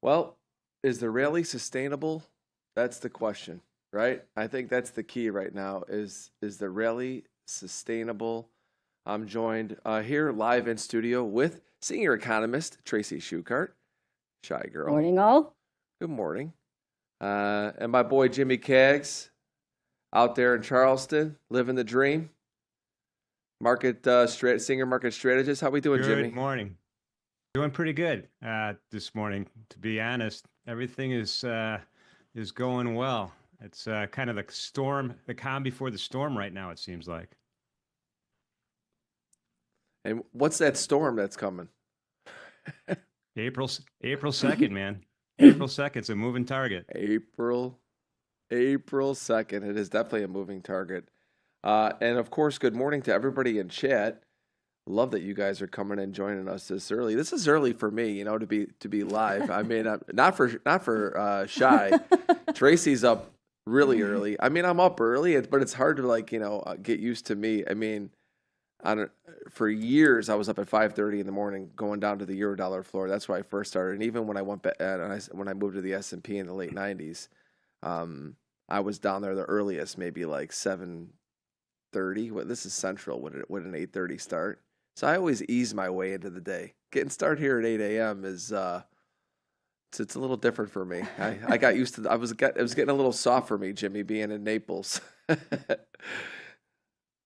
Well, is the rally sustainable? That's the question, right? I think that's the key right now. Is the rally sustainable? I'm joined here live in studio with senior economist Tracy Shuchart, shy girl. Morning, all. Good morning. And my boy Jimmy Caggs out there in Charleston, living the dream. Senior market strategist. How we doing, Jimmy? Good morning. Doing pretty good this morning. To be honest, everything is going well. It's kind of the calm before the storm right now. It seems like. And what's that storm that's coming? April 2nd, man. April 2nd. It's a moving target. April 2nd. It is definitely a moving target. And of course, good morning to everybody in chat. Love that you guys are coming and joining us this early. This is early for me, to be live. I mean, not for shy. Tracy's up really early. I mean, I'm up early, but it's hard to get used to me. I mean, for years I was up at 5:30 in the morning going down to the Eurodollar floor. That's where I first started. And even when I went back when I moved to the S&P in the late 90s, I was down there the earliest, maybe like 7:30. Well, this is Central. Would an 8:30 start? So I always ease my way into the day. Getting started here at 8 a.m. is it's a little different for me. I got used to. It was getting a little soft for me, Jimmy, being in Naples.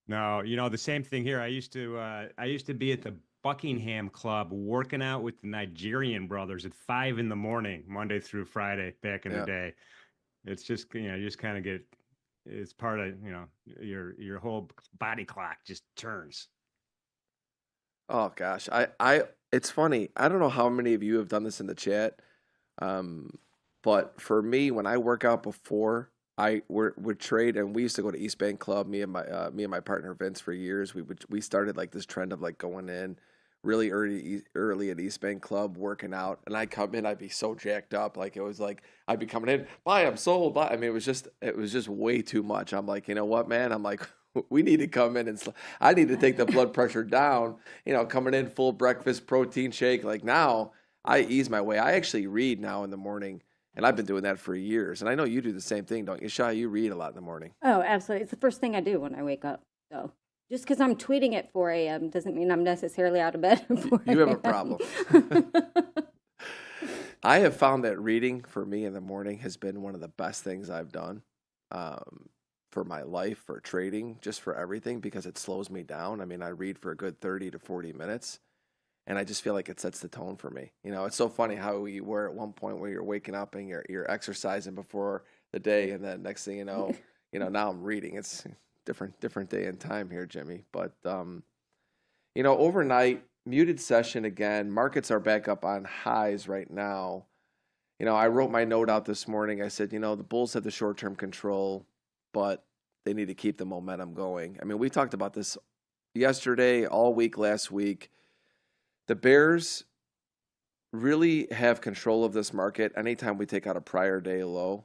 No, the same thing here. I used to be at the Buckingham Club working out with the Nigerian brothers at 5 in the morning, Monday through Friday, back in the day. It's just you just kind of get. It's part of your whole body clock just turns. Oh gosh, it's funny. I don't know how many of you have done this in the chat, but for me, when I work out before I would trade, and we used to go to East Bank Club. Me and my partner Vince for years. We started like this trend of like going in really early at East Bank Club, working out, and I'd come in, I'd be so jacked up, like it was like I'd be coming in, buy, I'm sold, buy. I mean, it was just way too much. I'm like, you know what, man? I'm like, we need to come in and I need to take the blood pressure down. Coming in full breakfast, protein shake. Like now, I ease my way. I actually read now in the morning, and I've been doing that for years. And I know you do the same thing, don't you, Shai? You read a lot in the morning. Oh, absolutely. It's the first thing I do when I wake up. So just because I'm tweeting at 4 a.m. doesn't mean I'm necessarily out of bed at 4 a.m. You have a problem. I have found that reading for me in the morning has been one of the best things I've done for my life, for trading, just for everything, because it slows me down. I mean, I read for a good 30 to 40 minutes, and I just feel like it sets the tone for me. It's so funny how you were at one point where you're waking up and you're exercising before the day, and then next thing you know, now I'm reading. It's different day and time here, Jimmy. But overnight muted session again. Markets are back up on highs right now. I wrote my note out this morning. I said, the bulls have the short-term control, but they need to keep the momentum going. I mean, we talked about this yesterday, all week last week. The bears really have control of this market. Anytime we take out a prior day low,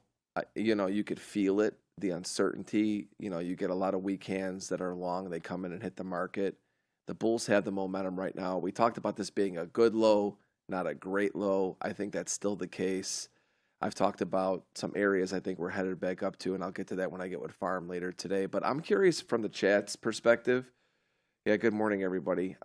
you could feel it, the uncertainty. You get a lot of weak hands that are long. They come in and hit the market. The bulls have the momentum right now. We talked about this being a good low, not a great low. I think that's still the case. I've talked about some areas I think we're headed back up to, and I'll get to that when I get with Pharm later today. But I'm curious from the chat's perspective. Yeah, good morning, everybody.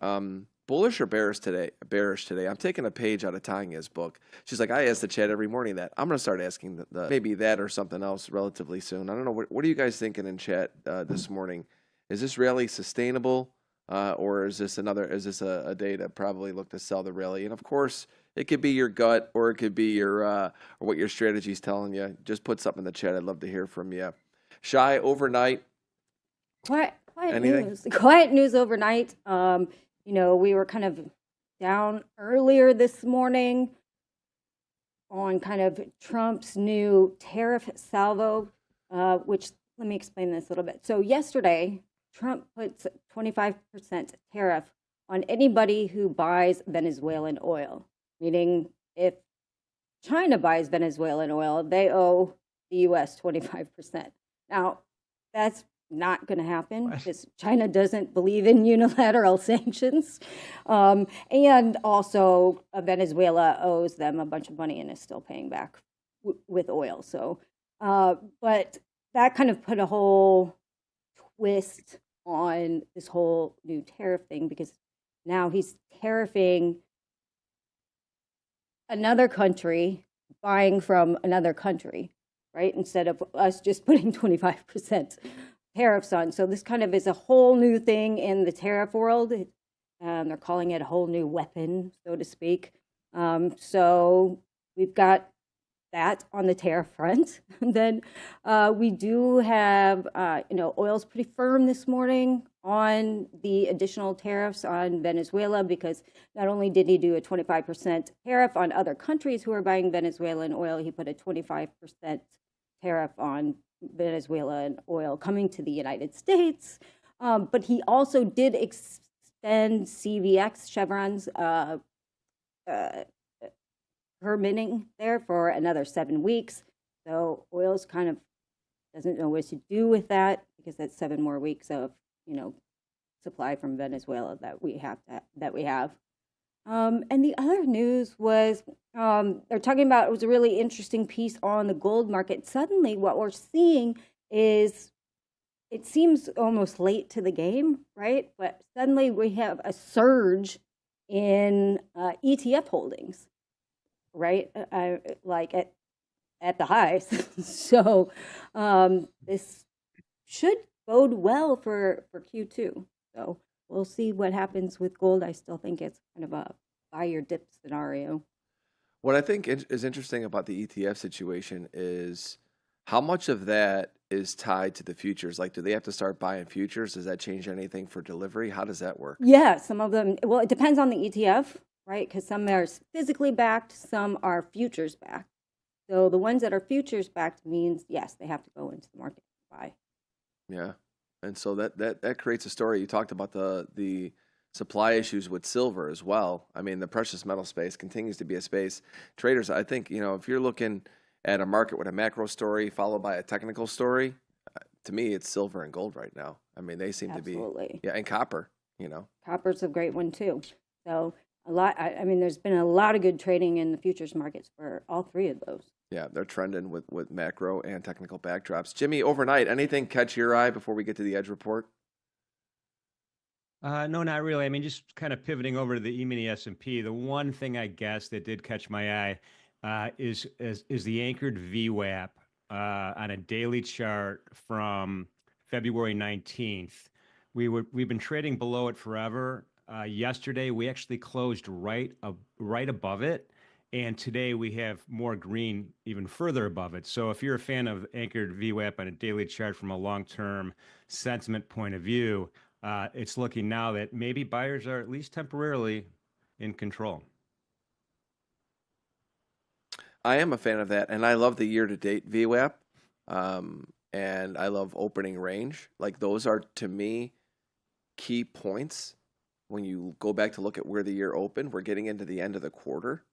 Bullish or bearish today? Bearish today. I'm taking a page out of Tanya's book. She's like, I ask the chat every morning that. I'm going to start asking maybe that or something else relatively soon. I don't know. What are you guys thinking in chat this morning? Is this rally sustainable? Or is this a day to probably look to sell the rally? And of course, it could be your gut, or it could be your or what your strategy is telling you. Just put something in the chat. I'd love to hear from you. Shy, overnight. Quiet news overnight. We were kind of down earlier this morning on kind of Trump's new tariff salvo, which let me explain this a little bit. So yesterday, Trump puts 25% tariff on anybody who buys Venezuelan oil, meaning if China buys Venezuelan oil, they owe the U.S. 25%. Now, that's not going to happen because China doesn't believe in unilateral sanctions. And also, Venezuela owes them a bunch of money and is still paying back with oil. So, but that kind of put a whole twist on this whole new tariff thing, because now he's tariffing another country buying from another country, right? Instead of us just putting 25% tariffs on. So this kind of is a whole new thing in the tariff world. They're calling it a whole new weapon, so to speak. So we've got that on the tariff front. And then we do have, oil's pretty firm this morning on the additional tariffs on Venezuela, because not only did he do a 25% tariff on other countries who are buying Venezuelan oil, he put a 25% tariff on Venezuelan oil coming to the United States. But he also did extend CVX, Chevron's permitting there for another 7 weeks. So oil's kind of doesn't know what to do with that, because that's 7 more weeks of, supply from Venezuela that we have. And the other news was they're talking about, it was a really interesting piece on the gold market. Suddenly what we're seeing is, it seems almost late to the game, right? But suddenly we have a surge in ETF holdings, right? Like at the highs. So this should bode well for Q2. So we'll see what happens with gold. I still think it's kind of a buy your dip scenario. What I think is interesting about the ETF situation is how much of that is tied to the futures. Like, do they have to start buying futures? Does that change anything for delivery? How does that work? Yeah, some of them. Well, it depends on the ETF, right? Because some are physically backed, some are futures backed. So the ones that are futures backed means, yes, they have to go into the market and buy. Yeah. And so that creates a story. You talked about the supply issues with silver as well. I mean, the precious metal space continues to be a space. Traders, I think, if you're looking at a market with a macro story followed by a technical story, to me, it's silver and gold right now. I mean, they seem Absolutely. to be. Yeah, and copper, Copper's a great one too. So there's been a lot of good trading in the futures markets for all three of those. Yeah, they're trending with macro and technical backdrops. Jimmy, overnight, anything catch your eye before we get to the Edge report? No, not really. I mean, just kind of pivoting over to the E-mini S&P. The one thing I guess that did catch my eye is the anchored VWAP on a daily chart from February 19th. We've been trading below it forever. Yesterday, we actually closed right above it. And today we have more green even further above it. So if you're a fan of anchored VWAP on a daily chart from a long-term sentiment point of view, it's looking now that maybe buyers are at least temporarily in control. I am a fan of that, and I love the year-to-date VWAP, and I love opening range. Like, those are, to me, key points. When you go back to look at where the year opened, we're getting into the end of the quarter.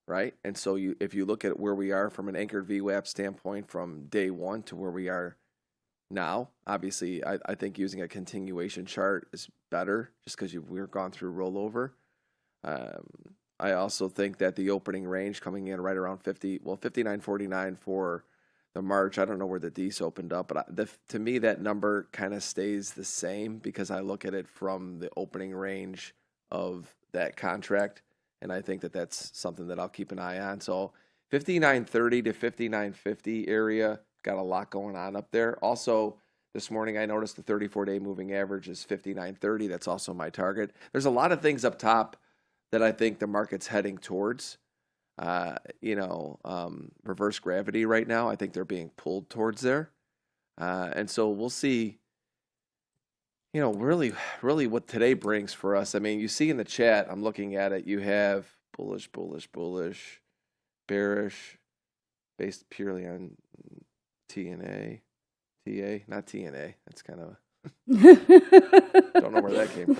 Right. And so if you look at where we are from an anchored VWAP standpoint from day one to where we are now, obviously, I think using a continuation chart is better just because we're gone through rollover. I also think that the opening range coming in right around 59.49 for the March. I don't know where the D's opened up, but to me, that number kind of stays the same because I look at it from the opening range of that contract. And I think that that's something that I'll keep an eye on. So 59.30 to 59.50 area, got a lot going on up there. Also, this morning I noticed the 34-day moving average is 59.30. That's also my target. There's a lot of things up top that I think the market's heading towards. Reverse gravity right now. I think they're being pulled towards there. And so we'll see. Really what today brings for us. I mean, you see in the chat, I'm looking at it, you have bullish, bearish, based purely on TNA, TA, not TNA. That's kind of, don't know where that came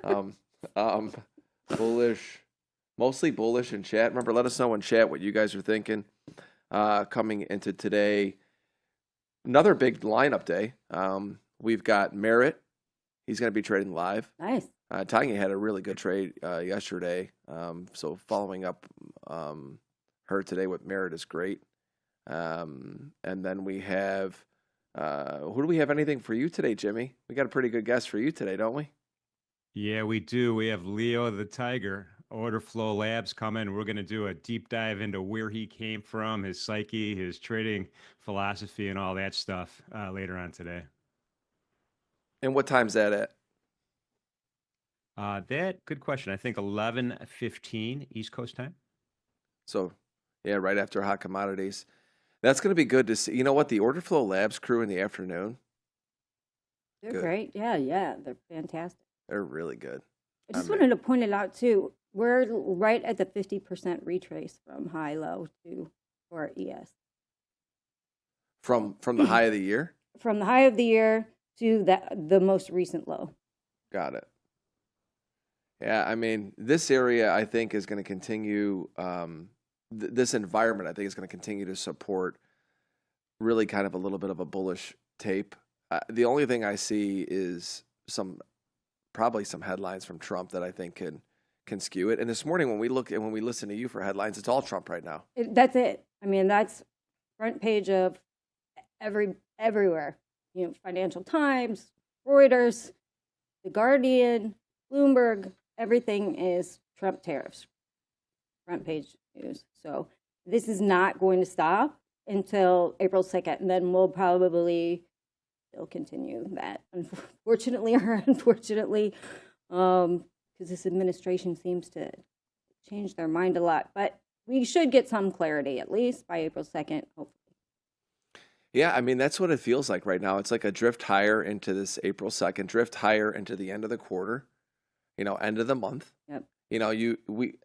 from. Bullish, mostly bullish in chat. Remember, let us know in chat what you guys are thinking coming into today. Another big lineup day. We've got Merritt. He's going to be trading live. Nice. Tanya had a really good trade yesterday. So following up her today with Merritt is great. And then we have, who do we have anything for you today, Jimmy? We got a pretty good guest for you today, don't we? Yeah, we do. We have Leo the Tiger, Order Flow Labs coming. We're going to do a deep dive into where he came from, his psyche, his trading philosophy, and all that stuff later on today. And what time's that at? Good question. I think 11:15 East Coast time. So, yeah, right after Hot Commodities. That's going to be good to see. You know what? The Order Flow Labs crew in the afternoon, They're good. great. Yeah. They're fantastic. They're really good. I just wanted to point it out too. We're right at the 50% retrace from high low to or ES. From the high of the year? From the high of the year to the most recent low. Got it. Yeah, I mean, this area I think is going to continue. This environment I think is going to continue to support really kind of a little bit of a bullish tape. The only thing I see is probably some headlines from Trump that I think can skew it. And this morning when we listen to you for headlines, it's all Trump right now. That's it. I mean, that's front page of everywhere. You know, Financial Times, Reuters, The Guardian, Bloomberg, everything is Trump tariffs. Front page news. So this is not going to stop until April 2nd, and then we'll probably still continue that, unfortunately or unfortunately, because this administration seems to change their mind a lot. But we should get some clarity, at least by April 2nd, hopefully. Yeah, I mean, that's what it feels like right now. It's like a drift higher into this April 2nd, drift higher into the end of the quarter, end of the month. Yep.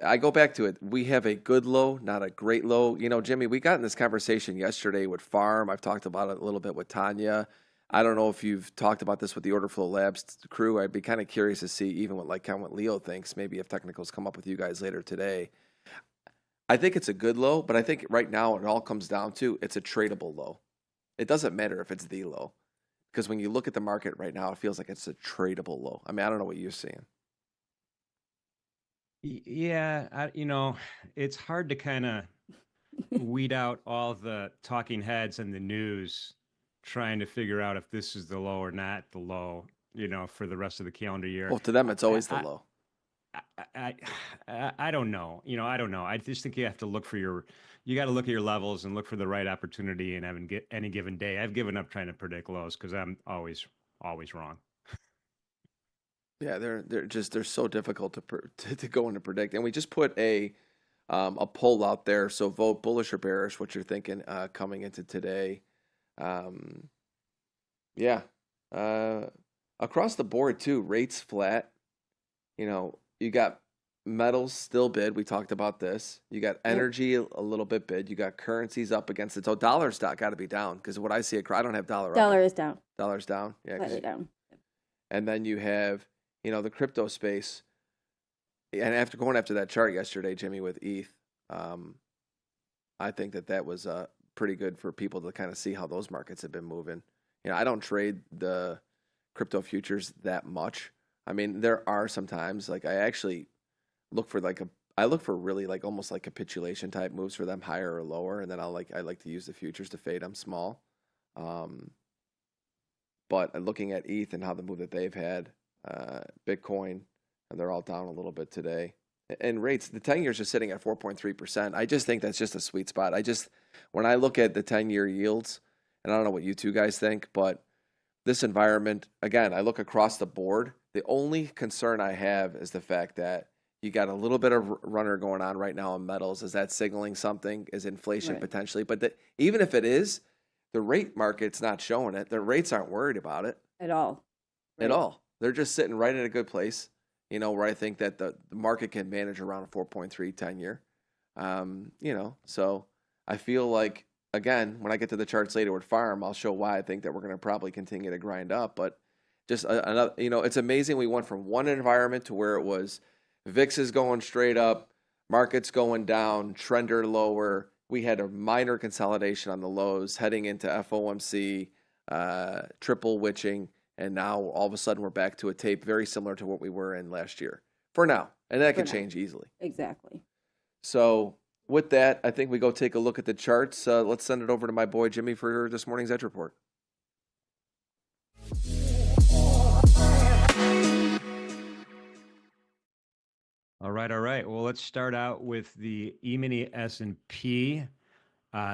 I go back to it. We have a good low, not a great low. Jimmy, we got in this conversation yesterday with Pharm. I've talked about it a little bit with Tanya. I don't know if you've talked about this with the Order Flow Labs crew. I'd be kind of curious to see even what Leo thinks, maybe if technicals come up with you guys later today. I think it's a good low, but I think right now it all comes down to it's a tradable low. It doesn't matter if it's the low, because when you look at the market right now, it feels like it's a tradable low. I mean, I don't know what you're seeing. Yeah, it's hard to kind of weed out all the talking heads and the news, trying to figure out if this is the low or not the low, for the rest of the calendar year. Well, to them, it's always the low. I don't know. I don't know. I just think you have to look you got to look at your levels and look for the right opportunity in any given day. I've given up trying to predict lows because I'm always wrong. Yeah, they're so difficult to go in to predict. And we just put a poll out there. So vote bullish or bearish, what you're thinking coming into today. Across the board too, rates flat. You got metals still bid. We talked about this. You got energy a little bit bid. You got currencies up against it. So dollar's got to be down because what I see, I don't have dollar. Dollar is down. Dollar's down. Yeah, slightly down. And then you have the crypto space. And after going after that chart yesterday, Jimmy, with ETH, I think that was pretty good for people to kind of see how those markets have been moving. I don't trade the crypto futures that much. I mean, there are sometimes I actually look for really almost like capitulation type moves for them higher or lower, and then I like to use the futures to fade them small. But looking at ETH and how the move that they've had, Bitcoin, and they're all down a little bit today. And rates, the 10 years are sitting at 4.3%. I just think that's just a sweet spot. When I look at the 10-year yields, and I don't know what you two guys think, but this environment, again, I look across the board. The only concern I have is the fact that you got a little bit of runner going on right now in metals. Is that signaling something? Is inflation potentially? But even if it is, the rate market's not showing it. The rates aren't worried about it. At all. Right. At all. They're just sitting right in a good place, where I think that the market can manage around a 4.3 10-year. So I feel like, again, when I get to the charts later with Pharm, I'll show why I think that we're going to probably continue to grind up. But just another, it's amazing we went from one environment to where it was VIX is going straight up, markets going down, trender lower, we had a minor consolidation on the lows heading into FOMC, triple witching, and now all of a sudden we're back to a tape very similar to what we were in last year for now. And that could change easily. Exactly. So with that, I think we go take a look at the charts. Let's send it over to my boy Jimmy for this morning's Edge Report. All right. Well, let's start out with the E-mini S&P.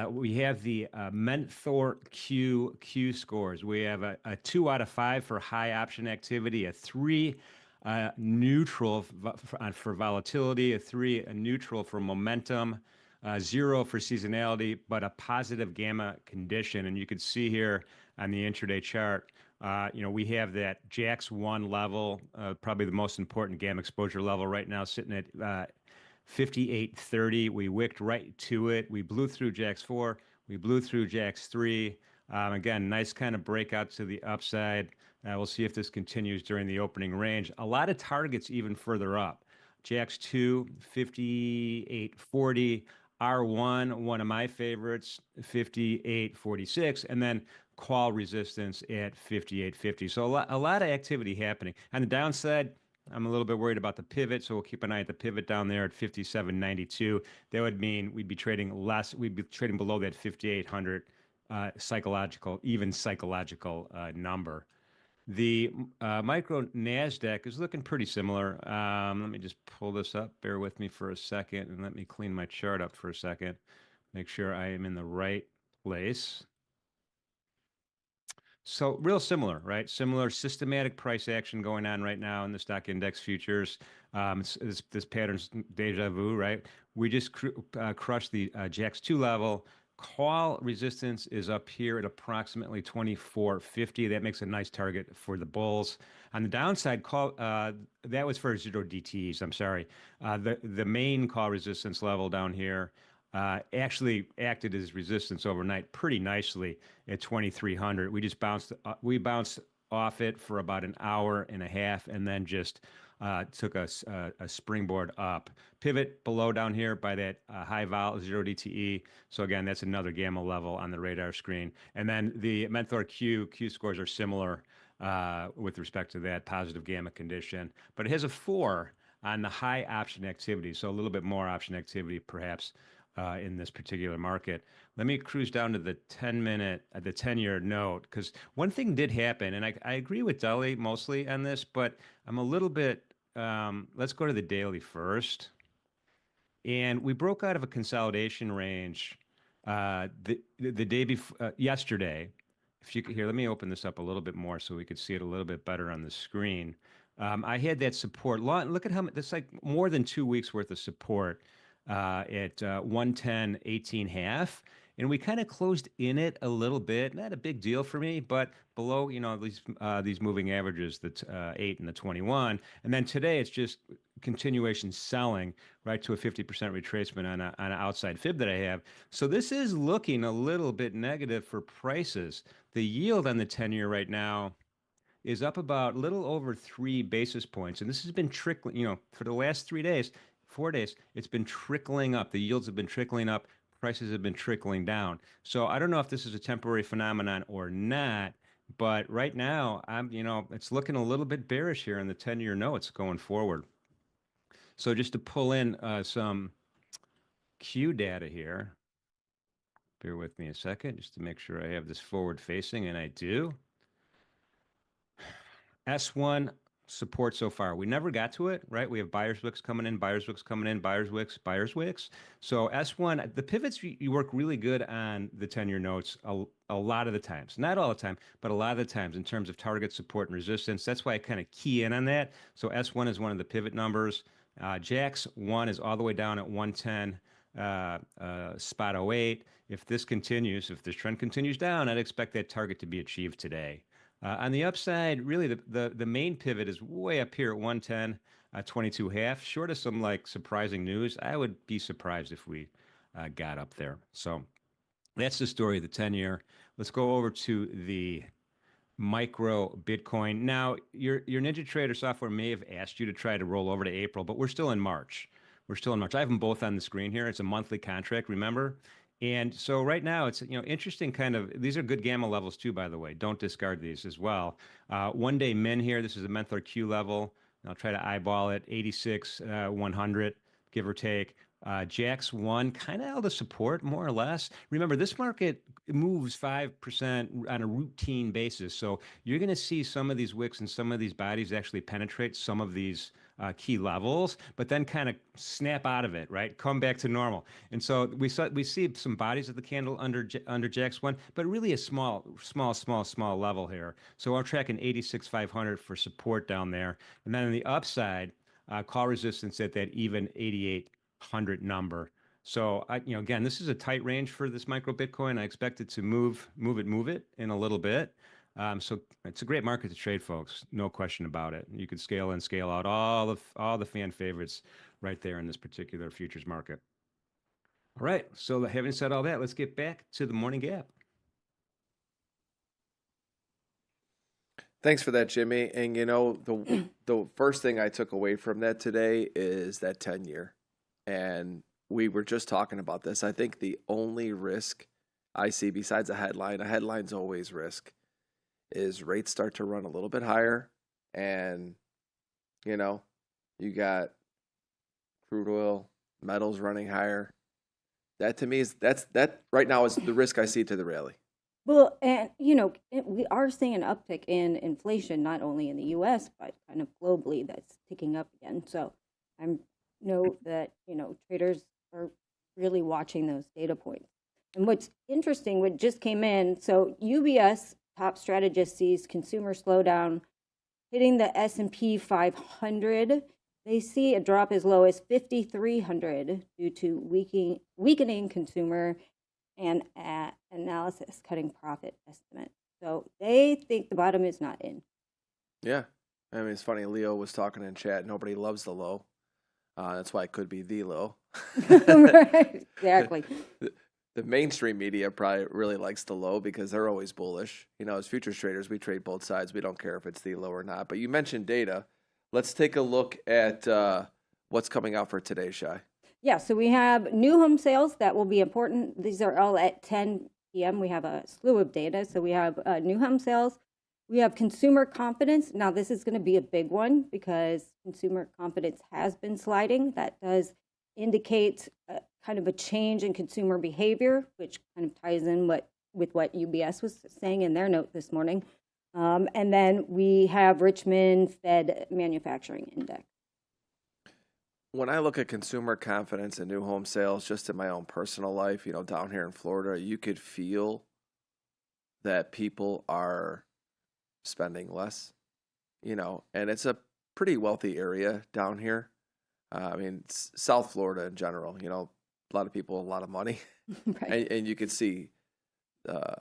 We have the Mentor Q scores. We have a 2 out of 5 for high option activity, a 3 neutral for volatility, a 3 neutral for momentum, 0 for seasonality, but a positive gamma condition. And you can see here on the intraday chart, we have that JAX 1 level, probably the most important gamma exposure level right now, sitting at 58.30. We wicked right to it. We blew through JAX 4. We blew through JAX 3. Again, nice kind of breakout to the upside. We'll see if this continues during the opening range. A lot of targets even further up. JAX 2, 58.40. R1, one of my favorites, 58.46. And then call resistance at 58.50. So a lot of activity happening. On the downside, I'm a little bit worried about the pivot, so we'll keep an eye at the pivot down there at 57.92. That would mean we'd be trading less. We'd be trading below that 5,800 psychological number. The micro NASDAQ is looking pretty similar. Let me just pull this up. Bear with me for a second, and let me clean my chart up for a second. Make sure I am in the right place. So real similar, right? Similar systematic price action going on right now in the stock index futures. This pattern's deja vu, right? We just crushed the JAX 2 level. Call resistance is up here at approximately 24.50. That makes a nice target for the bulls. On the downside, call that was for 0 DTEs. I'm sorry. The main call resistance level down here actually acted as resistance overnight pretty nicely at 2,300. We just bounced off it for about an hour and a half, and then just took a springboard up. Pivot below down here by that high vol 0 DTE. So again, that's another gamma level on the radar screen. And then the Mentor Q scores are similar with respect to that positive gamma condition, but it has a 4 on the high option activity. So a little bit more option activity perhaps in this particular market. Let me cruise down to the 10-year note, because one thing did happen, and I agree with Deli mostly on this, but I'm a little bit, let's go to the daily first. And we broke out of a consolidation range the day before, yesterday. If you could here, let me open this up a little bit more so we could see it a little bit better on the screen. I had that support. Look at how much, that's like more than 2 weeks worth of support at 110.18.5, and we kind of closed in it a little bit. Not a big deal for me, but below these moving averages, the 8 and the 21. And then today it's just continuation selling right to a 50% retracement on an outside fib that I have. So this is looking a little bit negative for prices. The yield on the 10-year right now is up about a little over 3 basis points, and this has been trickling. For the last 4 days, it's been trickling up. The yields have been trickling up. Prices have been trickling down. So I don't know if this is a temporary phenomenon or not, but right now, it's looking a little bit bearish here in the 10-year notes going forward. So just to pull in some Q data here, bear with me a second, just to make sure I have this forward facing, and I do. S1 support so far. We never got to it, right? We have buyers wicks coming in, buyers wicks coming in, buyers wicks, buyers wicks. So S1, the pivots, you work really good on the 10-year notes a lot of the times. Not all the time, but a lot of the times in terms of target support and resistance. That's why I kind of key in on that. So S1 is one of the pivot numbers. JAX 1 is all the way down at 110. Spot 08. If this trend continues down, I'd expect that target to be achieved today. On the upside, really, the main pivot is way up here at 110, 22.5. Short of some surprising news, I would be surprised if we got up there. So that's the story of the 10-year. Let's go over to the micro Bitcoin. Now, your NinjaTrader software may have asked you to try to roll over to April, but we're still in March. I have them both on the screen here. It's a monthly contract, remember? And so right now it's, interesting kind of, these are good gamma levels too, by the way. Don't discard these as well. 1 day min here, this is a Menthor Q level. I'll try to eyeball it, 86, 100, give or take. Jax 1 kind of held a support more or less. Remember, this market moves 5% on a routine basis. So you're going to see some of these wicks and some of these bodies actually penetrate some of these key levels, but then kind of snap out of it, right? Come back to normal. And so we see some bodies of the candle under Jax 1, but really a small level here. So I'm tracking 86,500 for support down there. And then on the upside, call resistance at that even 8,800 number. So again, this is a tight range for this micro Bitcoin. I expect it to move it in a little bit. So it's a great market to trade, folks. No question about it. You could scale in, scale out all the fan favorites right there in this particular futures market. All right. So having said all that, let's get back to the morning gap. Thanks for that, Jimmy. And the first thing I took away from that today is that 10-year. And we were just talking about this. I think the only risk I see besides a headline's always risk, is rates start to run a little bit higher. And, you got crude oil, metals running higher. That to me that right now is the risk I see to the rally. Well, and we are seeing an uptick in inflation, not only in the U.S. but kind of globally. That's ticking up again. So I know that traders are really watching those data points. And what's interesting, what just came in, so UBS top strategist sees consumer slowdown hitting the S&P 500. They see a drop as low as 5,300 due to weakening consumer and analysis cutting profit estimate. So they think the bottom is not in. Yeah. I mean, it's funny. Leo was talking in chat. Nobody loves the low. That's why it could be the low. Right. Exactly. The mainstream media probably really likes the low because they're always bullish. As futures traders, we trade both sides. We don't care if it's the low or not. But you mentioned data. Let's take a look at what's coming out for today, Shai. Yeah, so we have new home sales. That will be important. These are all at 10 p.m. We have a slew of data. So we have new home sales. We have consumer confidence. Now, this is going to be a big one because consumer confidence has been sliding. That does indicate kind of a change in consumer behavior, which kind of ties in with what UBS was saying in their note this morning. And then we have Richmond Fed Manufacturing Index. When I look at consumer confidence and new home sales, just in my own personal life, down here in Florida, you could feel that people are spending less, and it's a pretty wealthy area down here. I mean, South Florida in general, a lot of people, a lot of money. Right. And you can see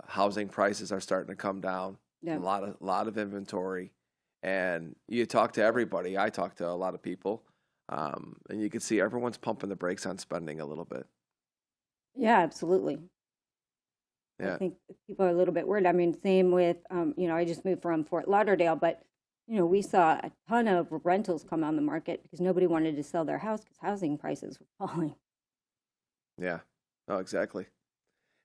housing prices are starting to come down. Yeah. A lot of inventory. And you talk to everybody. I talk to a lot of people. And you can see everyone's pumping the brakes on spending a little bit. Yeah, absolutely. Yeah. I think people are a little bit worried. I mean, same with, I just moved from Fort Lauderdale, but, we saw a ton of rentals come on the market because nobody wanted to sell their house because housing prices were falling. Yeah, oh, exactly.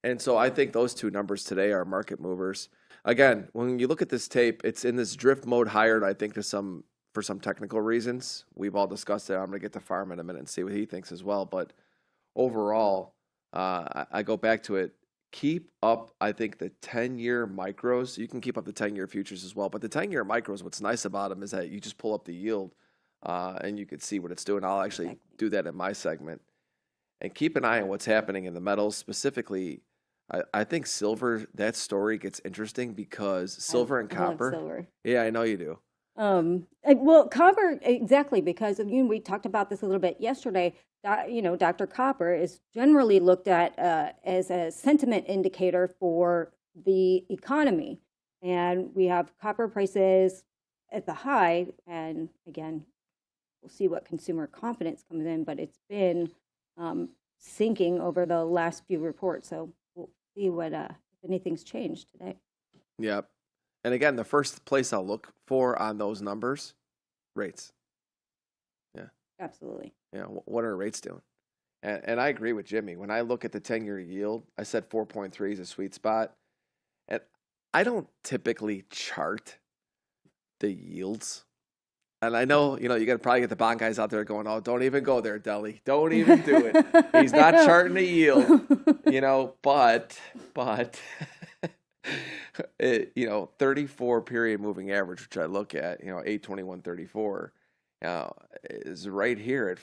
And so I think those two numbers today are market movers. Again, when you look at this tape, it's in this drift mode higher, I think, for some technical reasons. We've all discussed it. I'm going to get to Pharm in a minute and see what he thinks as well. But overall, I go back to it. Keep up, I think, the 10-year micros. You can keep up the 10-year futures as well. But the 10-year micros, what's nice about them is that you just pull up the yield and you can see what it's doing. I'll actually do that in my segment. And keep an eye on what's happening in the metals. Specifically, I think silver, that story gets interesting because silver and copper. Love silver. Yeah, I know you do. Well, copper, exactly, because we talked about this a little bit yesterday. Dr. Copper is generally looked at as a sentiment indicator for the economy. And we have copper prices at the high. And again, we'll see what consumer confidence comes in, but it's been sinking over the last few reports. So we'll see what if anything's changed today. Yep. And again, the first place I'll look for on those numbers, rates. Yeah. Absolutely. Yeah. What are rates doing? And I agree with Jimmy. When I look at the 10-year yield, I said 4.3 is a sweet spot. And I don't typically chart the yields. And I know, you got to probably get the bond guys out there going, oh, don't even go there, Deli. Don't even do it. He's not charting the yield, but 34 period moving average, which I look at, 821.34, is right here at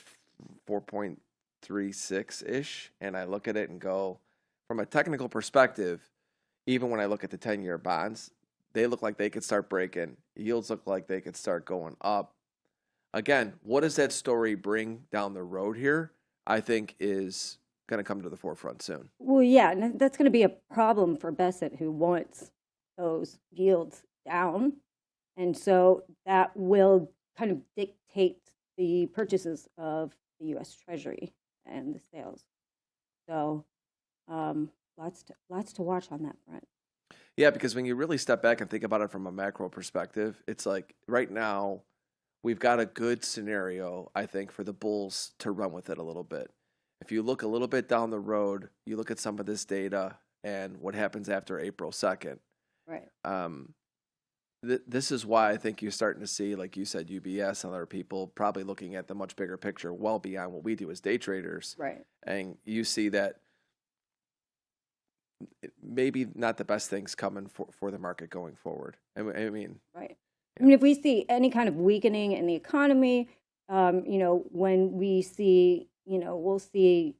4.36-ish. And I look at it and go, from a technical perspective, even when I look at the 10-year bonds, they look like they could start breaking. Yields look like they could start going up. Again, what does that story bring down the road here? I think is going to come to the forefront soon. Well, yeah, and that's going to be a problem for Bassett, who wants those yields down. And so that will kind of dictate the purchases of the U.S. Treasury and the sales. So lots to watch on that front. Yeah, because when you really step back and think about it from a macro perspective, it's like right now we've got a good scenario, I think, for the bulls to run with it a little bit. If you look a little bit down the road, you look at some of this data and what happens after April 2nd. Right. This is why I think you're starting to see, like you said, UBS and other people probably looking at the much bigger picture well beyond what we do as day traders. Right. And you see that maybe not the best things coming for the market going forward. I mean, right. I mean, if we see any kind of weakening in the economy, when we see, we'll see,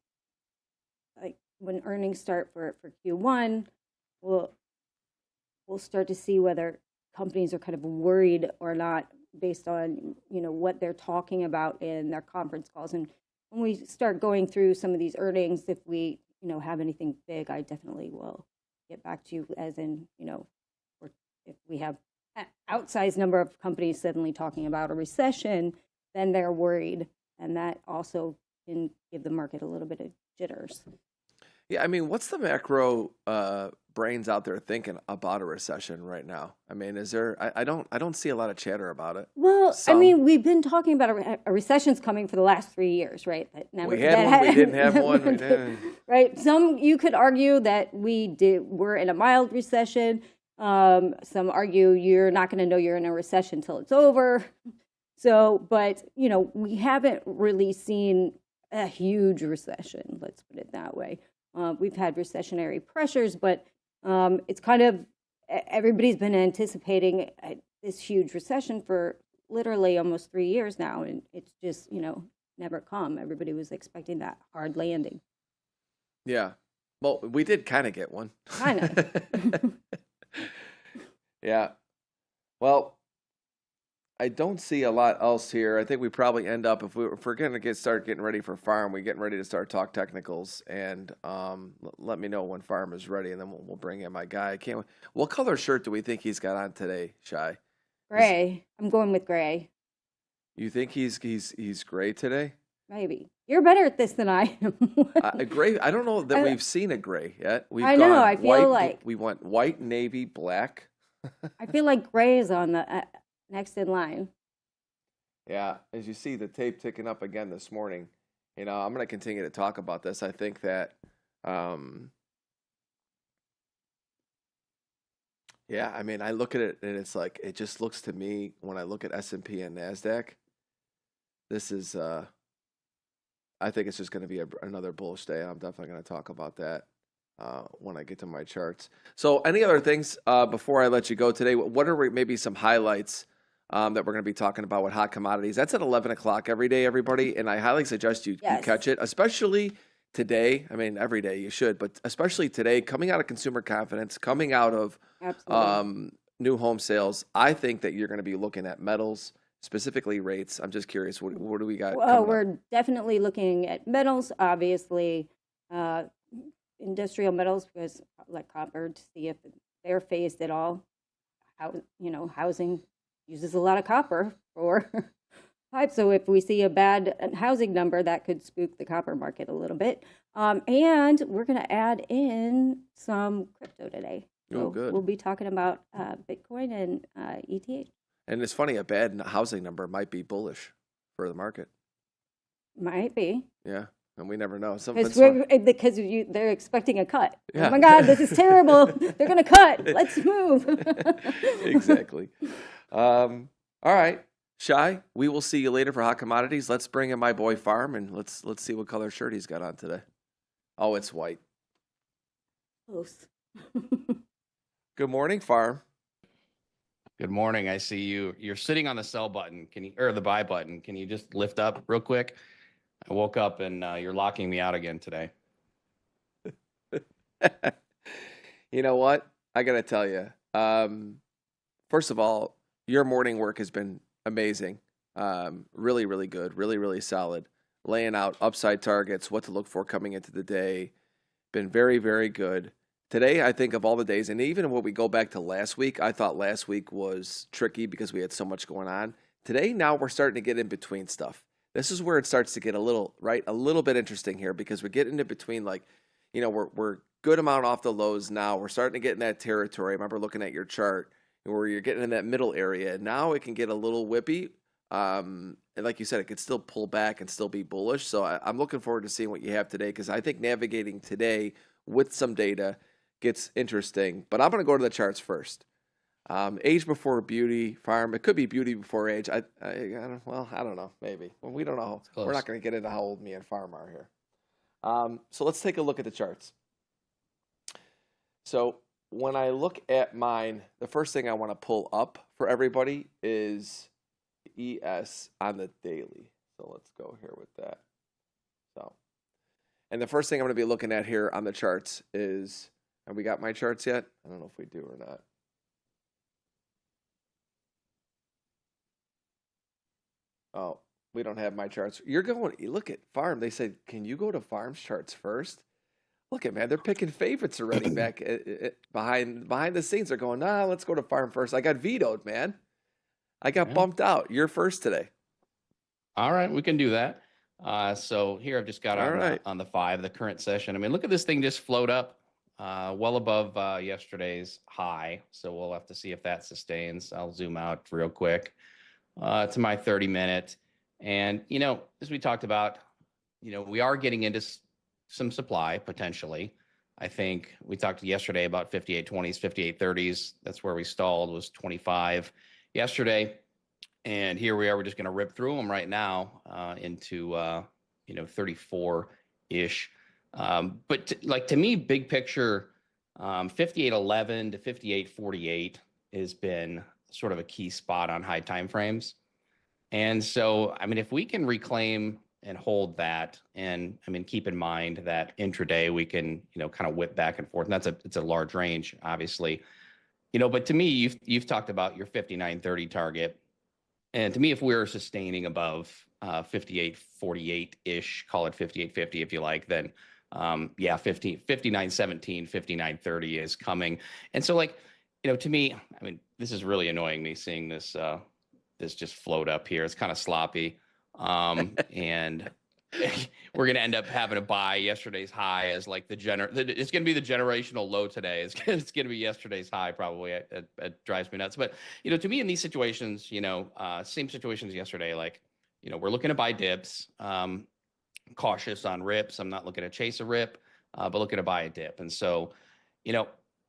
like when earnings start for Q1, we'll start to see whether companies are kind of worried or not based on, what they're talking about in their conference calls. And when we start going through some of these earnings, if we, have anything big, I definitely will get back to you, as in, or if we have an outsized number of companies suddenly talking about a recession, then they're worried. And that also can give the market a little bit of jitters. Yeah, I mean, what's the macro brains out there thinking about a recession right now? I mean, is there? I don't see a lot of chatter about it. Well, I mean, we've been talking about a recession's coming for the last 3 years, right? We had one, we didn't have one, we didn't. Right. Some you could argue that we're in a mild recession. Some argue you're not going to know you're in a recession till it's over. So, but we haven't really seen a huge recession. Let's put it that way. We've had recessionary pressures, but it's kind of, everybody's been anticipating this huge recession for literally almost 3 years now, and it's just, never come. Everybody was expecting that hard landing. Yeah. Well, we did kind of get one. Kind of. Yeah. Well, I don't see a lot else here. I think we probably end up, if we're going to start getting ready for Pharm, we're getting ready to start talk technicals, and let me know when Pharm is ready, and then we'll bring in my guy. What color shirt do we think he's got on today, Shai? Gray. I'm going with gray. You think he's gray today? Maybe. You're better at this than I am. Gray. I don't know that we've seen a gray yet. I know. I feel like we want white, navy, black. I feel like gray is on the next in line. Yeah, as you see the tape ticking up again this morning, I'm going to continue to talk about this. I think that, yeah, I mean, I look at it and it's like, it just looks to me, when I look at S&P and NASDAQ, this is, I think it's just going to be another bullish day. I'm definitely going to talk about that when I get to my charts. So any other things before I let you go today? What are maybe some highlights that we're going to be talking about with hot commodities? That's at 11 o'clock every day, everybody. And I highly suggest you catch it, especially today. I mean, every day you should, but especially today, coming out of consumer confidence, coming out of new home sales. I think that you're going to be looking at metals, specifically rates. I'm just curious, what do we got? Well, we're definitely looking at metals, obviously, industrial metals, because like copper, to see if they're phased at all. Housing uses a lot of copper for pipe. So if we see a bad housing number, that could spook the copper market a little bit. And we're going to add in some crypto today. So good. We'll be talking about Bitcoin and ETH. And it's funny, a bad housing number might be bullish for the market. Might be. Yeah. and we never know. Because they're expecting a cut. Yeah. Oh my God, this is terrible. They're going to cut. Let's move. Exactly. All right, Shai, we will see you later for Hot Commodities. Let's bring in my boy Pharm, and let's see what color shirt he's got on today. Oh, it's white. Close. Good morning, Pharm. Good morning. I see you. You're sitting on the sell button. Or the buy button? Can you just lift up real quick? I woke up and you're locking me out again today. You know what? I got to tell you. First of all, your morning work has been amazing. Really, really good. Really, really solid. Laying out upside targets, what to look for coming into the day. Been very, very good. Today, I think of all the days, and even when we go back to last week, I thought last week was tricky because we had so much going on. Today, now we're starting to get in between stuff. This is where it starts to get a little bit interesting here, because we're getting in between, like, you know, we're good amount off the lows now. We're starting to get in that territory. I remember looking at your chart where you're getting in that middle area. Now it can get a little whippy. And like you said, it could still pull back and still be bullish. So I'm looking forward to seeing what you have today, because I think navigating today with some data gets interesting. But I'm going to go to the charts first. Age before beauty, Pharm. It could be beauty before age. I don't know. Maybe. Well, we don't know. We're not going to get into how old me and Pharm are here. So let's take a look at the charts. So when I look at mine, the first thing I want to pull up for everybody is ES on the daily. So let's go here with that. And the first thing I'm going to be looking at here on the charts is, have we got my charts yet? I don't know if we do or not. Oh, we don't have my charts. Look at Pharm. They said, can you go to Pharm's charts first? Look at, man, they're picking favorites already back behind the scenes. They're going, let's go to Pharm first. I got vetoed, man. I got bumped out. You're first today. All right, we can do that. So here I've just got on the 5, the current session. I mean, look at this thing just float up well above yesterday's high. So we'll have to see if that sustains. I'll zoom out real quick to my 30-minute. And, you know, as we talked about, you know, we are getting into some supply potentially. I think we talked yesterday about 58.20s, 58.30s. That's where we stalled, was 25 yesterday. And here we are. We're just going to rip through them right now into, 34-ish. But to me, big picture, 58.11 to 58.48 has been sort of a key spot on high time frames. And so, I mean, if we can reclaim and hold that, and I mean, keep in mind that intraday we can, kind of whip back and forth. And it's a large range, obviously, but to me, you've talked about your 59.30 target. And to me, if we're sustaining above 58.48-ish, call it 58.50 if you like, then 59.17, 59.30 is coming. And so to me, I mean, this is really annoying me seeing this just float up here. It's kind of sloppy. And we're going to end up having to buy yesterday's high as like it's going to be the generational low today. It's going to be yesterday's high probably. It drives me nuts. But, to me in these situations, same situations yesterday, we're looking to buy dips, cautious on rips. I'm not looking to chase a rip, but looking to buy a dip. And so,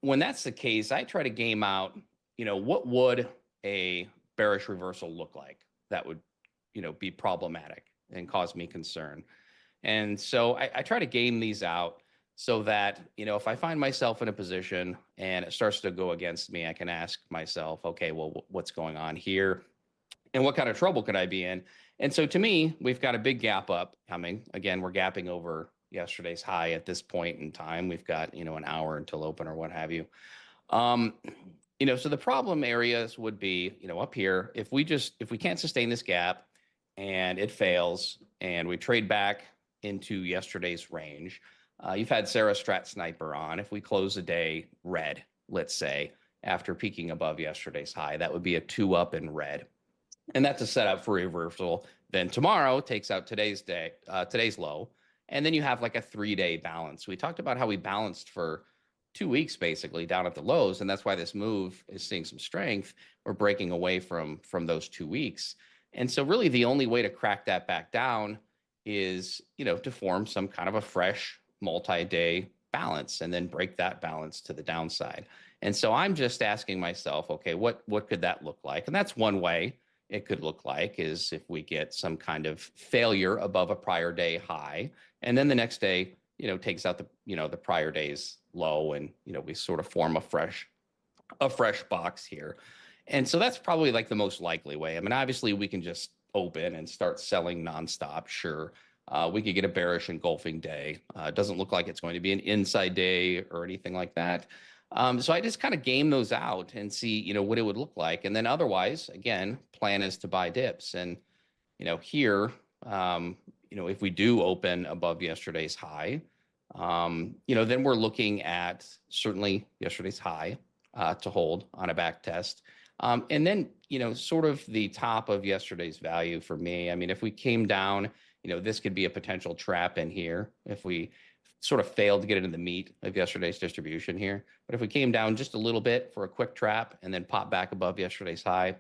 when that's the case, I try to game out, what would a bearish reversal look like that would, be problematic and cause me concern. And so I try to game these out so that, if I find myself in a position and it starts to go against me, I can ask myself, okay, well, what's going on here? And what kind of trouble could I be in? And so to me, we've got a big gap up coming. Again, we're gapping over yesterday's high at this point in time. We've got, an hour until open or what have you. So the problem areas would be, up here, if we can't sustain this gap and it fails and we trade back into yesterday's range, you've had Sarah Strat Sniper on. If we close the day red, let's say, after peaking above yesterday's high, that would be a 2 up in red. And that's a setup for reversal. Then tomorrow takes out today's low. And then you have like a 3-day balance. We talked about how we balanced for 2 weeks basically down at the lows. And that's why this move is seeing some strength. We're breaking away from those 2 weeks. And so really the only way to crack that back down is, to form some kind of a fresh multi-day balance and then break that balance to the downside. And so I'm just asking myself, okay, what could that look like? And that's one way it could look like, is if we get some kind of failure above a prior day high, and then the next day, takes out the prior day's low, and, we sort of form a fresh box here. And so that's probably like the most likely way. I mean, obviously we can just open and start selling nonstop. Sure. We could get a bearish engulfing day. It doesn't look like it's going to be an inside day or anything like that. So I just kind of game those out and see, what it would look like. And then otherwise, again, plan is to buy dips. And, here, if we do open above yesterday's high, then we're looking at certainly yesterday's high to hold on a back test. And then, sort of the top of yesterday's value for me. I mean, if we came down, this could be a potential trap in here if we sort of failed to get into the meat of yesterday's distribution here. But if we came down just a little bit for a quick trap and then pop back above yesterday's high,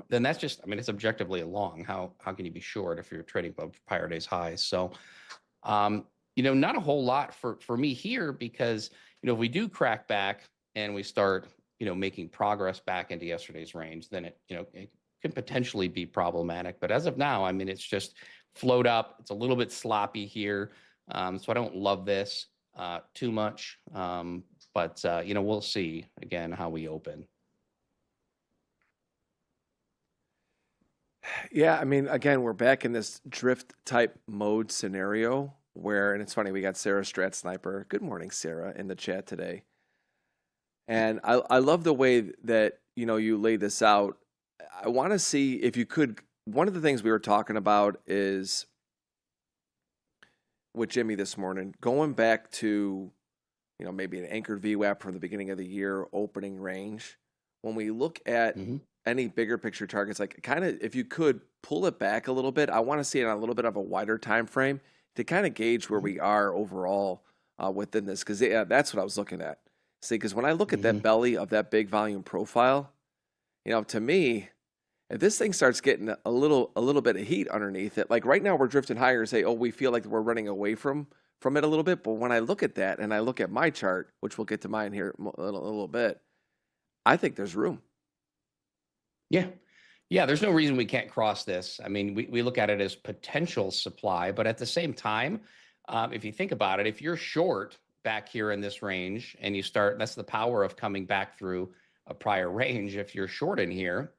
then that's just, I mean, it's objectively a long. How can you be short if you're trading above prior day's highs? So, not a whole lot for me here, because, if we do crack back and we start, making progress back into yesterday's range, then it could potentially be problematic. But as of now, I mean, it's just float up. It's a little bit sloppy here. So I don't love this too much. But we'll see again how we open. Yeah, I mean, again, we're back in this drift type mode scenario where, and it's funny, we got Sarah Strat Sniper. Good morning, Sarah, in the chat today. And I love the way that, you lay this out. I want to see if you could, one of the things we were talking about is with Jimmy this morning, going back to, maybe an anchored VWAP from the beginning of the year, opening range. When we look at any bigger picture targets, like kind of, if you could pull it back a little bit, I want to see it on a little bit of a wider time frame to kind of gauge where we are overall within this. Because that's what I was looking at. See, because when I look at that belly of that big volume profile, to me, if this thing starts getting a little bit of heat underneath it, like right now we're drifting higher and say, oh, we feel like we're running away from it a little bit. But when I look at that and I look at my chart, which we'll get to mine here a little bit, I think there's room. Yeah, there's no reason we can't cross this. I mean, we look at it as potential supply, but at the same time, if you think about it, if you're short back here in this range and you start, that's the power of coming back through a prior range. If you're short in here,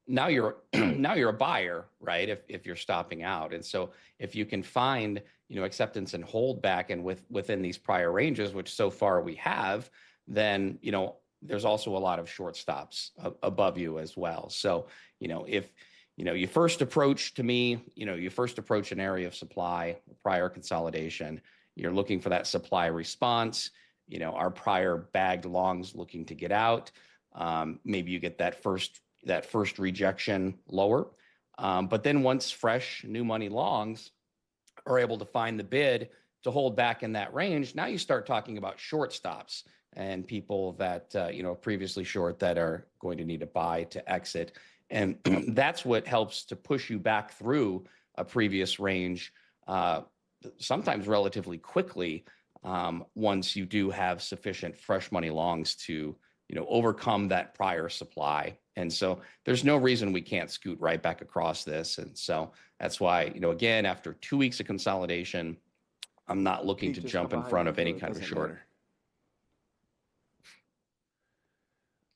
now you're a buyer, right? If you're stopping out. And so if you can find, acceptance and hold back and within these prior ranges, which so far we have, then, there's also a lot of short stops above you as well. So, if, you first approach an area of supply, prior consolidation, you're looking for that supply response, our prior bagged longs looking to get out. Maybe you get that first rejection lower. But then once fresh new money longs are able to find the bid to hold back in that range, now you start talking about short stops and people that, previously short that are going to need to buy to exit. And that's what helps to push you back through a previous range, sometimes relatively quickly, once you do have sufficient fresh money longs to, overcome that prior supply. And so there's no reason we can't scoot right back across this. And so that's why, again, after 2 weeks of consolidation, I'm not looking to jump in front of any kind of short.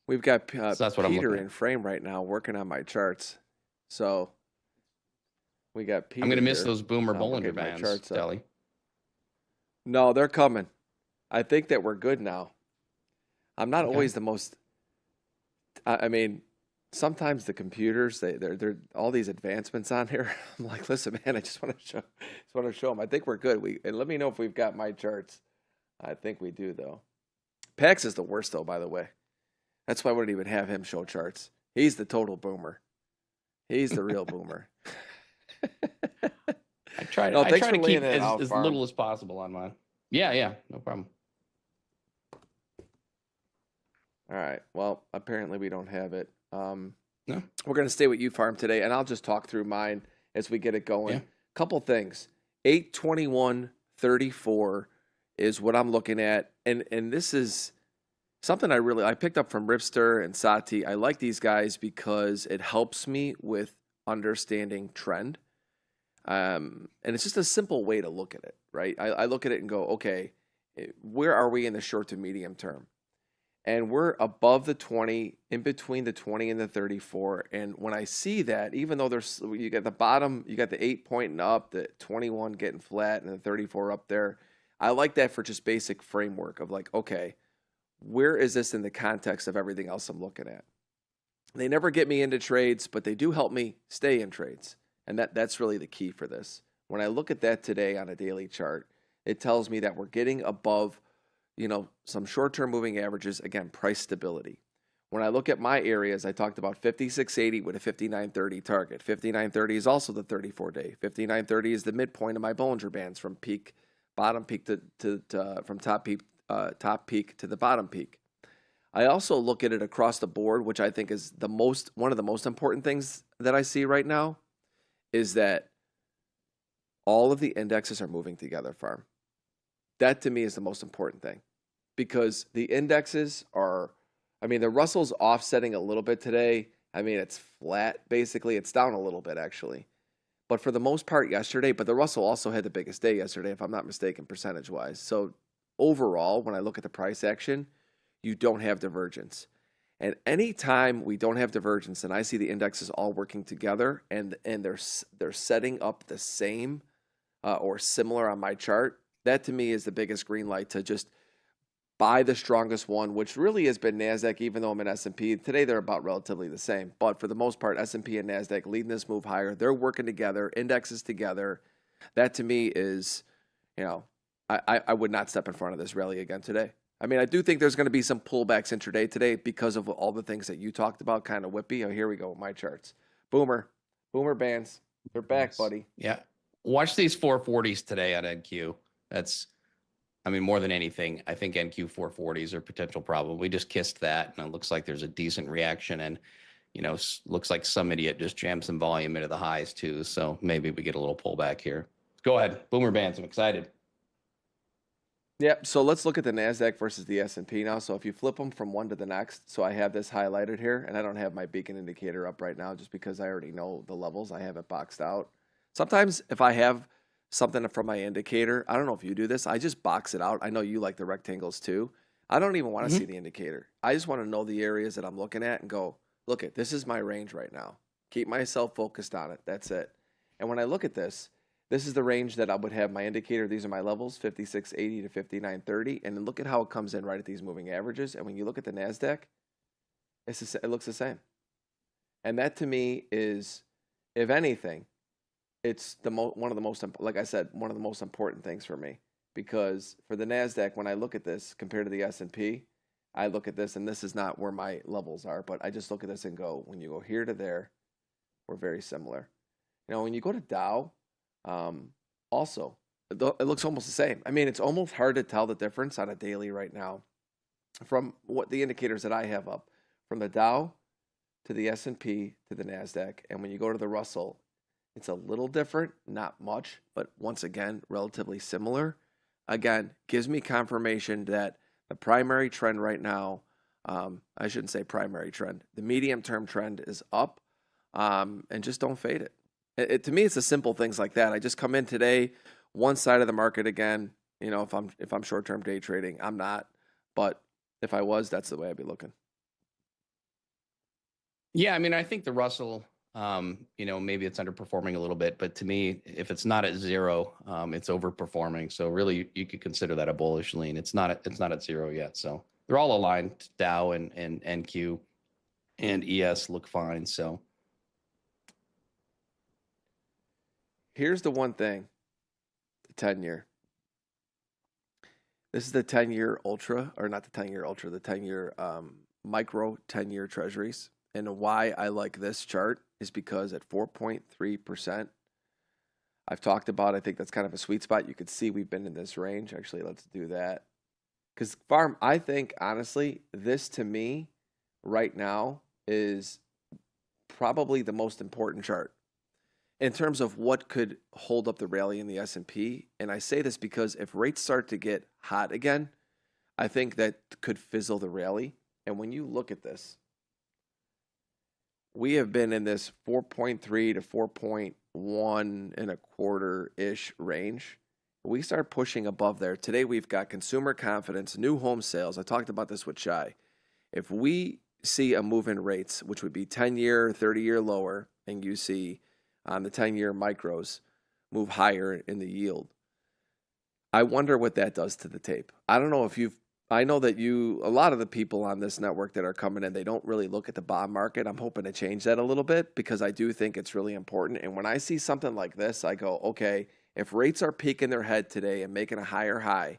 We've got So that's what I'm Peter looking in at. frame right now working on my charts. So we got Peter. I'm going to miss here. those Boomer So we'll Bollinger get my Bands, charts up. Deli. No, they're coming. I think that we're good now. I'm not Okay. always the most. I mean, sometimes the computers, they're all these advancements on here. I'm like, listen, man, I just want to show them. I think we're good. And let me know if we've got my charts. I think we do though. Pax is the worst though, by the way. That's why I wouldn't even have him show charts. He's the total boomer. He's the real boomer. I try No, to thanks for keep laying it as out, Pharm. little as possible on mine. Yeah, no problem. All right. Well, apparently we don't have it. No. We're going to stay with you, Pharm, today, and I'll just talk through mine as we get it going. Yeah. couple things. 821.34 is what I'm looking at, and this is something I picked up from Ripster and Sati. I like these guys because it helps me with understanding trend. And it's just a simple way to look at it, right? I look at it and go, okay, where are we in the short to medium term? And we're above the 20, in between the 20 and the 34. And when I see that, even though you got the bottom, you got the 8 pointing up, the 21 getting flat, and the 34 up there, I like that for just basic framework of like, okay, where is this in the context of everything else I'm looking at? They never get me into trades, but they do help me stay in trades. And that's really the key for this. When I look at that today on a daily chart, it tells me that we're getting above, some short-term moving averages, again, price stability. When I look at my areas, I talked about 5680 with a 5930 target. 5930 is also the 34-day. 5930 is the midpoint of my Bollinger Bands from bottom peak from top peak to the bottom peak. I also look at it across the board, which I think is one of the most important things that I see right now, is that all of the indexes are moving together, Pharm. That to me is the most important thing, because the indexes the Russell's offsetting a little bit today. It's flat, basically. It's down a little bit, actually. But for the most part yesterday, but the Russell also had the biggest day yesterday, if I'm not mistaken, percentage-wise. So overall, when I look at the price action, you don't have divergence. And anytime we don't have divergence and I see the indexes all working together and they're setting up the same or similar on my chart, that to me is the biggest green light to just buy the strongest one, which really has been NASDAQ, even though I'm in S&P. Today they're about relatively the same. But for the most part, S&P and NASDAQ leading this move higher. They're working together, indexes together. That to me is, I would not step in front of this rally again today. I do think there's going to be some pullbacks intraday today because of all the things that you talked about, kind of whippy. Oh, here we go with my charts. Boomer bands. They're back, buddy. Yeah. Watch these 440s today on NQ. That's, more than anything, I think NQ 440s are potential problem. We just kissed that, and it looks like there's a decent reaction, and, looks like some idiot just jammed some volume into the highs too. So maybe we get a little pullback here. Go ahead. Boomer bands. I'm excited. Yep, so let's look at the NASDAQ versus the S&P now. So if you flip them from one to the next, so I have this highlighted here, and I don't have my beacon indicator up right now just because I already know the levels. I have it boxed out. Sometimes if I have something from my indicator, I don't know if you do this, I just box it out. I know you like the rectangles too. I don't even want to see the indicator. I just want to know the areas that I'm looking at and go, look at, this is my range right now. Keep myself focused on it. That's it. And when I look at this is the range that I would have my indicator. These are my levels, 5680 to 5930. And then look at how it comes in right at these moving averages. And when you look at the NASDAQ, it looks the same. And that to me is, if anything, it's one of the most, like I said, one of the most important things for me. Because for the NASDAQ, when I look at this compared to the S&P, I look at this, and this is not where my levels are, but I just look at this and go, when you go here to there, we're very similar. When you go to Dow, also, it looks almost the same. It's almost hard to tell the difference on a daily right now from what the indicators that I have up, from the Dow to the S&P to the NASDAQ. And when you go to the Russell, it's a little different, not much, but once again, relatively similar. Again, gives me confirmation that the primary trend right now, I shouldn't say primary trend, the medium-term trend is up, and just don't fade it. To me, it's the simple things like that. I just come in today, one side of the market again. If I'm short-term day trading, I'm not. But if I was, that's the way I'd be looking. Yeah, I think the Russell, maybe it's underperforming a little bit, but to me, if it's not at zero, it's overperforming. So really, you could consider that a bullish lean. It's not at zero yet. So they're all aligned. Dow and NQ and ES look fine. So. Here's the one thing, the 10-year. This is the 10-year ultra, or not the 10-year ultra, the 10-year micro 10-year treasuries. And why I like this chart is because at 4.3%, I've talked about, I think that's kind of a sweet spot. You could see we've been in this range. Actually, let's do that. Because Pharm, I think, honestly, this to me right now is probably the most important chart. in terms of what could hold up the rally in the S&P. And I say this because if rates start to get hot again, I think that could fizzle the rally. And when you look at this, we have been in this 4.3 to 4.1 and a quarter-ish range. We start pushing above there. Today we've got consumer confidence, new home sales. I talked about this with Shai. If we see a move in rates, which would be 10-year, 30-year lower, and you see on the 10-year micros move higher in the yield, I wonder what that does to the tape. I don't know if I know that a lot of the people on this network that are coming in, they don't really look at the bond market. I'm hoping to change that a little bit because I do think it's really important. And when I see something like this, I go, okay, if rates are peaking their head today and making a higher high,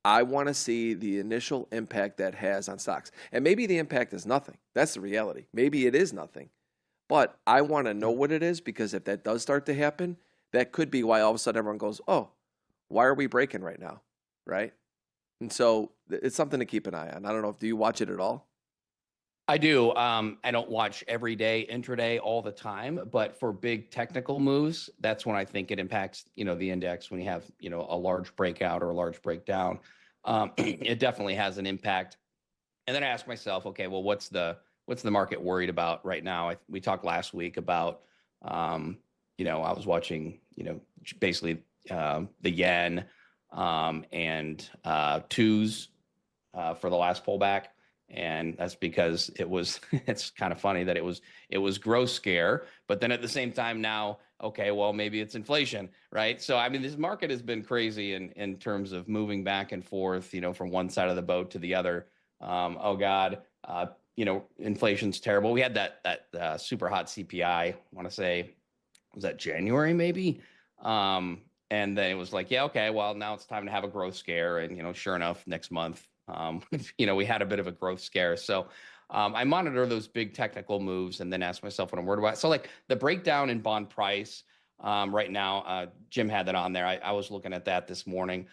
I want to see the initial impact that has on stocks. And maybe the impact is nothing. That's the reality. Maybe it is nothing. But I want to know what it is, because if that does start to happen, that could be why all of a sudden everyone goes, oh, why are we breaking right now? Right? And so it's something to keep an eye on. I don't know, do you watch it at all? I do. I don't watch every day, intraday, all the time, but for big technical moves, that's when I think it impacts, the index. When you have, a large breakout or a large breakdown, it definitely has an impact. And then I ask myself, okay, well, what's the market worried about right now? We talked last week about, I was watching, basically the yen and twos for the last pullback. And that's because it's kind of funny that it was growth scare, but then at the same time now, okay, well, maybe it's inflation, right? So, I mean, this market has been crazy in terms of moving back and forth, from one side of the boat to the other. Oh God, inflation's terrible. We had that super hot CPI, I want to say, was that January maybe? And then it was like, yeah, okay, well, now it's time to have a growth scare. And, sure enough, next month, we had a bit of a growth scare. So I monitor those big technical moves and then ask myself what I'm worried about. So like the breakdown in bond price right now, Jim had that on there. I was looking at that this morning.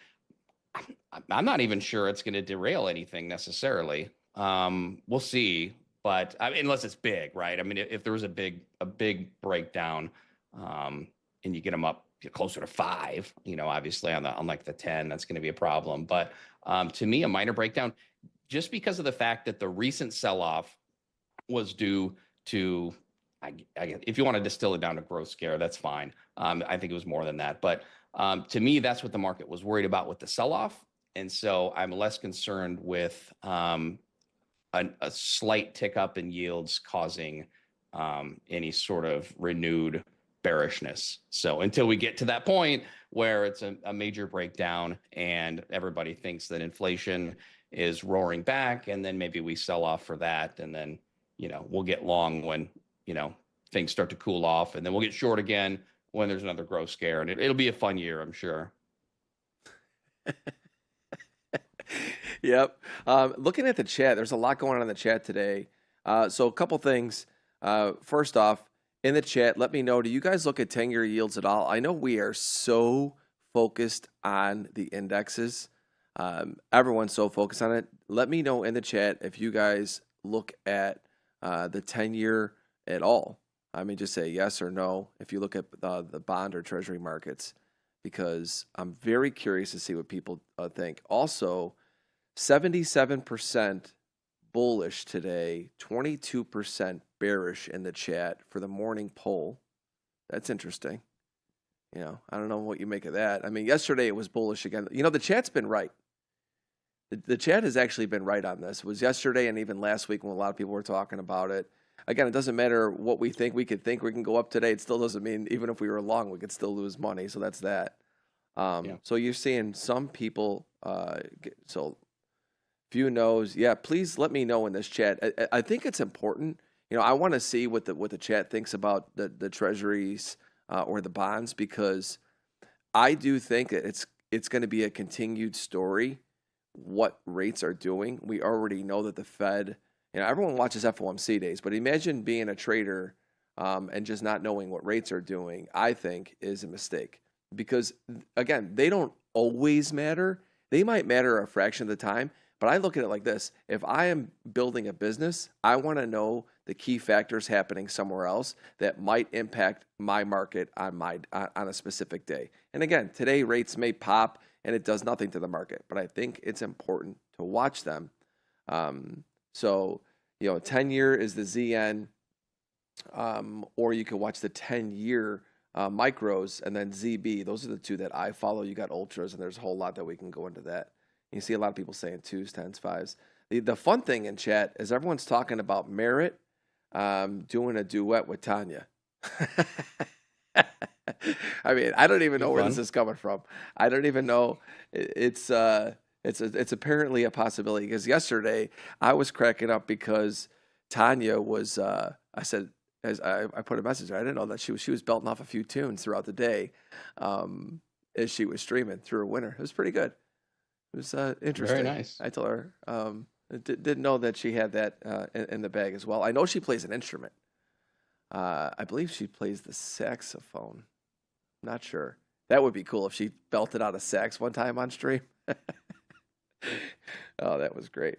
I'm not even sure it's going to derail anything necessarily. We'll see, but unless it's big, right? I mean, if there was a big breakdown and you get them up closer to 5, obviously on like the 10, that's going to be a problem. But to me, a minor breakdown, just because of the fact that the recent sell-off was due to, if you want to distill it down to growth scare, that's fine. I think it was more than that. But to me, that's what the market was worried about with the sell-off. And so I'm less concerned with a slight tick up in yields causing any sort of renewed bearishness. So until we get to that point where it's a major breakdown and everybody thinks that inflation is roaring back, and then maybe we sell off for that, and then we'll get long when things start to cool off, and then we'll get short again when there's another growth scare, and it'll be a fun year, I'm sure. Yep. Looking at the chat, there's a lot going on in the chat today. So a couple things. First off, in the chat, let me know, do you guys look at 10-year yields at all? I know we are so focused on the indexes. Everyone's so focused on it. Let me know in the chat if you guys look at the 10-year at all. I mean, just say yes or no if you look at the bond or treasury markets, because I'm very curious to see what people think. Also, 77% bullish today, 22% bearish in the chat for the morning poll. That's interesting. I don't know what you make of that. I mean, yesterday it was bullish again. The chat's been right. The chat has actually been right on this. It was yesterday and even last week when a lot of people were talking about it. Again, it doesn't matter what we think. We can go up today. It still doesn't mean even if we were long, we could still lose money. So that's that. So you're seeing some people. So few knows. Yeah, please let me know in this chat. I think it's important. I want to see what the chat thinks about the treasuries or the bonds, because I do think that it's going to be a continued story. What rates are doing. We already know that the Fed, everyone watches FOMC days, but imagine being a trader and just not knowing what rates are doing, I think is a mistake. Because again, they don't always matter. They might matter a fraction of the time, but I look at it like this. If I am building a business, I want to know the key factors happening somewhere else that might impact my market on a specific day. And again, today rates may pop and it does nothing to the market, but I think it's important to watch them. So, 10-year is the ZN, or you can watch the 10-year micros and then ZB. Those are the two that I follow. You got ultras, and there's a whole lot that we can go into that. You see a lot of people saying 2s, 10s, 5s. The fun thing in chat is everyone's talking about Merritt doing a duet with Tanya. I mean, I don't even know where this is coming from. I don't even know. It's apparently a possibility, because yesterday I was cracking up because Tanya was. I said, as I put a message, I didn't know that she was belting off a few tunes throughout the day, as she was streaming through her winter. It was pretty good. It was interesting. Very nice. I told her. Didn't know that she had that in the bag as well. I know she plays an instrument. I believe she plays the saxophone. Not sure. That would be cool if she belted out a sax one time on stream. Oh, that was great.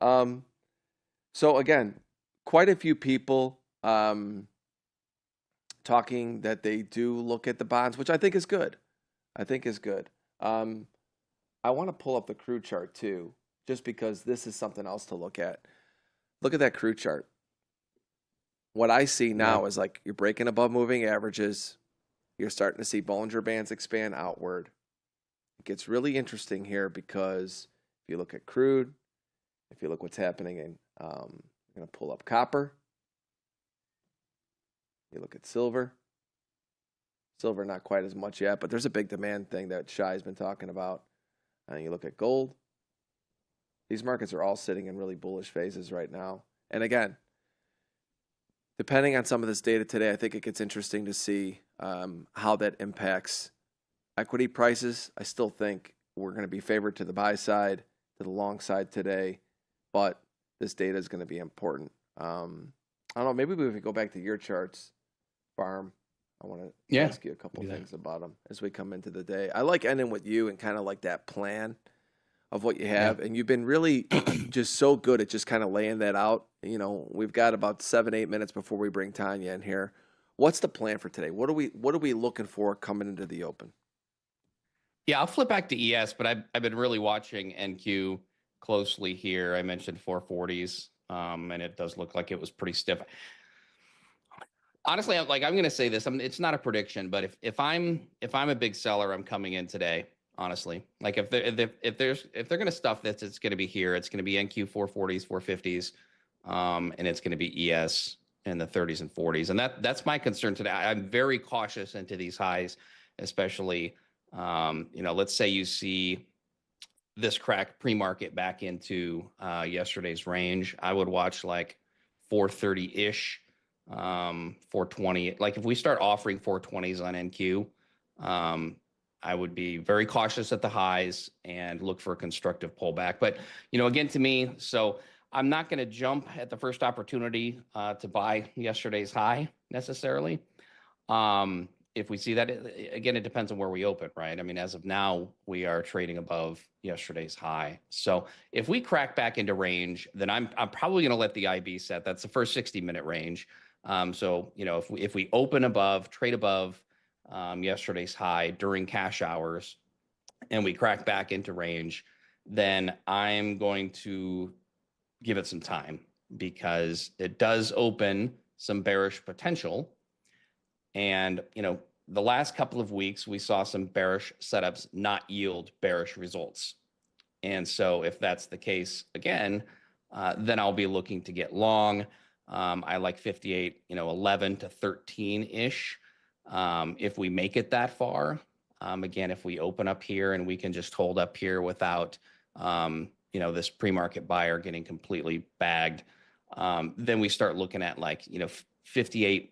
So again, quite a few people talking that they do look at the bonds, which I think is good. I want to pull up the crude chart too, just because this is something else to look at. Look at that crude chart. What I see now is like you're breaking above moving averages. You're starting to see Bollinger Bands expand outward. It gets really interesting here because if you look at crude, if you look what's happening in, I'm going to pull up copper. You look at silver. Silver, not quite as much yet, but there's a big demand thing that Shai's been talking about. And you look at gold. These markets are all sitting in really bullish phases right now. And again, depending on some of this data today, I think it gets interesting to see how that impacts equity prices. I still think we're going to be favored to the buy side, to the long side today, but this data is going to be important. I don't know, maybe we can go back to your charts, Pharm. I want to ask you a couple things about them as we come into the day. I like ending with you and kind of like that plan of what you have. And you've been really just so good at just kind of laying that out. We've got about 7-8 minutes before we bring Tanya in here. What's the plan for today? What are we looking for coming into the open? Yeah, I'll flip back to ES, but I've been really watching NQ closely here. I mentioned 440s, and it does look like it was pretty stiff. Honestly, I'm going to say this. It's not a prediction, but if I'm a big seller, I'm coming in today. Honestly, like if they're going to stuff this, it's going to be here. It's going to be NQ 440s, 450s, and it's going to be ES in the 30s and 40s. And that's my concern today. I'm very cautious into these highs, especially, let's say you see this crack pre-market back into yesterday's range. I would watch like 430-ish, 420. Like if we start offering 420s on NQ, I would be very cautious at the highs and look for a constructive pullback. But, again, to me, so I'm not going to jump at the first opportunity to buy yesterday's high necessarily. If we see that, again, it depends on where we open, right? I mean, as of now, we are trading above yesterday's high. So if we crack back into range, then I'm probably going to let the IB set. That's the first 60-minute range. So, if we open above, trade above yesterday's high during cash hours, and we crack back into range, then I'm going to give it some time because it does open some bearish potential. And, the last couple of weeks, we saw some bearish setups not yield bearish results. And so if that's the case again, then I'll be looking to get long. I like 58, 11 to 13-ish. If we make it that far, again, if we open up here and we can just hold up here without, this pre-market buyer getting completely bagged, then we start looking at 58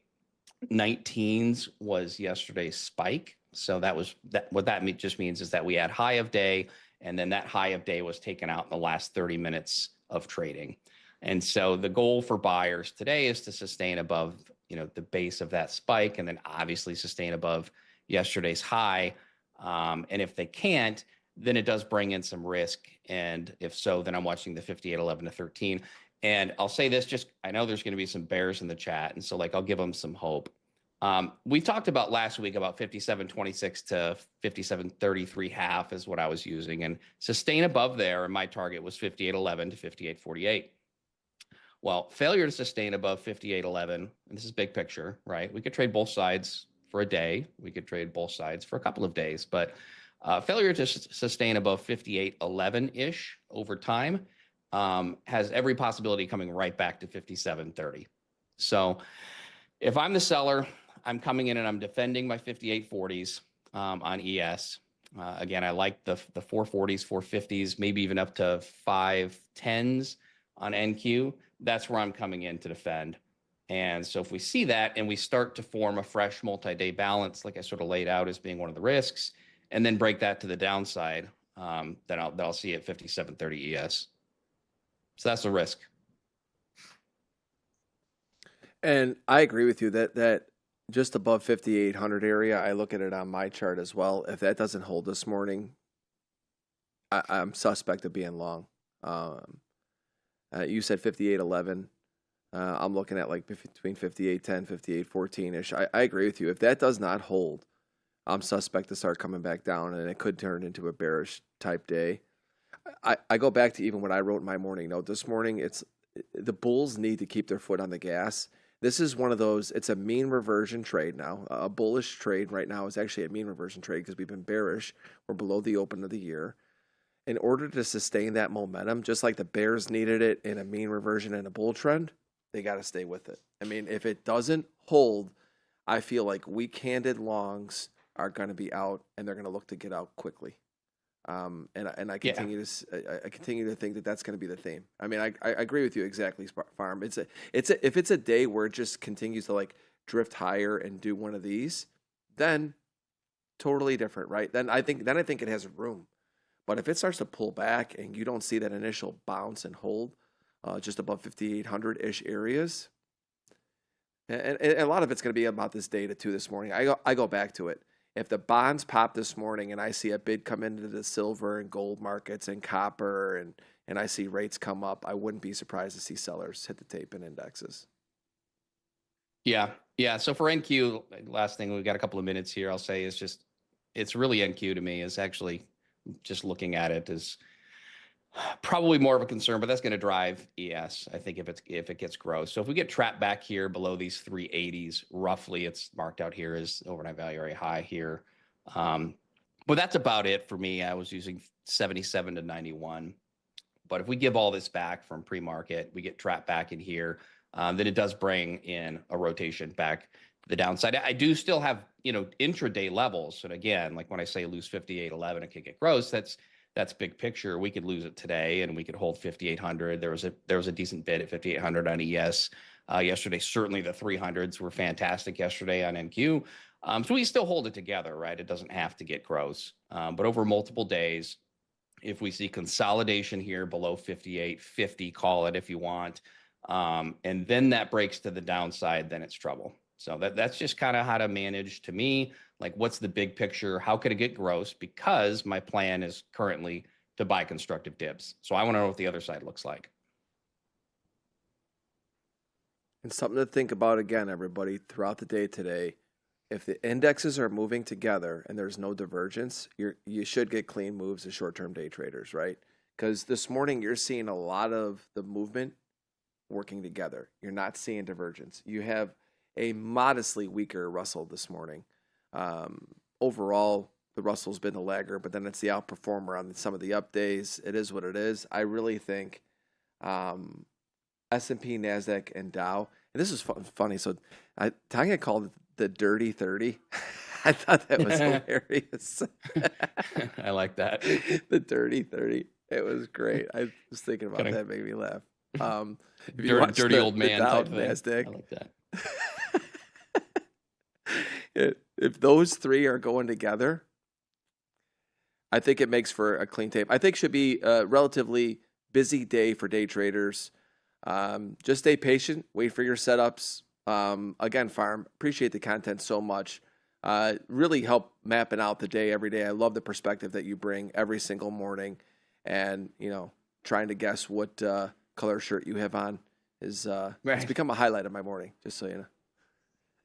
19s was yesterday's spike. So what that just means is that we had high of day, and then that high of day was taken out in the last 30 minutes of trading. And so the goal for buyers today is to sustain above, the base of that spike, and then obviously sustain above yesterday's high. And if they can't, then it does bring in some risk. And if so, then I'm watching the 58, 11 to 13. And I'll say this, just I know there's going to be some bears in the chat, and so like I'll give them some hope. We talked about last week about 57.26 to 57.33 half is what I was using, and sustain above there. And my target was 58.11 to 58.48. Well, failure to sustain above 58.11, and this is big picture, right? We could trade both sides for a day. We could trade both sides for a couple of days, but failure to sustain above 58.11-ish over time has every possibility coming right back to 57.30. So if I'm the seller, I'm coming in and I'm defending my 58.40s on ES. Again, I like the 440s, 450s, maybe even up to 510s on NQ. That's where I'm coming in to defend. And so if we see that and we start to form a fresh multi-day balance, like I sort of laid out as being one of the risks, and then break that to the downside, then I'll see at 57.30 ES. So that's a risk. And I agree with you that just above 5,800 area, I look at it on my chart as well. If that doesn't hold this morning, I'm suspect of being long. You said 58.11. I'm looking at like between 58.10, 58.14-ish. I agree with you. If that does not hold, I'm suspect to start coming back down, and it could turn into a bearish type day. I go back to even what I wrote in my morning note this morning. It's the bulls need to keep their foot on the gas. This is one of those, it's a mean reversion trade now. A bullish trade right now is actually a mean reversion trade because we've been bearish. We're below the open of the year. In order to sustain that momentum, just like the bears needed it in a mean reversion and a bull trend, they got to stay with it. I mean, if it doesn't hold, I feel like weak-handed longs are going to be out, and they're going to look to get out quickly. And I continue to think that that's going to be the theme. I mean, I agree with you exactly, Pharm. If it's a day where it just continues to like drift higher and do one of these, then totally different, right? Then I think it has room. But if it starts to pull back and you don't see that initial bounce and hold just above 5,800-ish areas, and a lot of it's going to be about this data too this morning. I go back to it. If the bonds pop this morning and I see a bid come into the silver and gold markets and copper and I see rates come up, I wouldn't be surprised to see sellers hit the tape in indexes. Yeah. So for NQ, last thing, we've got a couple of minutes here, I'll say is just, it's really NQ to me is actually just looking at it as probably more of a concern, but that's going to drive ES, I think, if it gets gross. So if we get trapped back here below these 380s, roughly, it's marked out here as overnight value area high here. But that's about it for me. I was using 77 to 91. But if we give all this back from pre-market, we get trapped back in here, then it does bring in a rotation back to the downside. I do still have, intraday levels. And again, like when I say lose 58.11, it could get gross. That's big picture. We could lose it today and we could hold 5,800. There was a decent bid at 5,800 on ES yesterday. Certainly the 300s were fantastic yesterday on NQ. So we still hold it together, right? It doesn't have to get gross. But over multiple days, if we see consolidation here below 58.50, call it if you want, and then that breaks to the downside, then it's trouble. So that's just kind of how to manage, to me, like what's the big picture? How could it get gross? Because my plan is currently to buy constructive dips. So I want to know what the other side looks like. And something to think about again, everybody, throughout the day today. If the indexes are moving together and there's no divergence, you should get clean moves as short-term day traders, right? Because this morning you're seeing a lot of the movement working together. You're not seeing divergence. You have a modestly weaker Russell this morning. Overall, the Russell's been the lagger, but then it's the outperformer on some of the up days. It is what it is. I really think S&P, NASDAQ, and Dow, and this is funny. So Tanya called it the dirty 30. I thought that was hilarious. I like that. The dirty 30. It was great. I was thinking about that, made me laugh. Dirty old man type thing. NASDAQ, I like that. If those three are going together, I think it makes for a clean tape. I think should be a relatively busy day for day traders. Just stay patient, wait for your setups. Again, Pharm, appreciate the content so much. Really help mapping out the day every day. I love the perspective that you bring every single morning, and trying to guess what color shirt you have on is it's Right. become a highlight of my morning, just so you know.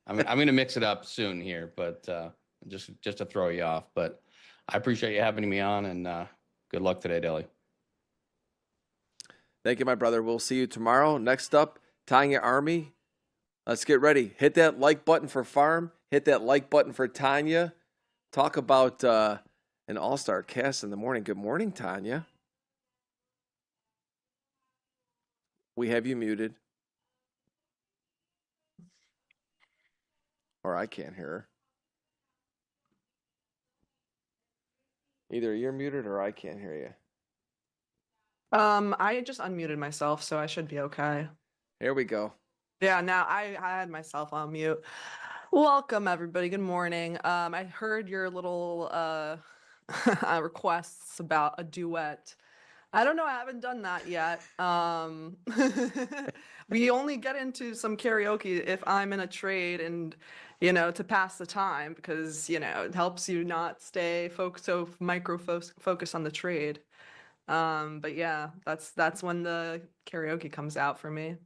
I'm going to mix it up soon here, but just to throw you off. But I appreciate you having me on, and good luck today, Dilly. Thank you, my brother. We'll see you tomorrow. Next up, Tanya Army. Let's get ready. Hit that like button for Pharm. Hit that like button for Tanya. Talk about an all-star cast in the morning. Good morning, Tanya. We have you muted. Or I can't hear her. Either you're muted or I can't hear you. I just unmuted myself, so I should be okay. Here we go. Yeah, now I had myself on mute. Welcome, everybody. Good morning. I heard your little requests about a duet. I don't know. I haven't done that yet. We only get into some karaoke if I'm in a trade and, to pass the time because, it helps you not stay focused on the trade. But yeah, that's when the karaoke comes out for me.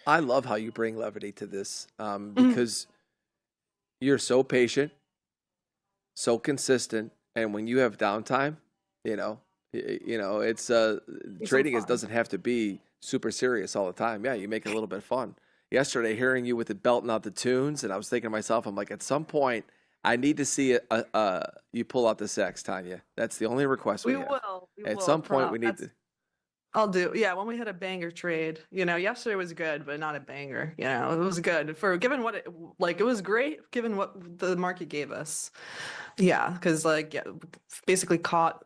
I love how you bring levity to this because you're so patient, so consistent, and when you have downtime, it's trading doesn't have to be super serious all the time. Yeah, you make it a little bit fun. Yesterday, hearing you with it belting out the tunes, and I was thinking to myself, I'm like, at some point, I need to see you pull out the sax, Tanya. That's the only request we have. At some point, we need to. I'll do. Yeah, when we hit a banger trade, yesterday was good, but not a banger. It was good for given what it was great given what the market gave us. Yeah, because basically caught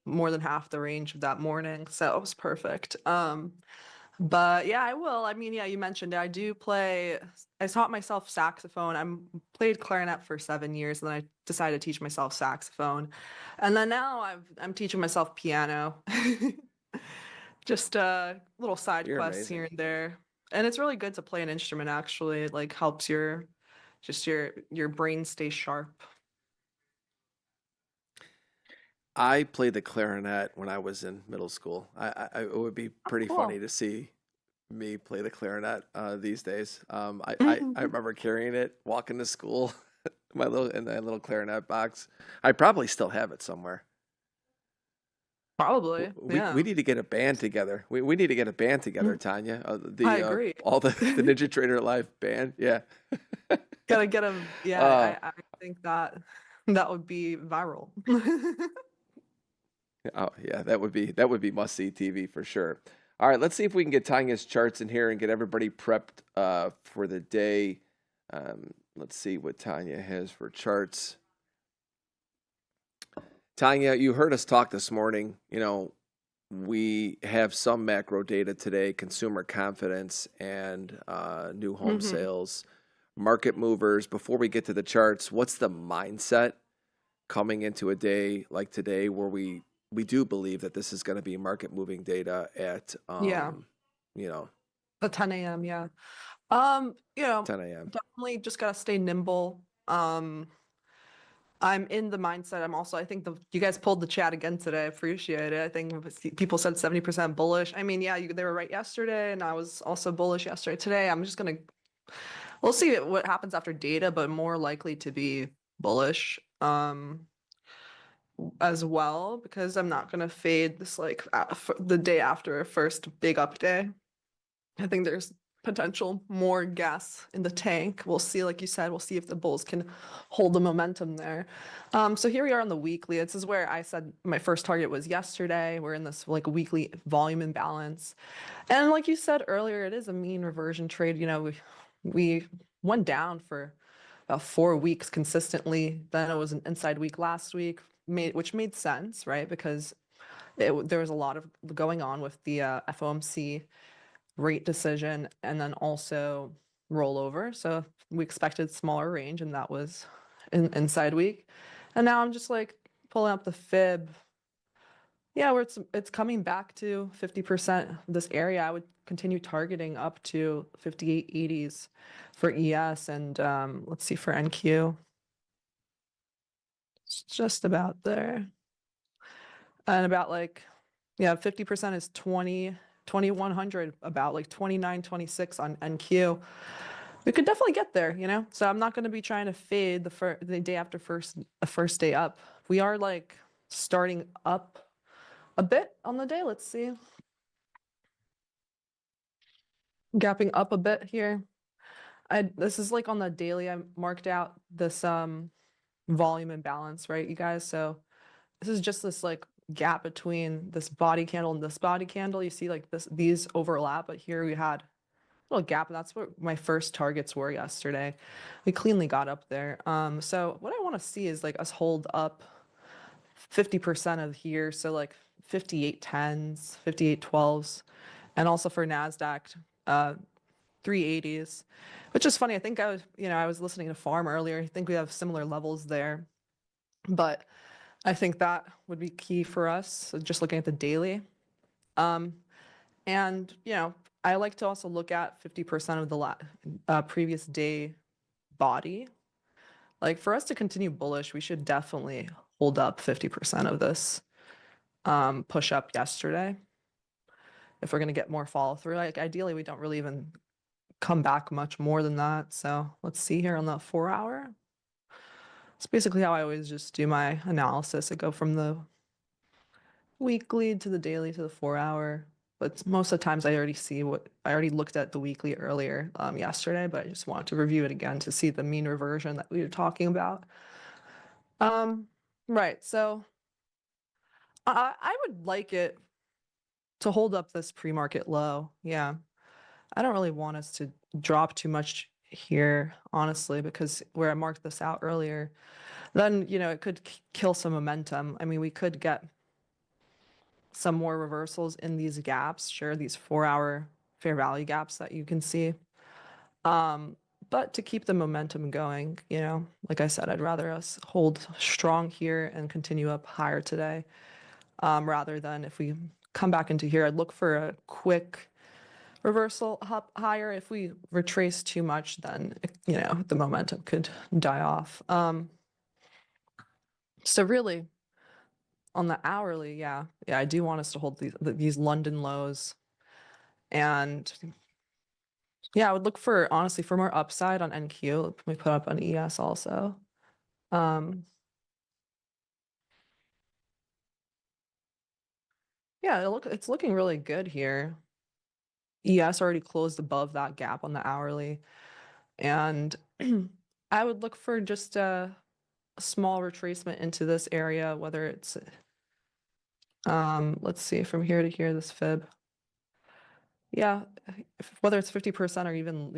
more than half the range of that morning, so it was perfect. But yeah, I will. I mean, yeah, you mentioned it. I do play. I taught myself saxophone. I played clarinet for 7 years, and then I decided to teach myself saxophone, and then now I'm teaching myself piano. Just little side You're quests amazing. here and there, and it's really good to play an instrument. Actually, it helps your brain stay sharp. I played the clarinet when I was in middle school. It would be pretty Cool. funny to see me play the clarinet these days. I remember carrying it, walking to school, in that little clarinet box. I probably still have it somewhere. Probably, yeah. We need to get a band together. We need to get a band together, Tanya. I agree. All the NinjaTrader Live band. Yeah. Gotta get them. Yeah, I think that would be viral. Oh yeah, that would be must see TV for sure. All right, let's see if we can get Tanya's charts in here and get everybody prepped for the day. Let's see what Tanya has for charts. Tanya, you heard us talk this morning. We have some macro data today: consumer confidence and new home sales, market movers. Before we get to the charts, what's the mindset coming into a day like today where we do believe that this is going to be market moving data at the 10 a.m. Yeah. 10 a.m. Definitely just gotta stay nimble. I'm in the mindset. I think you guys pulled the chat again today. I appreciate it. I think people said 70% bullish. I mean, yeah, they were right yesterday, and I was also bullish yesterday. Today, we'll see what happens after data, but more likely to be bullish. As well, because I'm not gonna fade this the day after a first big up day. I think there's potential more gas in the tank. We'll see, like you said, we'll see if the bulls can hold the momentum there. So here we are on the weekly. This is where I said my first target was yesterday. We're in this weekly volume imbalance. And like you said earlier, it is a mean reversion trade. We went down for about 4 weeks consistently. Then it was an inside week last week, which made sense, right? Because there was a lot of going on with the FOMC rate decision and then also rollover. So we expected smaller range, and that was inside week. And now I'm just pulling up the fib. Yeah, where it's coming back to 50%. This area I would continue targeting up to 58.80s for ES, and let's see for NQ. It's just about there. And about Yeah, 50% is 2,100, about like 29, 26 on NQ. We could definitely get there, you know? So I'm not going to be trying to fade the day after first day up. We are like starting up a bit on the day. Let's see. Gapping up a bit here. This is like on the daily. I marked out this volume imbalance, right, you guys? So this is just this like gap between this body candle and this body candle. You see like these overlap, but here we had a little gap, and that's what my first targets were yesterday. We cleanly got up there. So what I want to see is like us hold up 50% of here, so like 58.10s, 58.12s, and also for NASDAQ, 380s, which is funny. I think I was listening to Pharm earlier. I think we have similar levels there, but I think that would be key for us. So just looking at the daily. And, I like to also look at 50% of the previous day body. Like for us to continue bullish, we should definitely hold up 50% of this push up yesterday. If we're going to get more follow through, like ideally, we don't really even come back much more than that. So let's see here on the 4 hour. It's basically how I always just do my analysis. I go from the weekly to the daily to the 4 hour. But most of the times I already looked at the weekly earlier yesterday, but I just wanted to review it again to see the mean reversion that we were talking about. Right, so I would like it to hold up this pre-market low. Yeah, I don't really want us to drop too much here, honestly, because where I marked this out earlier, then, it could kill some momentum. I mean, we could get some more reversals in these gaps, sure, these 4 hour fair value gaps that you can see. But to keep the momentum going, like I said, I'd rather us hold strong here and continue up higher today, rather than if we come back into here, I'd look for a quick reversal up higher. If we retrace too much, then, the momentum could die off. So really, on the hourly, yeah, I do want us to hold these London lows. And yeah, I would look honestly for more upside on NQ. Let me put up on ES also. Yeah, it's looking really good here. ES already closed above that gap on the hourly. And I would look for just a small retracement into this area, whether it's, let's see, from here to here, this fib. Yeah, whether it's 50% or even,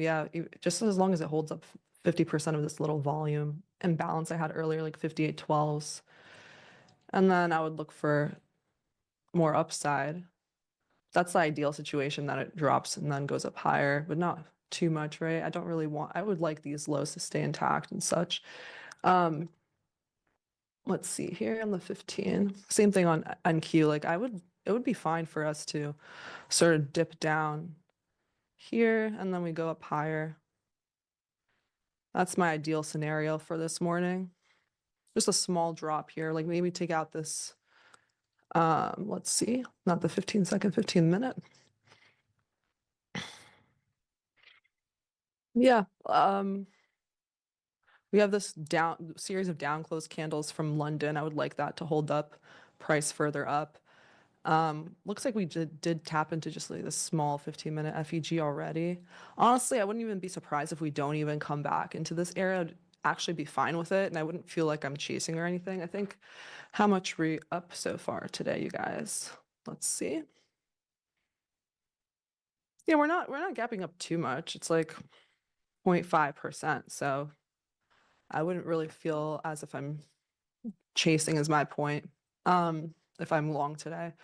just as long as it holds up 50% of this little volume imbalance I had earlier, like 58.12s. And then I would look for more upside. That's the ideal situation, that it drops and then goes up higher, but not too much, right? I would like these lows to stay intact and such. Let's see here on the 15, same thing on NQ. Like it would be fine for us to sort of dip down here and then we go up higher. That's my ideal scenario for this morning. Just a small drop here, like maybe take out this, let's see, not the 15-second, 15-minute. Yeah, we have this series of down close candles from London. I would like that to hold up, price further up. Looks like we did tap into just like this small 15-minute FEG already. Honestly, I wouldn't even be surprised if we don't even come back into this area. I'd actually be fine with it, and I wouldn't feel like I'm chasing or anything. I think, how much we up so far today, you guys? Let's see. Yeah, we're not gapping up too much. It's like 0.5%. So I wouldn't really feel as if I'm chasing, is my point, if I'm long today,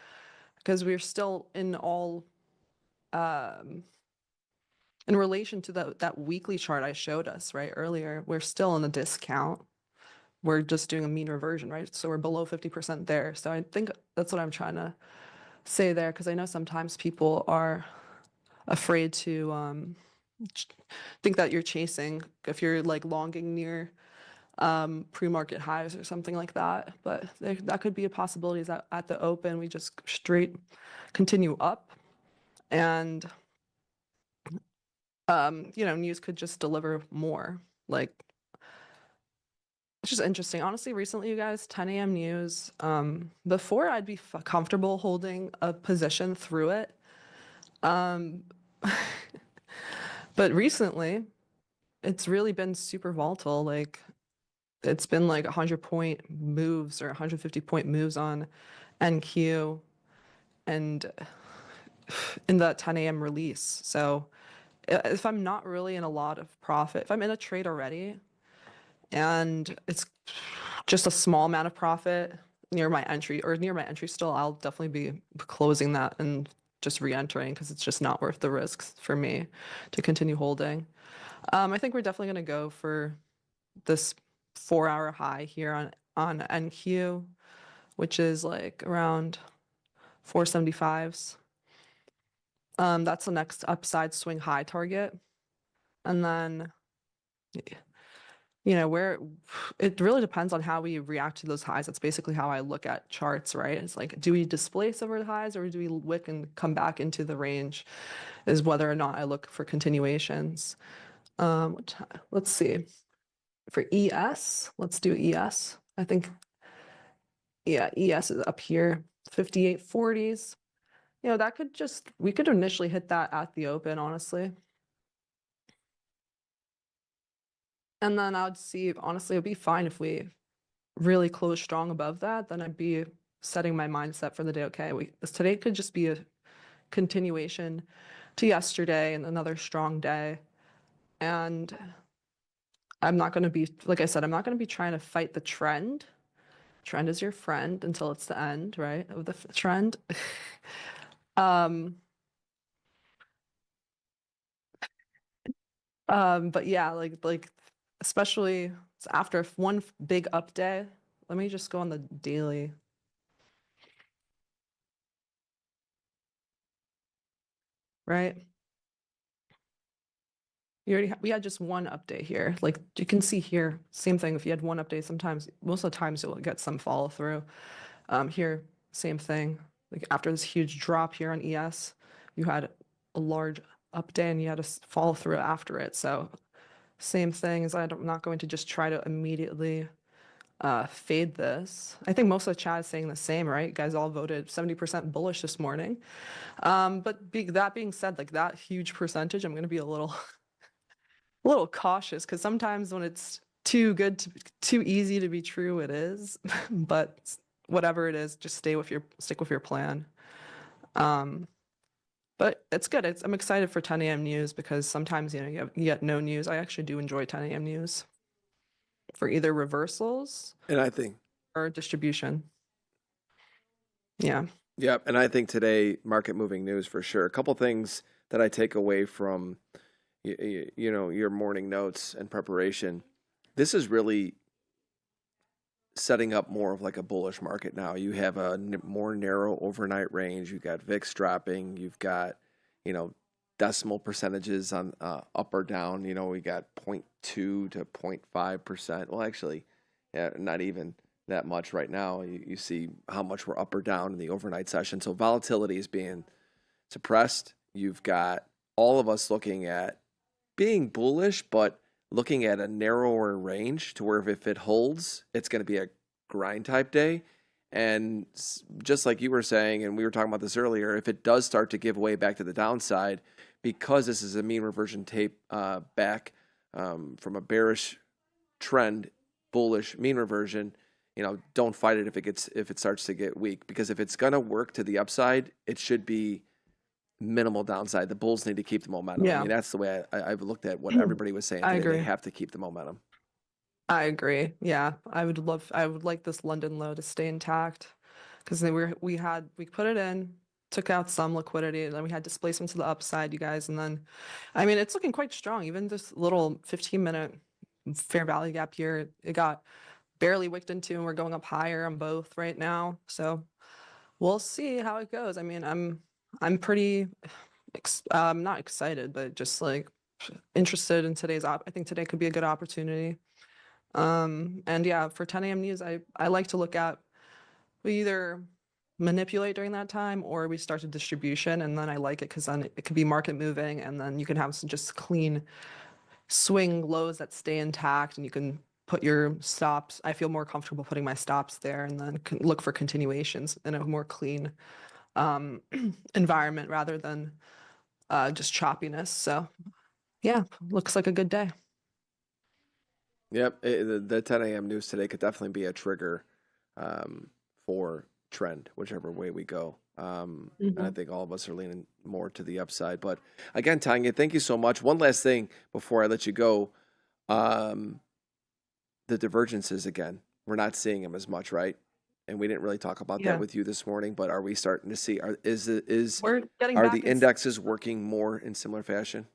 because we're still in relation to that weekly chart I showed us right earlier, we're still in a discount. We're just doing a mean reversion, right? So we're below 50% there. So I think that's what I'm trying to say there, because I know sometimes people are afraid to think that you're chasing if you're like longing near pre-market highs or something like that. But that could be a possibility, is that at the open, we just straight continue up. And, news could just deliver more. Like, it's just interesting. Honestly, recently, you guys, 10 a.m. news, before I'd be comfortable holding a position through it. But recently, it's really been super volatile. Like, it's been like 100-point moves or 150-point moves on NQ and in that 10 a.m. release. So if I'm not really in a lot of profit, if I'm in a trade already and it's just a small amount of profit near my entry still, I'll definitely be closing that and just re-entering, because it's just not worth the risks for me to continue holding. I think we're definitely going to go for this 4-hour high here on NQ, which is like around 475s. That's the next upside swing high target. And then, where it really depends on how we react to those highs. That's basically how I look at charts, right? It's like, do we displace over the highs, or do we wick and come back into the range, is whether or not I look for continuations. Let's see. For ES, let's do ES. I think, yeah, ES is up here, 58.40s. We could initially hit that at the open, honestly. And then I would see, honestly, it'd be fine if we really close strong above that. Then I'd be setting my mindset for the day. Okay, today could just be a continuation to yesterday and another strong day. And I'm not going to be, like I said, I'm not going to be trying to fight the trend. Trend is your friend until it's the end, right, of the trend. But yeah, like especially after one big up day. Let me just go on the daily. Right? We had just one update here. Like you can see here, same thing. If you had one update, most of the times you'll get some follow through. Here, same thing. Like after this huge drop here on ES, you had a large update and you had a follow through after it. So same thing, as I'm not going to just try to immediately fade this. I think most of the chat is saying the same, right? You guys all voted 70% bullish this morning. But that being said, like that huge percentage, I'm going to be a little cautious, because sometimes when it's too good too easy to be true, it is. But whatever it is, just stick with your plan. But it's good. I'm excited for 10 a.m. news, because sometimes you get no news. I actually do enjoy 10 a.m. news for either reversals And I think, or distribution. Yeah. yeah, and I think today market moving news for sure. A couple things that I take away from your morning notes and preparation. This is really setting up more of like a bullish market now. You have a more narrow overnight range. You've got VIX dropping. You've got, decimal percentages on up or down. We got 0.2 to 0.5%. Well, actually, yeah, not even that much right now. You see how much we're up or down in the overnight session. So volatility is being suppressed. You've got all of us looking at being bullish, but looking at a narrower range to where if it holds, it's going to be a grind type day. And just like you were saying, and we were talking about this earlier, if it does start to give way back to the downside, because this is a mean reversion tape back from a bearish trend, bullish mean reversion, don't fight it if it starts to get weak, because if it's going to work to the upside, it should be minimal downside. The bulls need to keep the momentum. Yeah. I mean, that's the way I've looked at what everybody was saying. I Today. agree. They have to keep the momentum. I agree. Yeah, I would like this London low to stay intact, because we put it in, took out some liquidity, and then we had displacement to the upside, you guys. And then, I mean, it's looking quite strong. Even this little 15-minute fair value gap here, it got barely wicked into, and we're going up higher on both right now. So we'll see how it goes. I mean, I'm pretty, not excited, but just like interested in today's I think today could be a good opportunity. And yeah, for 10 a.m. news, I like to look at, we either manipulate during that time or we start a distribution, and then I like it because then it could be market moving, and then you can have some just clean swing lows that stay intact, and you can put your stops. I feel more comfortable putting my stops there, and then look for continuations in a more clean environment rather than just choppiness. So yeah, looks like a good day. Yep, the 10 a.m. news today could definitely be a trigger for trend, whichever way we go. And I think all of us are leaning more to the upside. But again, Tanya, thank you so much. One last thing before I let you go. The divergences again, we're not seeing them as much, right? And we didn't really talk about that with you this morning, but are we starting to see, are the indexes working more in similar fashion?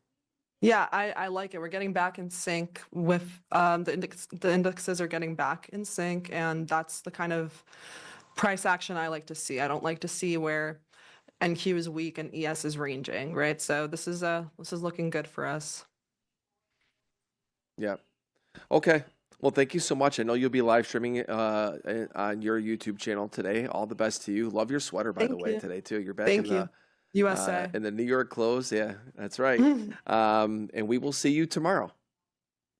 Yeah, I like it. We're getting back in sync with the indexes are getting back in sync, and that's the kind of price action I like to see. I don't like to see where NQ is weak and ES is ranging, right? So this is looking good for us. Yeah. Okay. Well, thank you so much. I know you'll be live streaming on your YouTube channel today. All the best to you. Love your sweater, by the way, today too. You're back in the USA. In the New York clothes. Yeah, that's right. And we will see you tomorrow.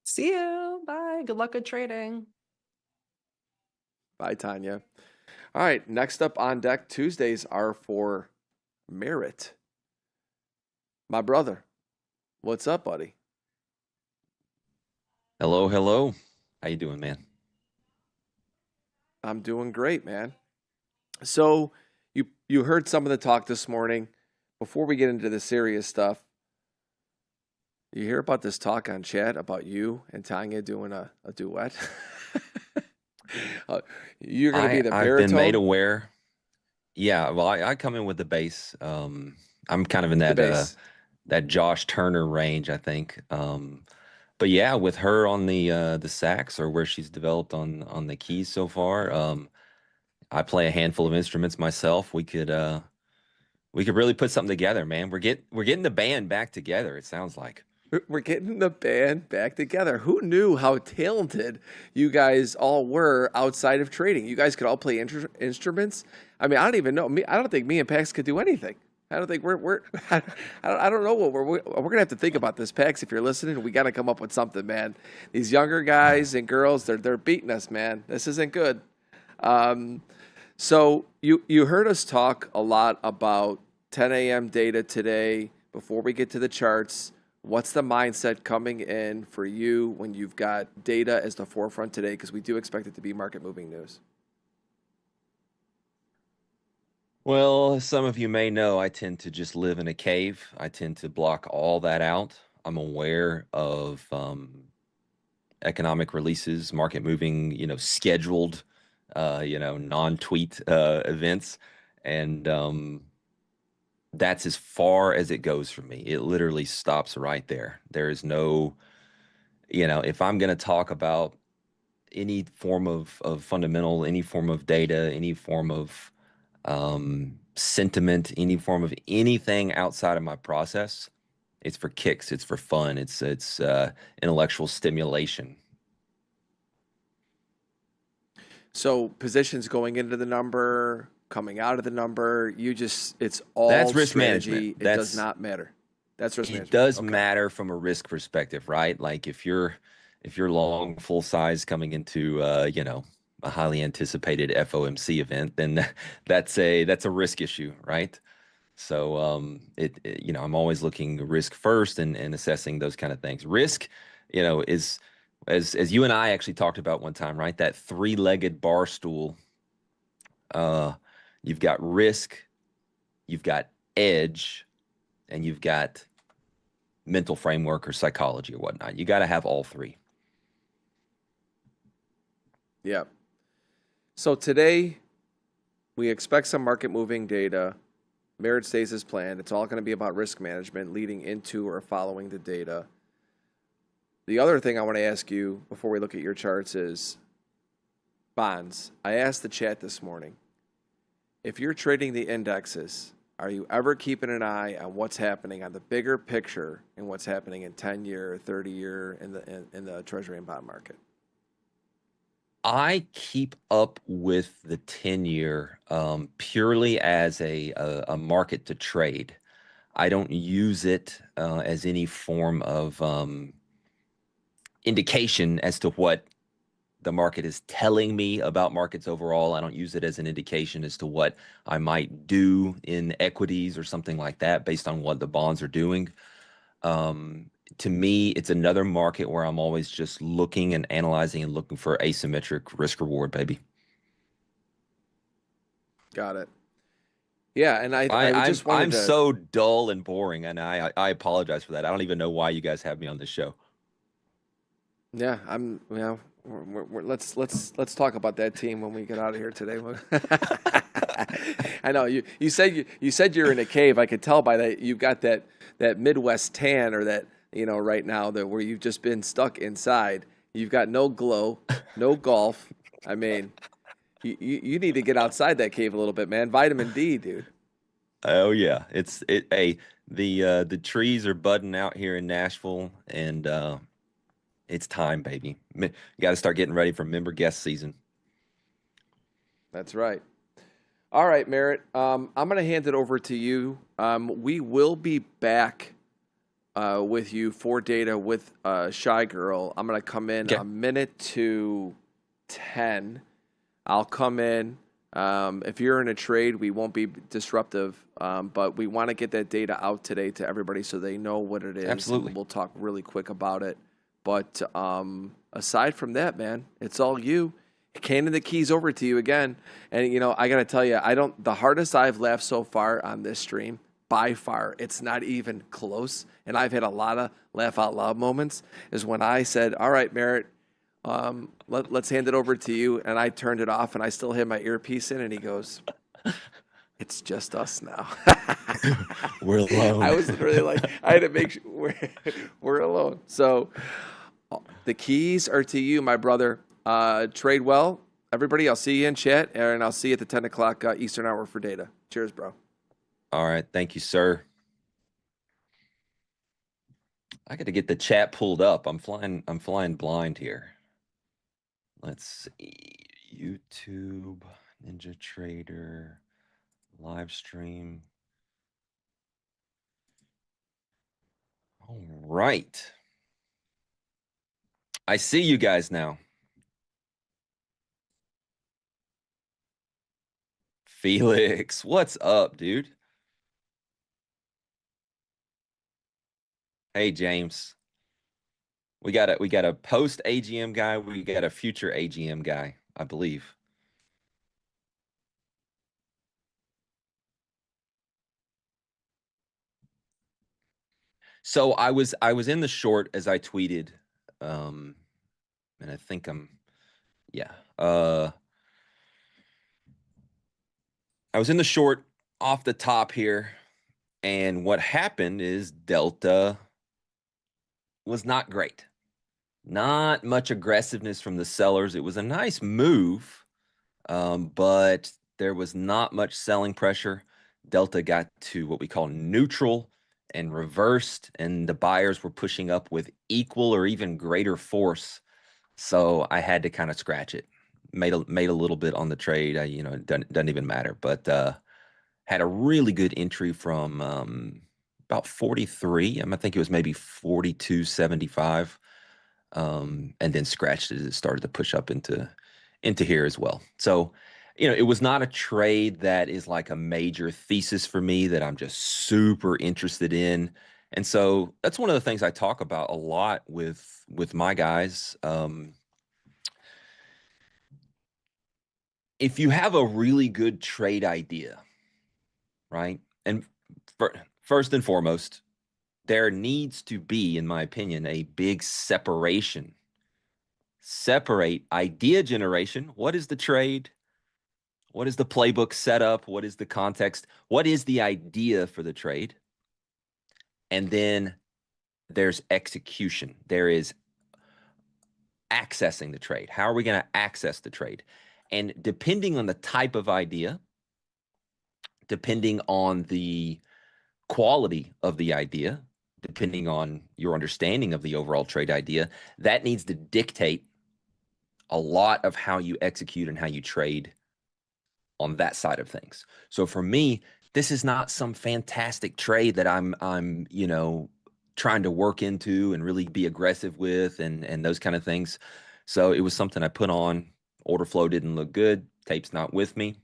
See you. Bye. Good luck with trading. Bye, Tanya. All right. Next up on deck, Tuesdays are for Merritt. My brother. What's up, buddy? Hello, hello. How you doing, man? I'm doing great, man. So you heard some of the talk this morning. Before we get into the serious stuff, you hear about this talk on chat about you and Tanya doing a duet? You're going to be the baritone? I've been made aware. Yeah, well, I come in with the bass. I'm kind of in that Josh Turner range, I think. But yeah, with her on the sax, or where she's developed on the keys so far, I play a handful of instruments myself. We could really put something together, man. We're getting the band back together, it sounds like. We're getting the band back together. Who knew how talented you guys all were outside of trading? You guys could all play instruments. I mean, I don't even know. I don't think me and Pax could do anything. I don't think we're I don't know what we're gonna have to think about this, Pax. If you're listening, we got to come up with something, man. These younger guys and girls, they're beating us, man. This isn't good. So you heard us talk a lot about 10 a.m. data today. Before we get to the charts, what's the mindset coming in for you when you've got data as the forefront today? Because we do expect it to be market moving news. Well, some of you may know I tend to just live in a cave. I tend to block all that out. I'm aware of economic releases, market moving, scheduled, non-tweet events. And that's as far as it goes for me. It literally stops right there. There is no, if I'm going to talk about any form of fundamental, any form of data, any form of sentiment, any form of anything outside of my process, it's for kicks, it's for fun, it's intellectual stimulation. So positions going into the number, coming out of the number, it's all that's risk strategy. Management. It does not matter. That's risk management. It does matter from a risk perspective, right? Like if you're long full size coming into a highly anticipated FOMC event, then that's a risk issue, right? So I'm always looking risk first and assessing those kind of things. Risk, is as you and I actually talked about one time, right? That three-legged bar stool. You've got risk, you've got edge, and you've got mental framework or psychology or whatnot. You got to have all three. Yeah. So today, we expect some market moving data. Merritt stays as planned. It's all going to be about risk management leading into or following the data. The other thing I want to ask you before we look at your charts is bonds. I asked the chat this morning, if you're trading the indexes, are you ever keeping an eye on what's happening on the bigger picture and what's happening in 10-year, 30-year in the treasury and bond market? I keep up with the 10-year purely as a market to trade. I don't use it as any form of indication as to what the market is telling me about markets overall. I don't use it as an indication as to what I might do in equities or something like that based on what the bonds are doing. To me, it's another market where I'm always just looking and analyzing and looking for asymmetric risk reward, baby. Got it. Yeah, and I just wanted I'm to. so dull and boring, and I apologize for that. I don't even know why you guys have me on this show. Yeah, I'm. You know, let's talk about that team when we get out of here today. I know you said you're in a cave. I could tell by that you've got that Midwest tan, or that, you know, right now, that where you've just been stuck inside. You've got no glow, no golf. I mean, you need to get outside that cave a little bit, man. Vitamin D, dude. Oh yeah, Hey, the trees are budding out here in Nashville, and it's time, baby. You got to start getting ready for member guest season. That's right. All right, Merritt. I'm going to hand it over to you. We will be back with you for data with Shy Girl. I'm going to come in a minute to 10. I'll come in. If you're in a trade, we won't be disruptive, but we want to get that data out today to everybody so they know what it is. Absolutely. And we'll talk really quick about it. But aside from that, man, it's all you. Handing the keys over to you again. And, you know, I got to tell you, the hardest I've laughed so far on this stream, by far, it's not even close. And I've had a lot of laugh out loud moments, is when I said, all right, Merritt, let's hand it over to you. And I turned it off, and I still had my earpiece in, and he goes, it's just us now. We're alone. I was literally like, I had to make sure we're alone. So the keys are to you, my brother. Trade well, everybody. I'll see you in chat, and I'll see you at the 10 o'clock Eastern hour for data. Cheers, bro. All right. Thank you, sir. I got to get the chat pulled up. I'm flying blind here. Let's see. YouTube, NinjaTrader, live stream. All right. I see you guys now. Felix, what's up, dude? Hey, James. We got a post AGM guy. We got a future AGM guy, I believe. So I was in the short, as I tweeted, and I think I was in the short off the top here, and what happened is Delta was not great. Not much aggressiveness from the sellers. It was a nice move, but there was not much selling pressure. Delta got to what we call neutral and reversed, and the buyers were pushing up with equal or even greater force. So I had to kind of scratch it. Made a little bit on the trade. It doesn't even matter. But had a really good entry from about 43. I think it was maybe 42.75. And then scratched it as it started to push up into here as well. So, it was not a trade that is like a major thesis for me that I'm just super interested in. And so that's one of the things I talk about a lot with my guys. If you have a really good trade idea, right? And first and foremost, there needs to be, in my opinion, a big separation. Separate idea generation. What is the trade? What is the playbook setup? What is the context? What is the idea for the trade? And then there's execution. There is accessing the trade. How are we going to access the trade? And depending on the type of idea, depending on the quality of the idea, depending on your understanding of the overall trade idea, that needs to dictate a lot of how you execute and how you trade on that side of things. So for me, this is not some fantastic trade that I'm you know, trying to work into and really be aggressive with and those kind of things. So it was something I put on. Order flow didn't look good. Tape's not with me.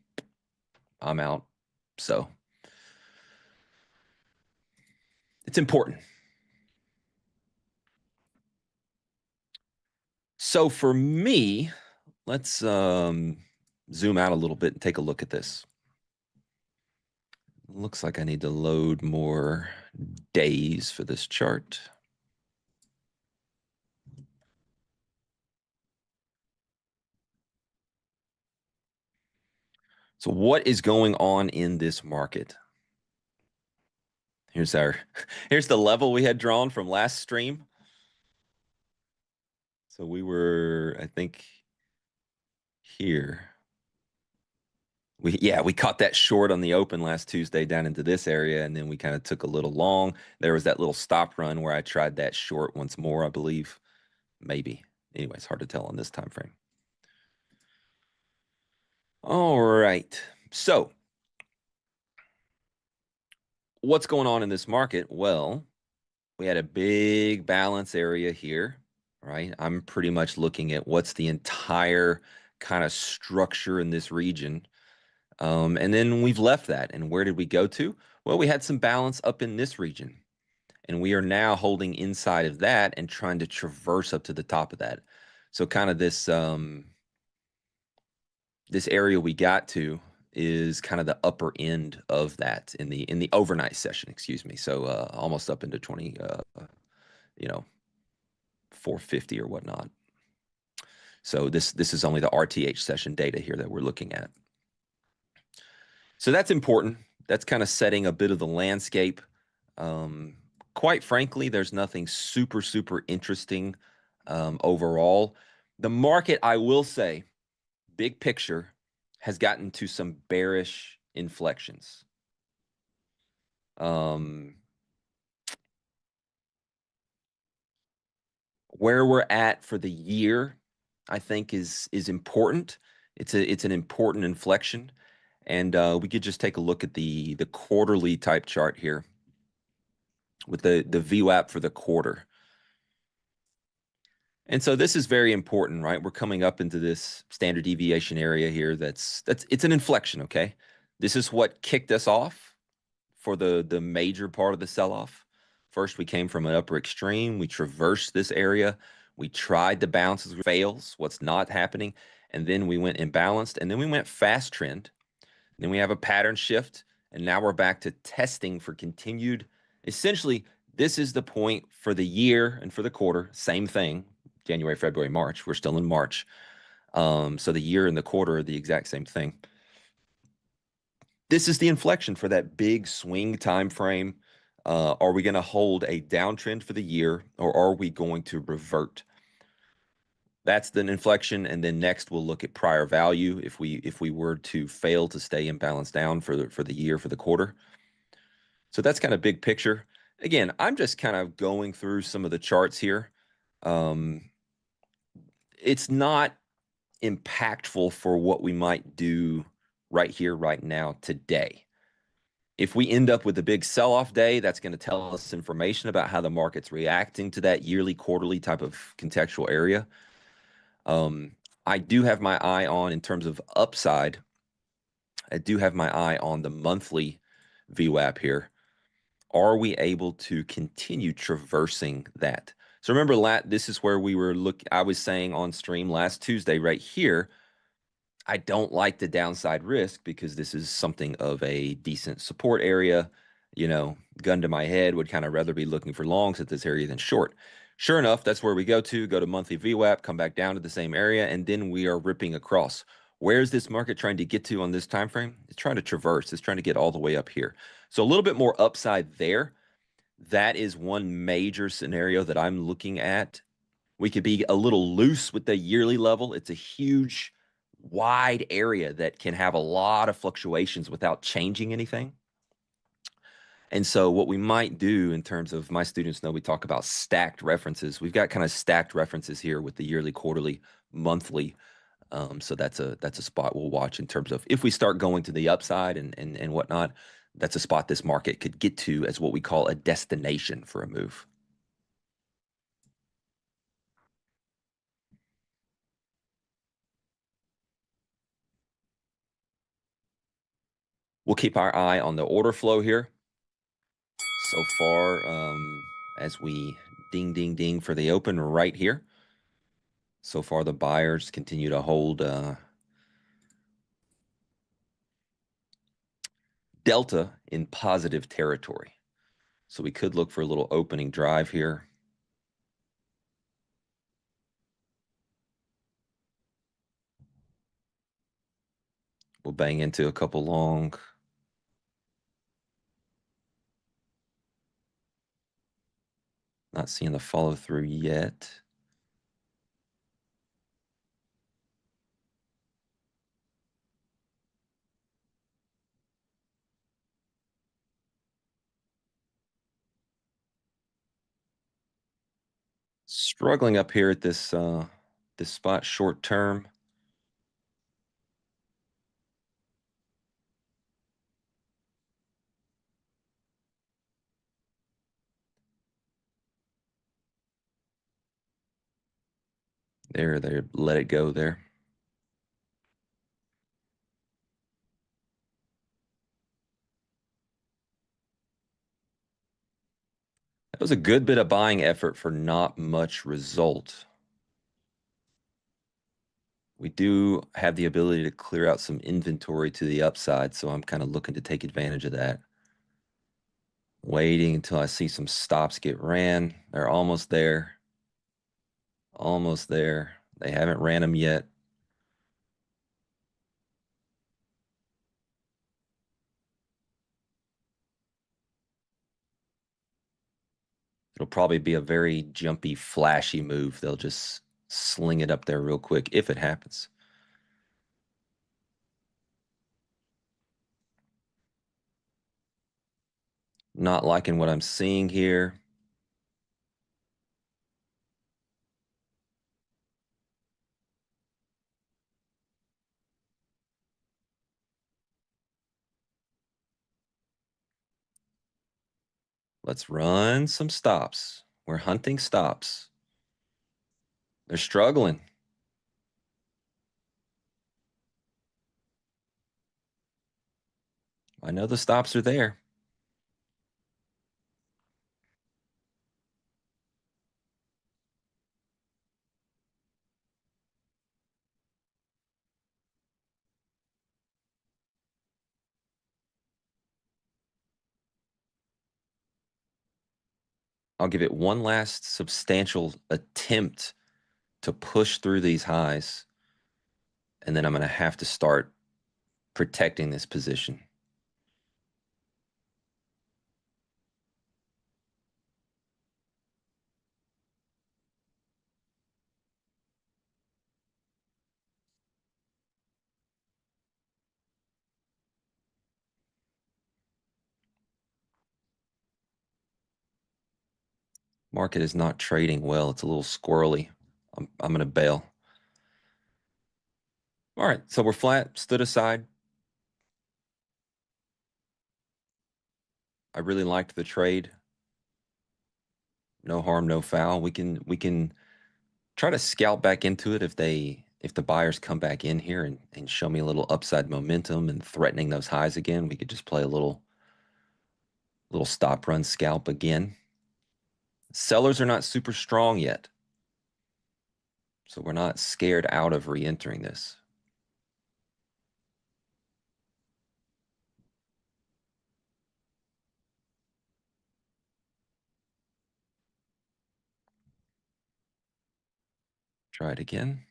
I'm out. So it's important. So for me, let's zoom out a little bit and take a look at this. Looks like I need to load more days for this chart. So what is going on in this market? Here's the level we had drawn from last stream. So we were, I think, here. We caught that short on the open last Tuesday down into this area, and then we kind of took a little long. There was that little stop run where I tried that short once more, I believe. Maybe. Anyway, it's hard to tell on this time frame. All right. So what's going on in this market? Well, we had a big balance area here, right? I'm pretty much looking at what's the entire kind of structure in this region. And then we've left that. And where did we go to? Well, we had some balance up in this region. And we are now holding inside of that and trying to traverse up to the top of that. So kind of this this area we got to is kind of the upper end of that in the overnight session, excuse me. So almost up into 20, you know, 450 or whatnot. So this is only the RTH session data here that we're looking at. So that's important. That's kind of setting a bit of the landscape. Quite frankly, there's nothing super interesting overall. The market, I will say, big picture, has gotten to some bearish inflections. Where we're at for the year, I think is important. It's an important inflection, and we could just take a look at the quarterly type chart here with the VWAP for the quarter. And so this is very important, right? We're coming up into this standard deviation area here. It's an inflection, okay? This is what kicked us off for the major part of the sell-off. First, we came from an upper extreme. We traversed this area. We tried the bounces, fails, what's not happening. And then we went imbalanced, and then we went fast trend. Then we have a pattern shift, and now we're back to testing for continued. Essentially, this is the point for the year and for the quarter, same thing. January, February, March. We're still in March. So the year and the quarter are the exact same thing. This is the inflection for that big swing time frame. Are we going to hold a downtrend for the year, or are we going to revert? That's the inflection, and then next we'll look at prior value if we were to fail to stay in balance down for the year, for the quarter. So that's kind of big picture. Again, I'm just kind of going through some of the charts here. It's not impactful for what we might do right here, right now, today. If we end up with a big sell-off day, that's going to tell us information about how the market's reacting to that yearly, quarterly type of contextual area. I do have my eye on, in terms of upside, I do have my eye on the monthly VWAP here. Are we able to continue traversing that? So remember, this is where we were I was saying on stream last Tuesday right here, I don't like the downside risk because this is something of a decent support area. You know, gun to my head, would kind of rather be looking for longs at this area than short. Sure enough, that's where we go to monthly VWAP, come back down to the same area, and then we are ripping across. Where's this market trying to get to on this time frame? It's trying to traverse. It's trying to get all the way up here. So a little bit more upside there. That is one major scenario that I'm looking at. We could be a little loose with the yearly level. It's a huge, wide area that can have a lot of fluctuations without changing anything. And so what we might do, in terms of, my students know we talk about stacked references. We've got kind of stacked references here with the yearly, quarterly, monthly. So that's a spot we'll watch in terms of if we start going to the upside and whatnot. That's a spot this market could get to as what we call a destination for a move. We'll keep our eye on the order flow here. So far, as we ding, ding, ding for the open right here. So far, the buyers continue to hold delta in positive territory. So we could look for a little opening drive here. We'll bang into a couple long. Not seeing the follow through yet. Struggling up here at this this spot short term. There, they let it go there. That was a good bit of buying effort for not much result. We do have the ability to clear out some inventory to the upside, so I'm kind of looking to take advantage of that. Waiting until I see some stops get ran. They're almost there. Almost there. They haven't ran them yet. It'll probably be a very jumpy, flashy move. They'll just sling it up there real quick if it happens. Not liking what I'm seeing here. Let's run some stops. We're hunting stops. They're struggling. I know the stops are there. I'll give it one last substantial attempt to push through these highs. And then I'm going to have to start protecting this position. Market is not trading well. It's a little squirrely. I'm going to bail. All right, so we're flat, stood aside. I really liked the trade. No harm, no foul. We can try to scalp back into it if the buyers come back in here and show me a little upside momentum and threatening those highs again. We could just play a little stop run scalp again. Sellers are not super strong yet. So we're not scared out of re-entering this. Try it again.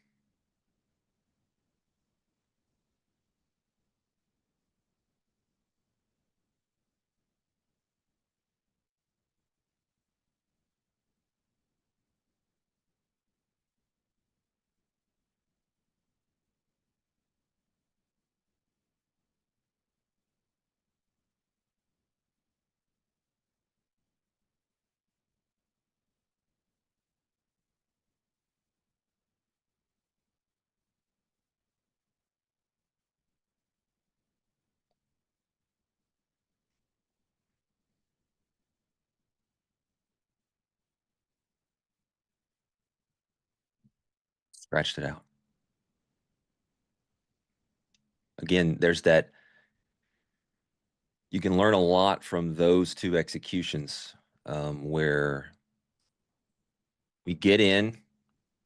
Scratched it out. Again, there's that. You can learn a lot from those two executions where we get in,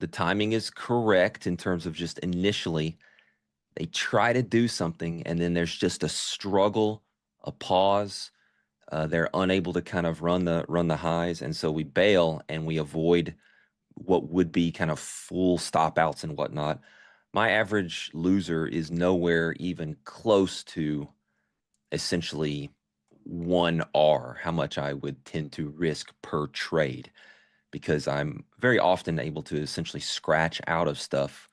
the timing is correct in terms of just initially they try to do something, and then there's just a struggle, a pause. They're unable to kind of run the highs, and so we bail and we avoid what would be kind of full stop outs and whatnot. My average loser is nowhere even close to essentially 1R, how much I would tend to risk per trade, because I'm very often able to essentially scratch out of stuff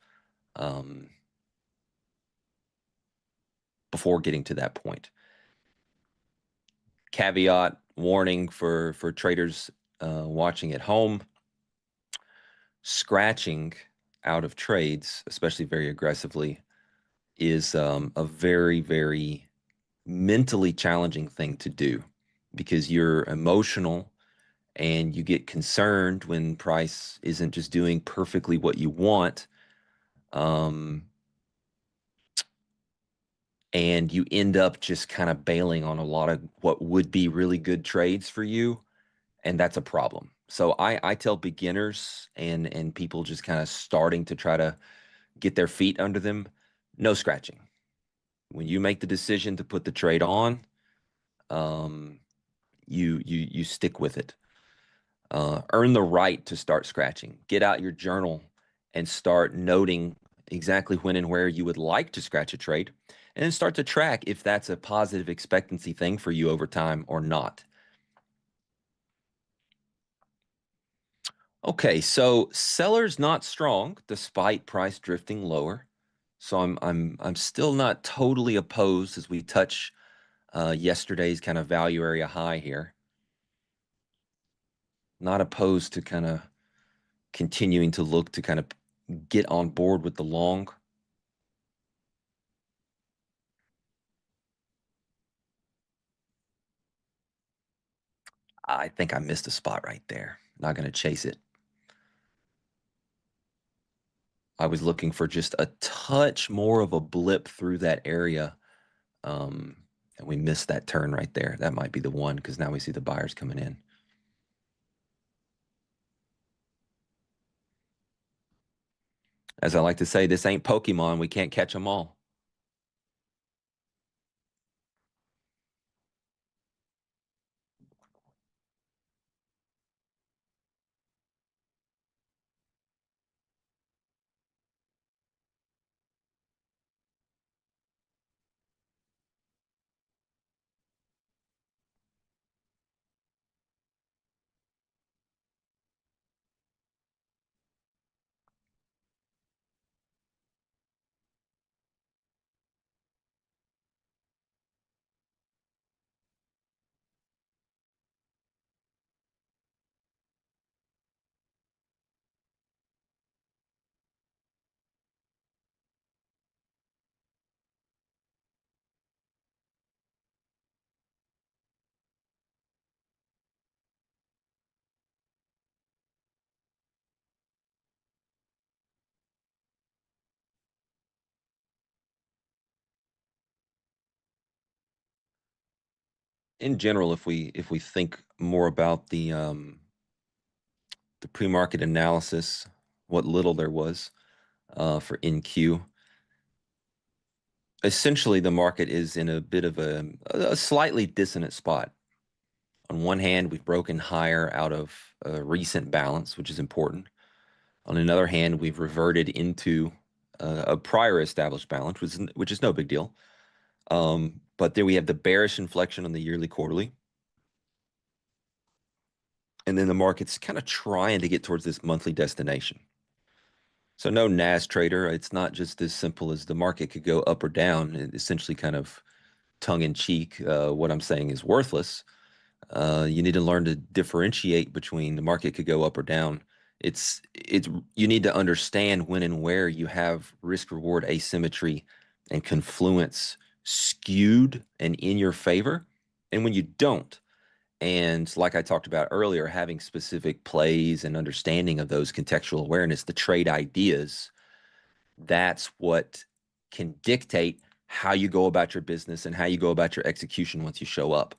before getting to that point. Caveat, warning for traders watching at home: scratching out of trades, especially very aggressively, is a very, very mentally challenging thing to do, because you're emotional and you get concerned when price isn't just doing perfectly what you want. And you end up just kind of bailing on a lot of what would be really good trades for you. And that's a problem. So I tell beginners and people just kind of starting to try to get their feet under them, no scratching. When you make the decision to put the trade on, you stick with it. Earn the right to start scratching. Get out your journal and start noting exactly when and where you would like to scratch a trade, and then start to track if that's a positive expectancy thing for you over time or not. Okay, so sellers not strong despite price drifting lower. So I'm still not totally opposed as we touch yesterday's kind of value area high here. Not opposed to kind of continuing to look to kind of get on board with the long. I think I missed a spot right there. Not going to chase it. I was looking for just a touch more of a blip through that area. And we missed that turn right there. That might be the one, because now we see the buyers coming in. As I like to say, this ain't Pokemon. We can't catch them all. In general, if we think more about the pre-market analysis, what little there was for NQ, essentially the market is in a bit of a slightly dissonant spot. On one hand, we've broken higher out of a recent balance, which is important. On another hand, we've reverted into a prior established balance, which is no big deal. But then we have the bearish inflection on the yearly quarterly. And then the market's kind of trying to get towards this monthly destination. So no NinjaTrader, it's not just as simple as the market could go up or down. It essentially kind of tongue-in-cheek, what I'm saying is worthless. You need to learn to differentiate between the market could go up or down. It's you need to understand when and where you have risk reward asymmetry and confluence skewed and in your favor, and when you don't. And like I talked about earlier, having specific plays and understanding of those contextual awareness, the trade ideas that's what can dictate how you go about your business and how you go about your execution once you show up.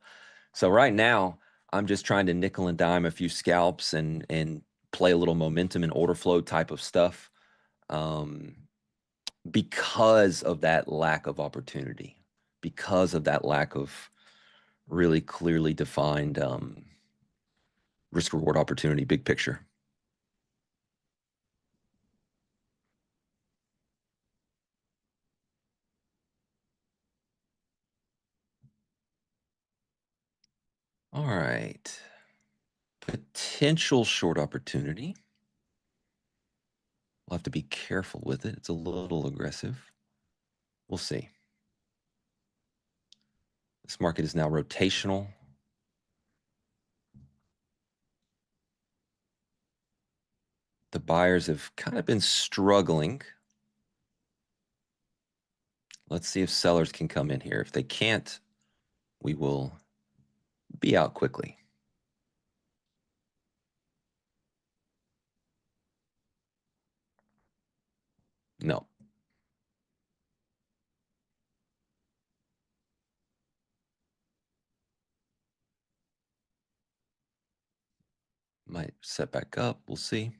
So right now, I'm just trying to nickel and dime a few scalps and play a little momentum and order flow type of stuff, because of that lack of opportunity, because of that lack of really clearly defined risk reward opportunity, big picture. All right. Potential short opportunity. We'll have to be careful with it. It's a little aggressive. We'll see. This market is now rotational. The buyers have kind of been struggling. Let's see if sellers can come in here. If they can't, we will be out quickly. No. Might set back up. We'll see.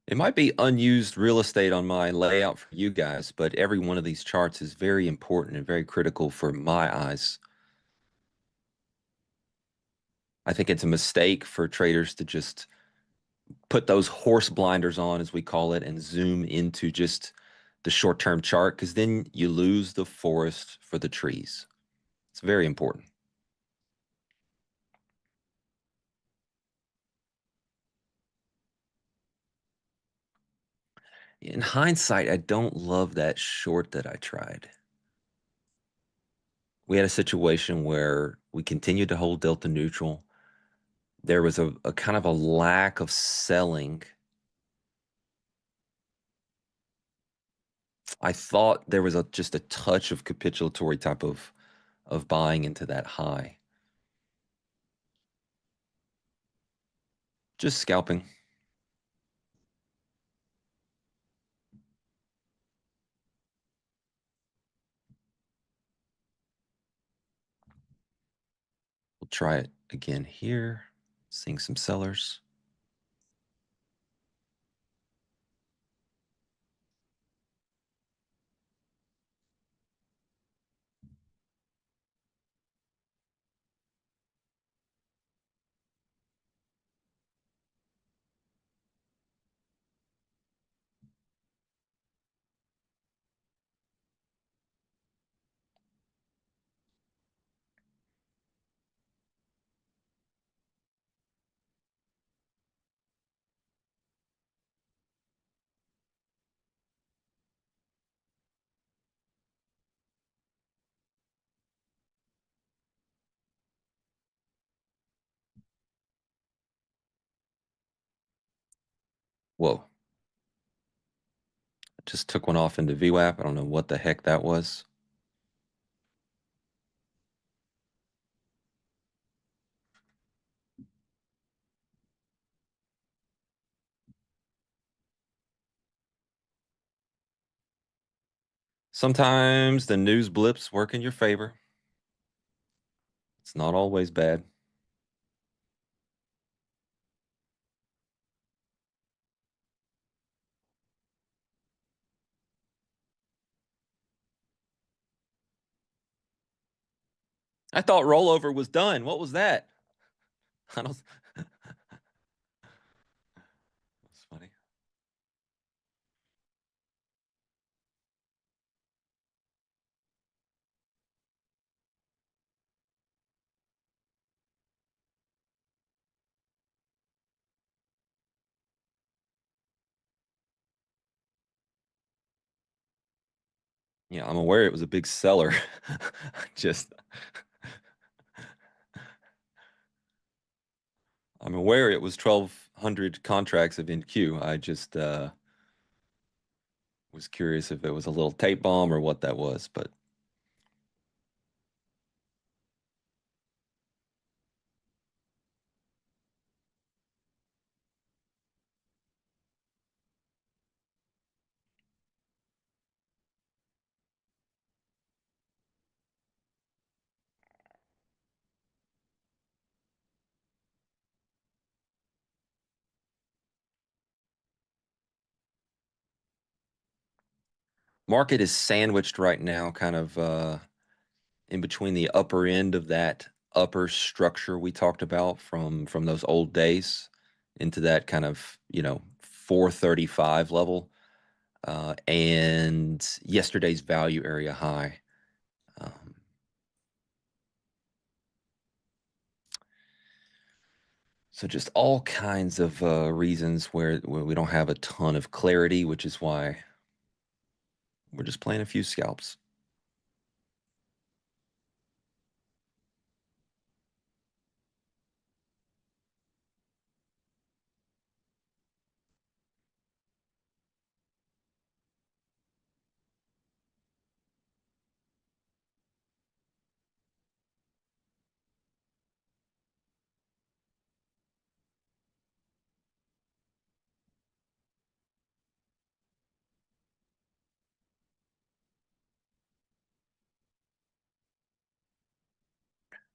It might be unused real estate on my layout for you guys, but every one of these charts is very important and very critical for my eyes. I think it's a mistake for traders to just put those horse blinders on, as we call it, and zoom into just the short-term chart, because then you lose the forest for the trees. It's very important. In hindsight, I don't love that short that I tried. We had a situation where we continued to hold delta neutral. There was a kind of a lack of selling. I thought there was just a touch of capitulatory type of buying into that high. Just scalping. We'll try it again here. Seeing some sellers. Whoa. Just took one off into VWAP. I don't know what the heck that was. Sometimes the news blips work in your favor. It's not always bad. I thought rollover was done. What was that? I don't. That's funny. Yeah, I'm aware it was a big seller. Just, I'm aware it was 1,200 contracts of NQ. I just was curious if it was a little tape bomb or what that was, but market is sandwiched right now, kind of in between the upper end of that upper structure we talked about from those old days into that kind of 435 level, and yesterday's value area high. So just all kinds of reasons where we don't have a ton of clarity, which is why we're just playing a few scalps.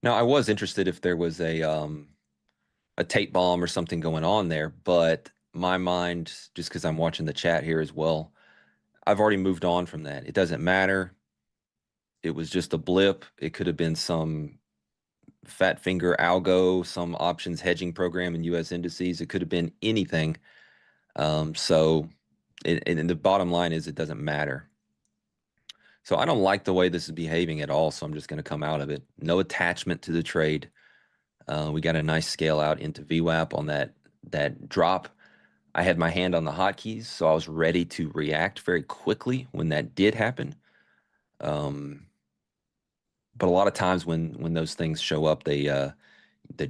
Now, I was interested if there was a tape bomb or something going on there, but my mind, just because I'm watching the chat here as well, I've already moved on from that. It doesn't matter. It was just a blip. It could have been some fat finger algo, some options hedging program in US indices. It could have been anything. So, and the bottom line is it doesn't matter. So I don't like the way this is behaving at all. So I'm just going to come out of it. No attachment to the trade. We got a nice scale out into VWAP on that drop. I had my hand on the hotkeys, so I was ready to react very quickly when that did happen. But a lot of times when those things show up, they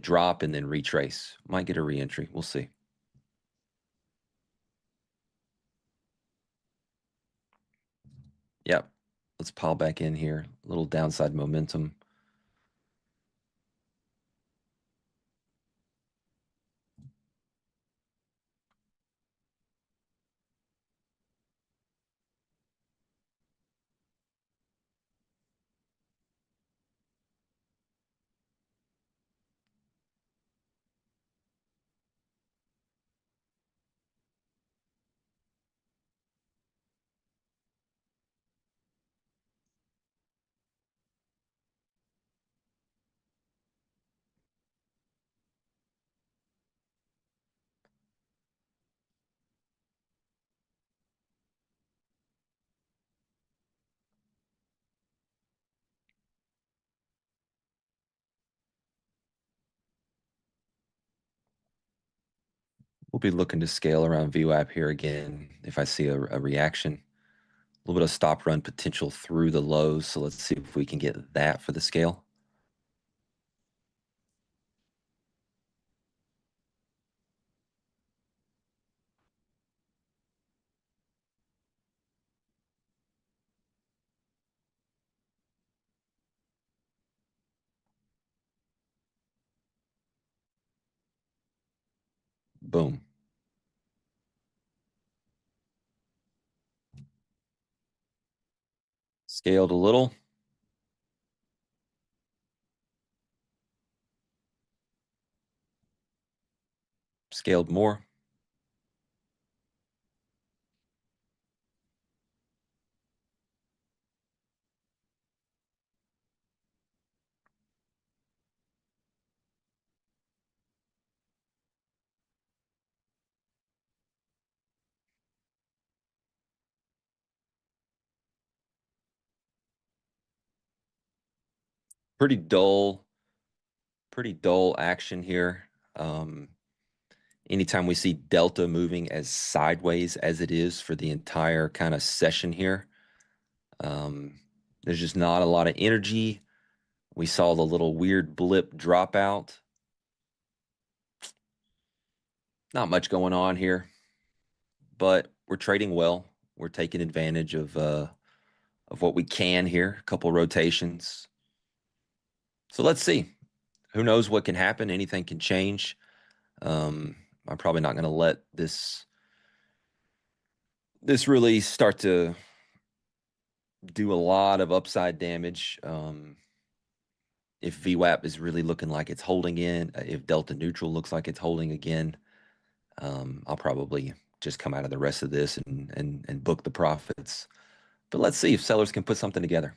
drop and then retrace. Might get a reentry. We'll see. Yep. Let's pile back in here. A little downside momentum. We'll be looking to scale around VWAP here again if I see a reaction. A little bit of stop run potential through the lows. So let's see if we can get that for the scale. Boom. Scaled a little. Scaled more. Pretty dull action here. Anytime we see delta moving as sideways as it is for the entire kind of session here, There's just not a lot of energy. We saw the little weird blip drop out. Not much going on here, but we're trading well. We're taking advantage of what we can here. A couple rotations. So let's see. Who knows what can happen? Anything can change. I'm probably not going to let this really start to do a lot of upside damage. If VWAP is really looking like it's holding in, if delta neutral looks like it's holding again, I'll probably just come out of the rest of this and book the profits. But let's see if sellers can put something together.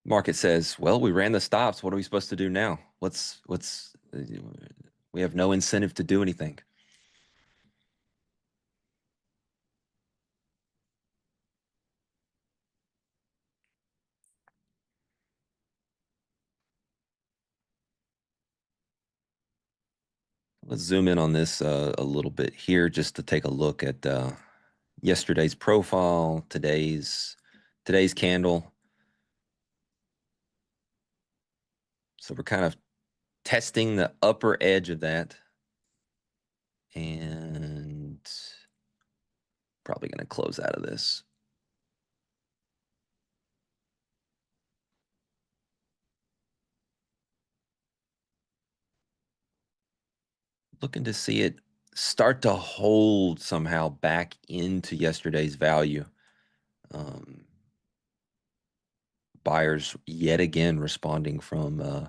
Market says, well, we ran the stops. What are we supposed to do now? We have no incentive to do anything. Let's zoom in on this a little bit here just to take a look at yesterday's profile, today's candle. So we're kind of testing the upper edge of that. And probably going to close out of this. Looking to see it start to hold somehow back into yesterday's value. Buyers yet again responding from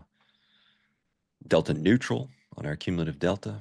delta neutral on our cumulative delta.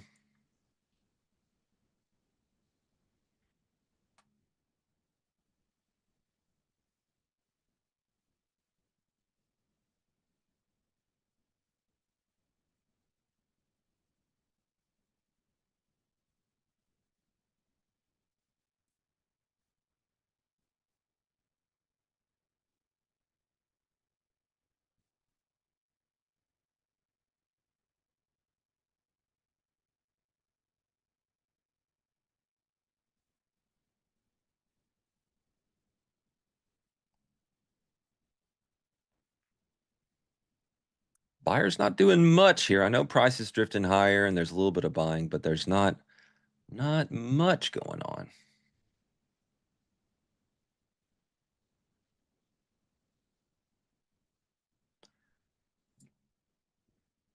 Buyers not doing much here. I know price is drifting higher and there's a little bit of buying, but there's not much going on.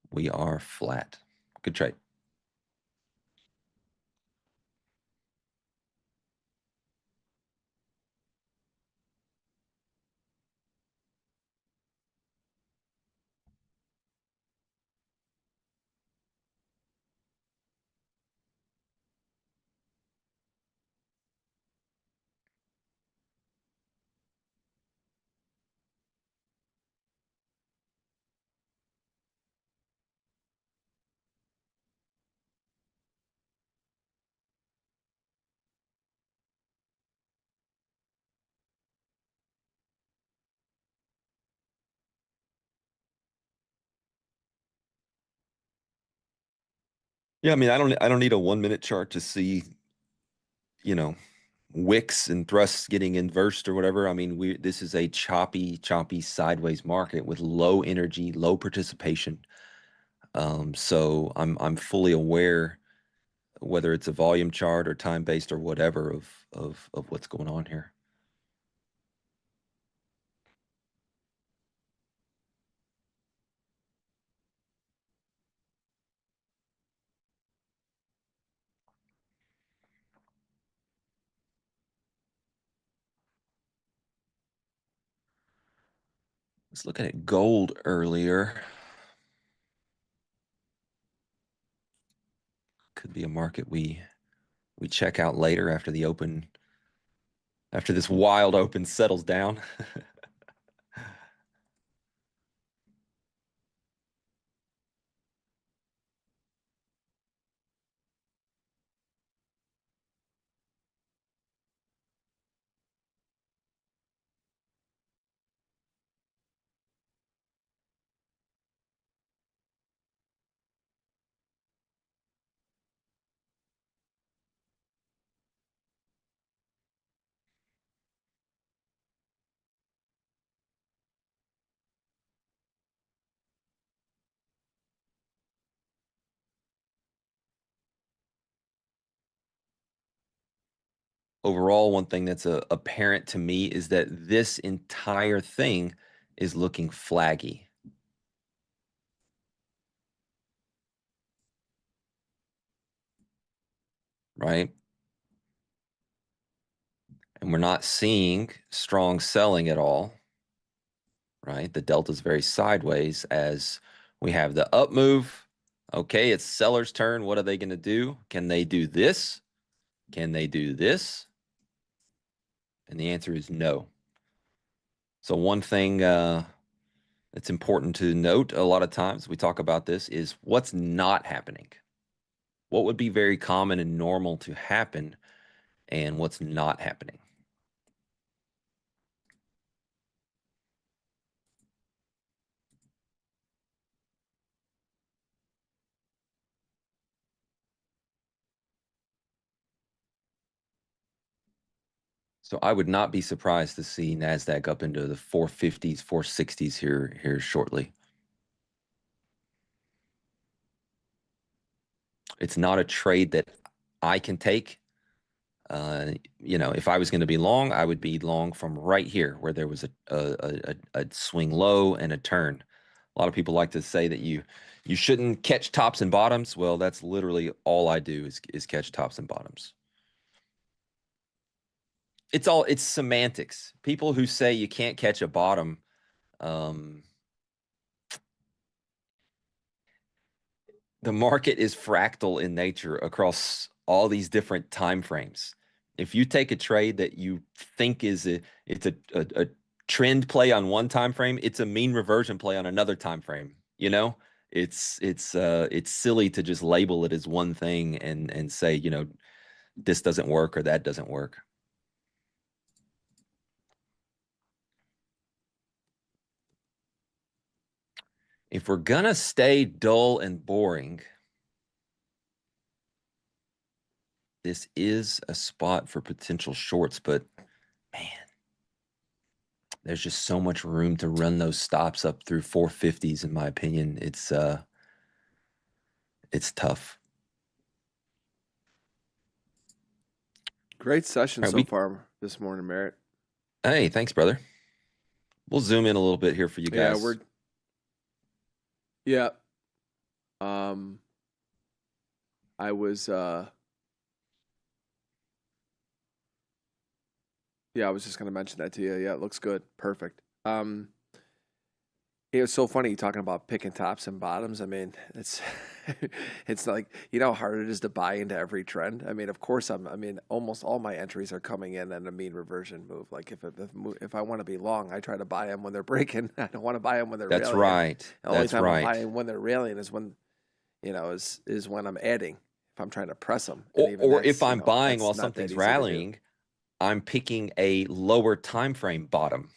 We are flat. Good trade. Yeah, I mean, I don't need a 1-minute chart to see, wicks and thrusts getting inversed or whatever. I mean, this is a choppy sideways market with low energy, low participation. So I'm fully aware, whether it's a volume chart or time based or whatever, of what's going on here. Let's look at gold earlier. Could be a market we check out later after the open, after this wild open settles down. overall, one thing that's apparent to me is that this entire thing is looking flaggy. Right? And we're not seeing strong selling at all. Right? The delta is very sideways as we have the up move. Okay, it's seller's turn. What are they going to do? Can they do this? Can they do this? And the answer is no. So one thing that's important to note a lot of times we talk about this is what's not happening. What would be very common and normal to happen and what's not happening. So I would not be surprised to see NASDAQ up into the 450s, 460s here shortly. It's not a trade that I can take. If I was going to be long, I would be long from right here where there was a swing low and a turn. A lot of people like to say that you shouldn't catch tops and bottoms. Well, that's literally all I do is catch tops and bottoms. It's semantics. People who say you can't catch a bottom, the market is fractal in nature across all these different time frames. If you take a trade that you think it's a trend play on one time frame, it's a mean reversion play on another time frame. It's silly to just label it as one thing and say, this doesn't work or that doesn't work. If we're gonna stay dull and boring, this is a spot for potential shorts, but man, there's just so much room to run those stops up through 450s, in my opinion. It's tough. Great session All right, so far this morning, Merritt. Hey, thanks, brother. We'll zoom in a little bit here for you guys. Yeah. I was I was just going to mention that to you. Yeah, it looks good. Perfect. It was so funny talking about picking tops and bottoms. I mean, it's like, how hard it is to buy into every trend. I mean, of course, almost all my entries are coming in a mean reversion move. Like if I want to be long, I try to buy them when they're breaking. I don't want to buy them when they're That's rallying. right. The only That's time right. I'm buying when they're rallying is when, is when I'm adding. If I'm trying to press them. Or if I'm buying while that's not that something's easy to do. rallying, I'm picking a lower time frame bottom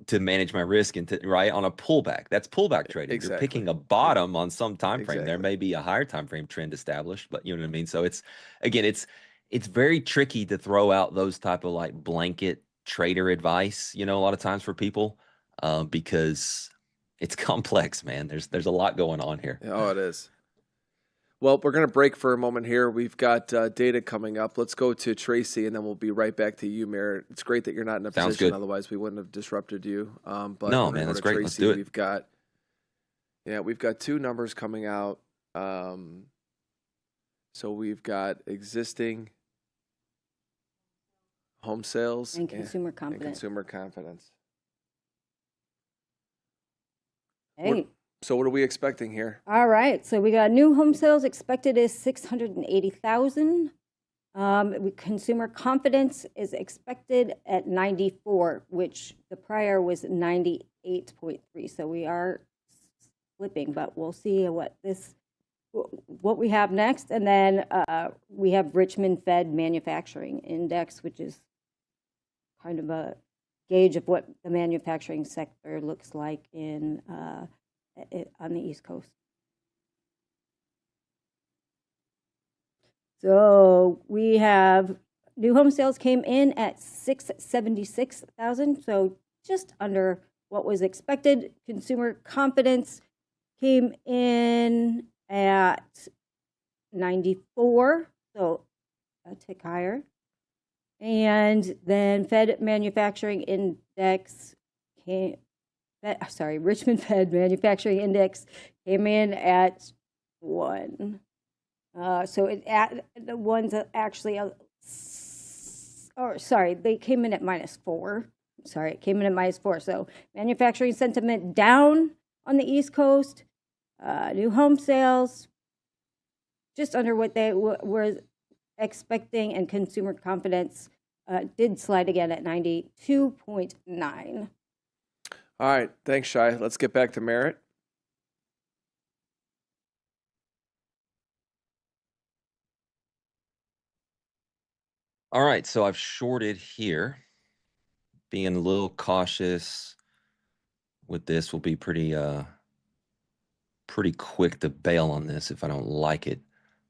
to manage my risk and right on a pullback. That's pullback trading. Exactly. You're picking a bottom on some time frame. There Exactly. may be a higher time frame trend established, but you know what I mean? So it's very tricky to throw out those type of like blanket trader advice, a lot of times for people, because it's complex, man. There's a lot going on here. Oh, it is. Well, we're going to break for a moment here. We've got data coming up. Let's go to Tracy, and then we'll be right back to you, Merritt. It's great that you're not in a Sounds position. good. Otherwise, we wouldn't have disrupted you. But no, man, that's great. Tracy. Let's do it. We've got two numbers coming out. So we've got existing home sales and consumer confidence. Hey. So what are we expecting here? All right. So we got new home sales expected is 680,000. Consumer confidence is expected at 94, which the prior was 98.3. So we are slipping, but we'll see what we have next. And then we have Richmond Fed Manufacturing Index, which is kind of a gauge of what the manufacturing sector looks like on the East Coast. So we have new home sales came in at 676,000, so just under what was expected. Consumer confidence came in at 94, so a tick higher. And then Fed manufacturing index came, Richmond Fed manufacturing index came in at 1. So the ones that actually, they came in at -4. Sorry, it came in at -4. So manufacturing sentiment down on the East Coast. New home sales just under what they were expecting, and consumer confidence did slide again at 92.9. All right, thanks, Shai. Let's get back to Merritt. All right, so I've shorted here. Being a little cautious with this, will be pretty quick to bail on this if I don't like it.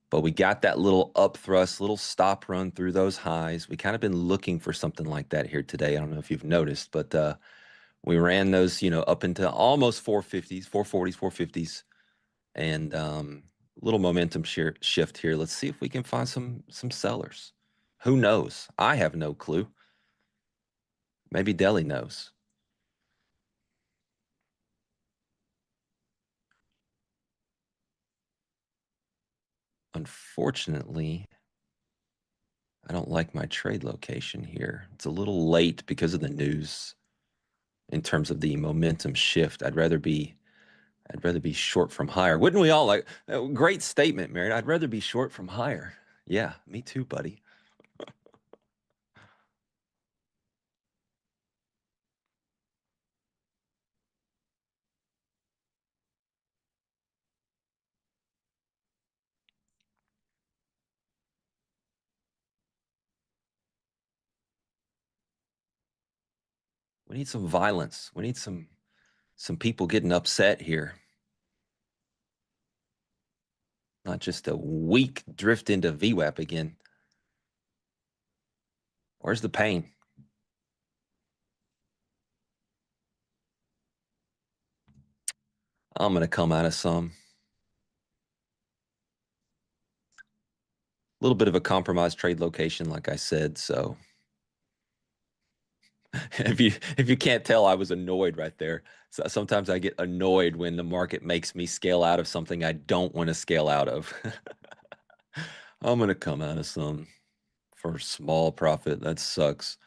But we got that little up thrust, little stop run through those highs. We kind of been looking for something like that here today. I don't know if you've noticed, but we ran those, up into almost 450s, 440s, 450s, and little momentum shift here. Let's see if we can find some sellers. Who knows? I have no clue. Maybe Deli knows. Unfortunately, I don't like my trade location here. It's a little late because of the news in terms of the momentum shift. I'd rather be short from higher. Wouldn't we all like? Great statement, Merritt. I'd rather be short from higher. Yeah, me too, buddy. We need some violence. We need some people getting upset here. Not just a weak drift into VWAP again. Where's the pain? I'm going to come out of some. A little bit of a compromised trade location, like I said. So if you can't tell, I was annoyed right there. So sometimes I get annoyed when the market makes me scale out of something I don't want to scale out of. I'm going to come out of some for small profit. That sucks.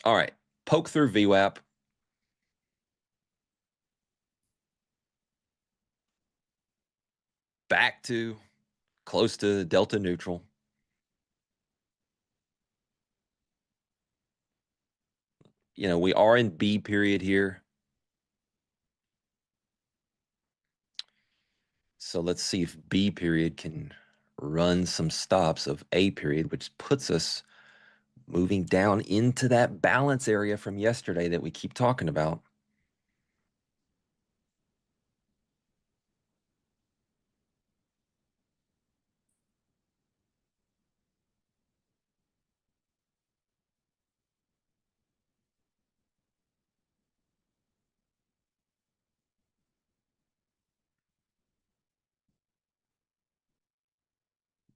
All right. Poke through VWAP. Back to close to delta neutral. We are in B period here. So let's see if B period can run some stops of A period, which puts us moving down into that balance area from yesterday that we keep talking about.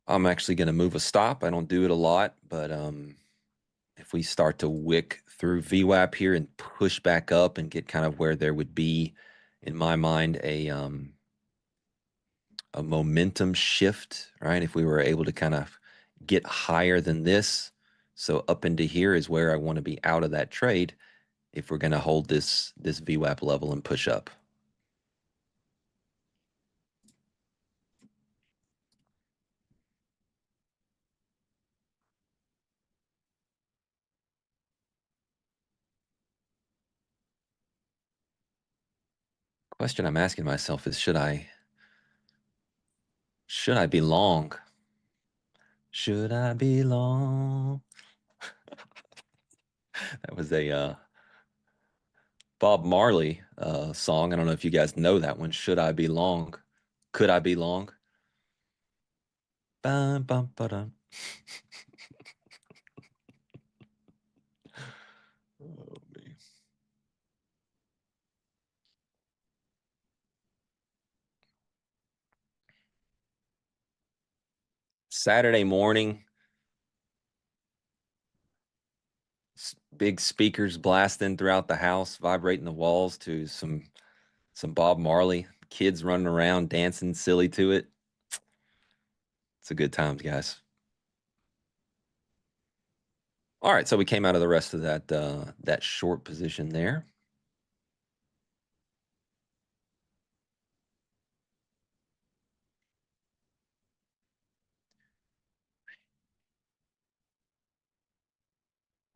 I'm actually going to move a stop. I don't do it a lot, but if we start to wick through VWAP here and push back up and get kind of where there would be, in my mind, a momentum shift, right? If we were able to kind of get higher than this, so up into here is where I want to be out of that trade if we're going to hold this VWAP level and push up. Question I'm asking myself is, should I be long? Should I be long? That was a Bob Marley song. I don't know if you guys know that one. Should I be long? Could I be long? Bum, bum, ba-dum. Oh, man. Saturday morning, big speakers blasting throughout the house, vibrating the walls to some Bob Marley, kids running around dancing silly to it. It's a good time, guys. All right, so we came out of the rest of that short position there.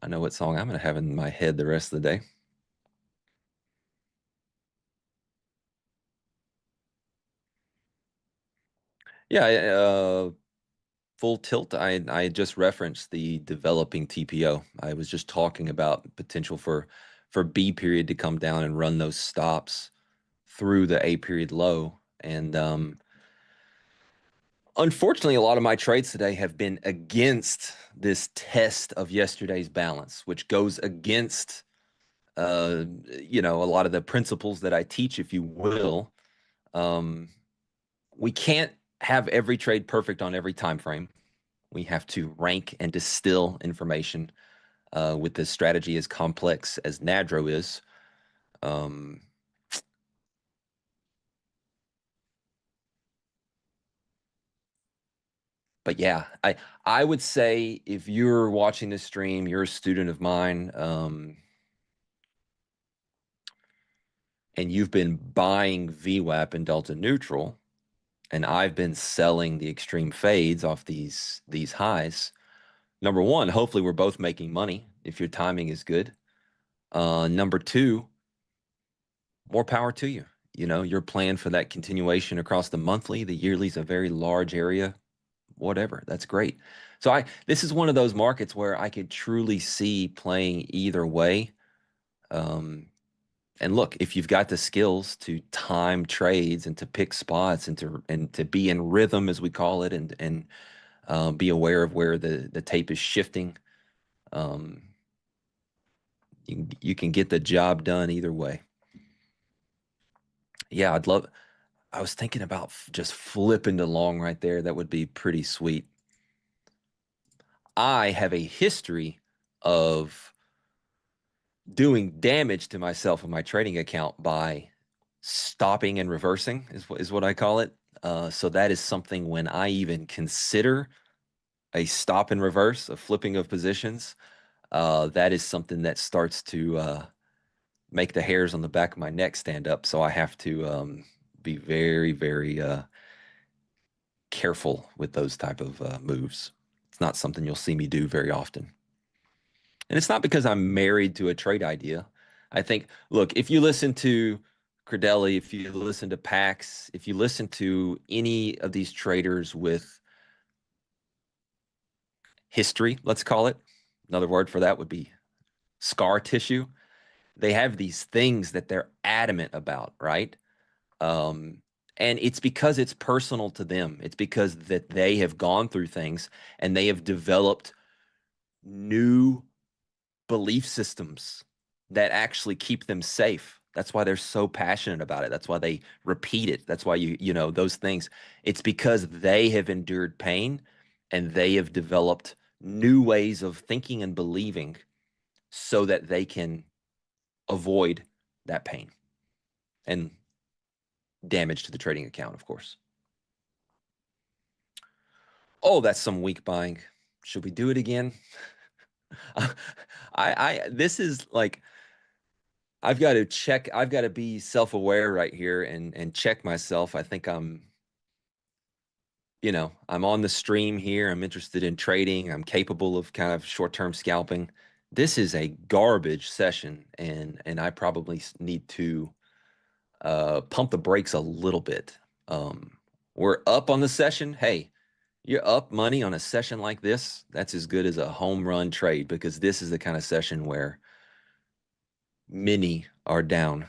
I know what song I'm going to have in my head the rest of the day. Yeah, full tilt. I just referenced the developing TPO. I was just talking about potential for B period to come down and run those stops through the A period low. And unfortunately, a lot of my trades today have been against this test of yesterday's balance, which goes against a lot of the principles that I teach, if you will. We can't have every trade perfect on every time frame. We have to rank and distill information with this strategy as complex as NADRO is. But yeah, I would say if you're watching this stream, you're a student of mine, and you've been buying VWAP and Delta Neutral, and I've been selling the extreme fades off these highs. Number one, hopefully we're both making money if your timing is good. Number two, more power to you. You know, your plan for that continuation across the monthly, the yearly is a very large area, whatever. That's great. So this is one of those markets where I could truly see playing either way. And look, if you've got the skills to time trades and to pick spots and to be in rhythm, as we call it, and be aware of where the tape is shifting, you can get the job done either way. Yeah, I was thinking about just flipping to long right there. That would be pretty sweet. I have a history of doing damage to myself and my trading account by stopping and reversing is what I call it. So that is something when I even consider a stop and reverse, a flipping of positions, that is something that starts to make the hairs on the back of my neck stand up. So I have to be very, very careful with those type of moves. It's not something you'll see me do very often. And it's not because I'm married to a trade idea. I think, look, if you listen to Crudele, if you listen to Pax, if you listen to any of these traders with history, let's call it, another word for that would be scar tissue. They have these things that they're adamant about, right? And it's because it's personal to them. It's because that they have gone through things and they have developed new belief systems that actually keep them safe. That's why they're so passionate about it. That's why they repeat it. That's why you know, those things. It's because they have endured pain and they have developed new ways of thinking and believing so that they can avoid that pain and damage to the trading account, of course. Oh, that's some weak buying. Should we do it again? This is like, I've got to be self-aware right here and check myself. I think I'm on the stream here. I'm interested in trading. I'm capable of kind of short-term scalping. This is a garbage session, and I probably need to pump the brakes a little bit. We're up on the session. Hey, you're up money on a session like this. That's as good as a home run trade, because this is the kind of session where many are down.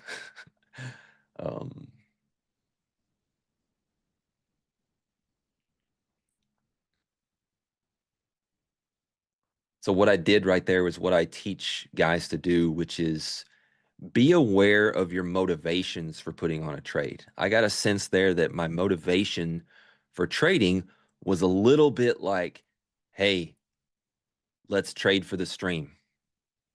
So what I did right there was what I teach guys to do, which is be aware of your motivations for putting on a trade. I got a sense there that my motivation for trading was a little bit like, hey, let's trade for the stream,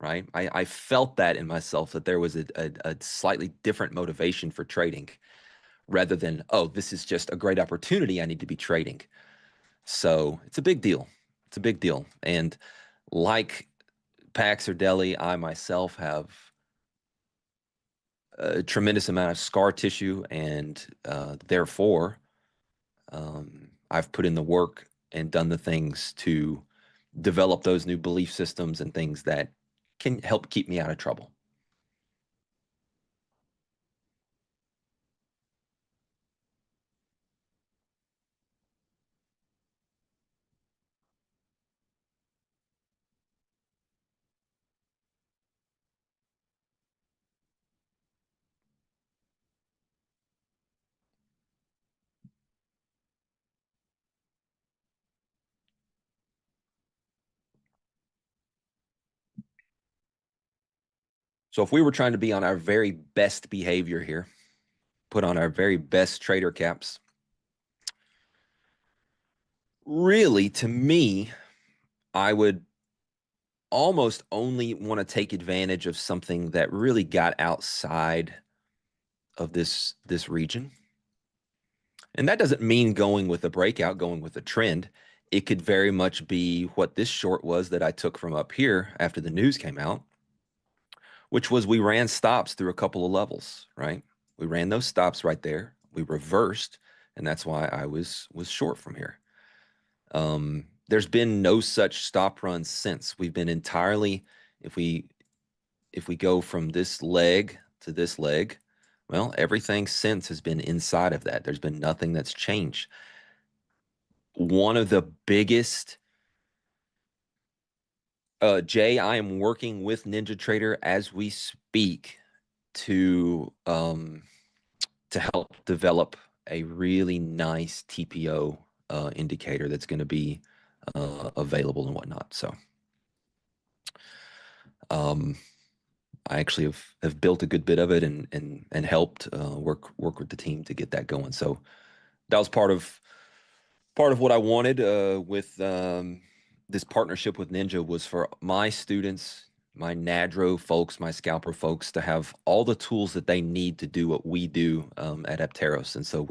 right? I felt that in myself, that there was a slightly different motivation for trading rather than, oh, this is just a great opportunity, I need to be trading. So it's a big deal. It's a big deal. And like Pax or Deli, I myself have a tremendous amount of scar tissue, and therefore I've put in the work and done the things to develop those new belief systems and things that can help keep me out of trouble. So if we were trying to be on our very best behavior here, put on our very best trader caps, really, to me, I would almost only want to take advantage of something that really got outside of this region. And that doesn't mean going with a breakout, going with a trend. It could very much be what this short was that I took from up here after the news came out, which was we ran stops through a couple of levels, right? We ran those stops right there. We reversed, and that's why I was short from here. There's been no such stop run since. We've been entirely, if we go from this leg to this leg, well, everything since has been inside of that. There's been nothing that's changed. One of the biggest, Jay, I am working with NinjaTrader as we speak to help develop a really nice TPO indicator that's going to be available and whatnot. So I actually have built a good bit of it and helped work with the team to get that going. So that was part of what I wanted with this partnership with Ninja, was for my students, my NADRO folks, my scalper folks, to have all the tools that they need to do what we do at Apteros. And so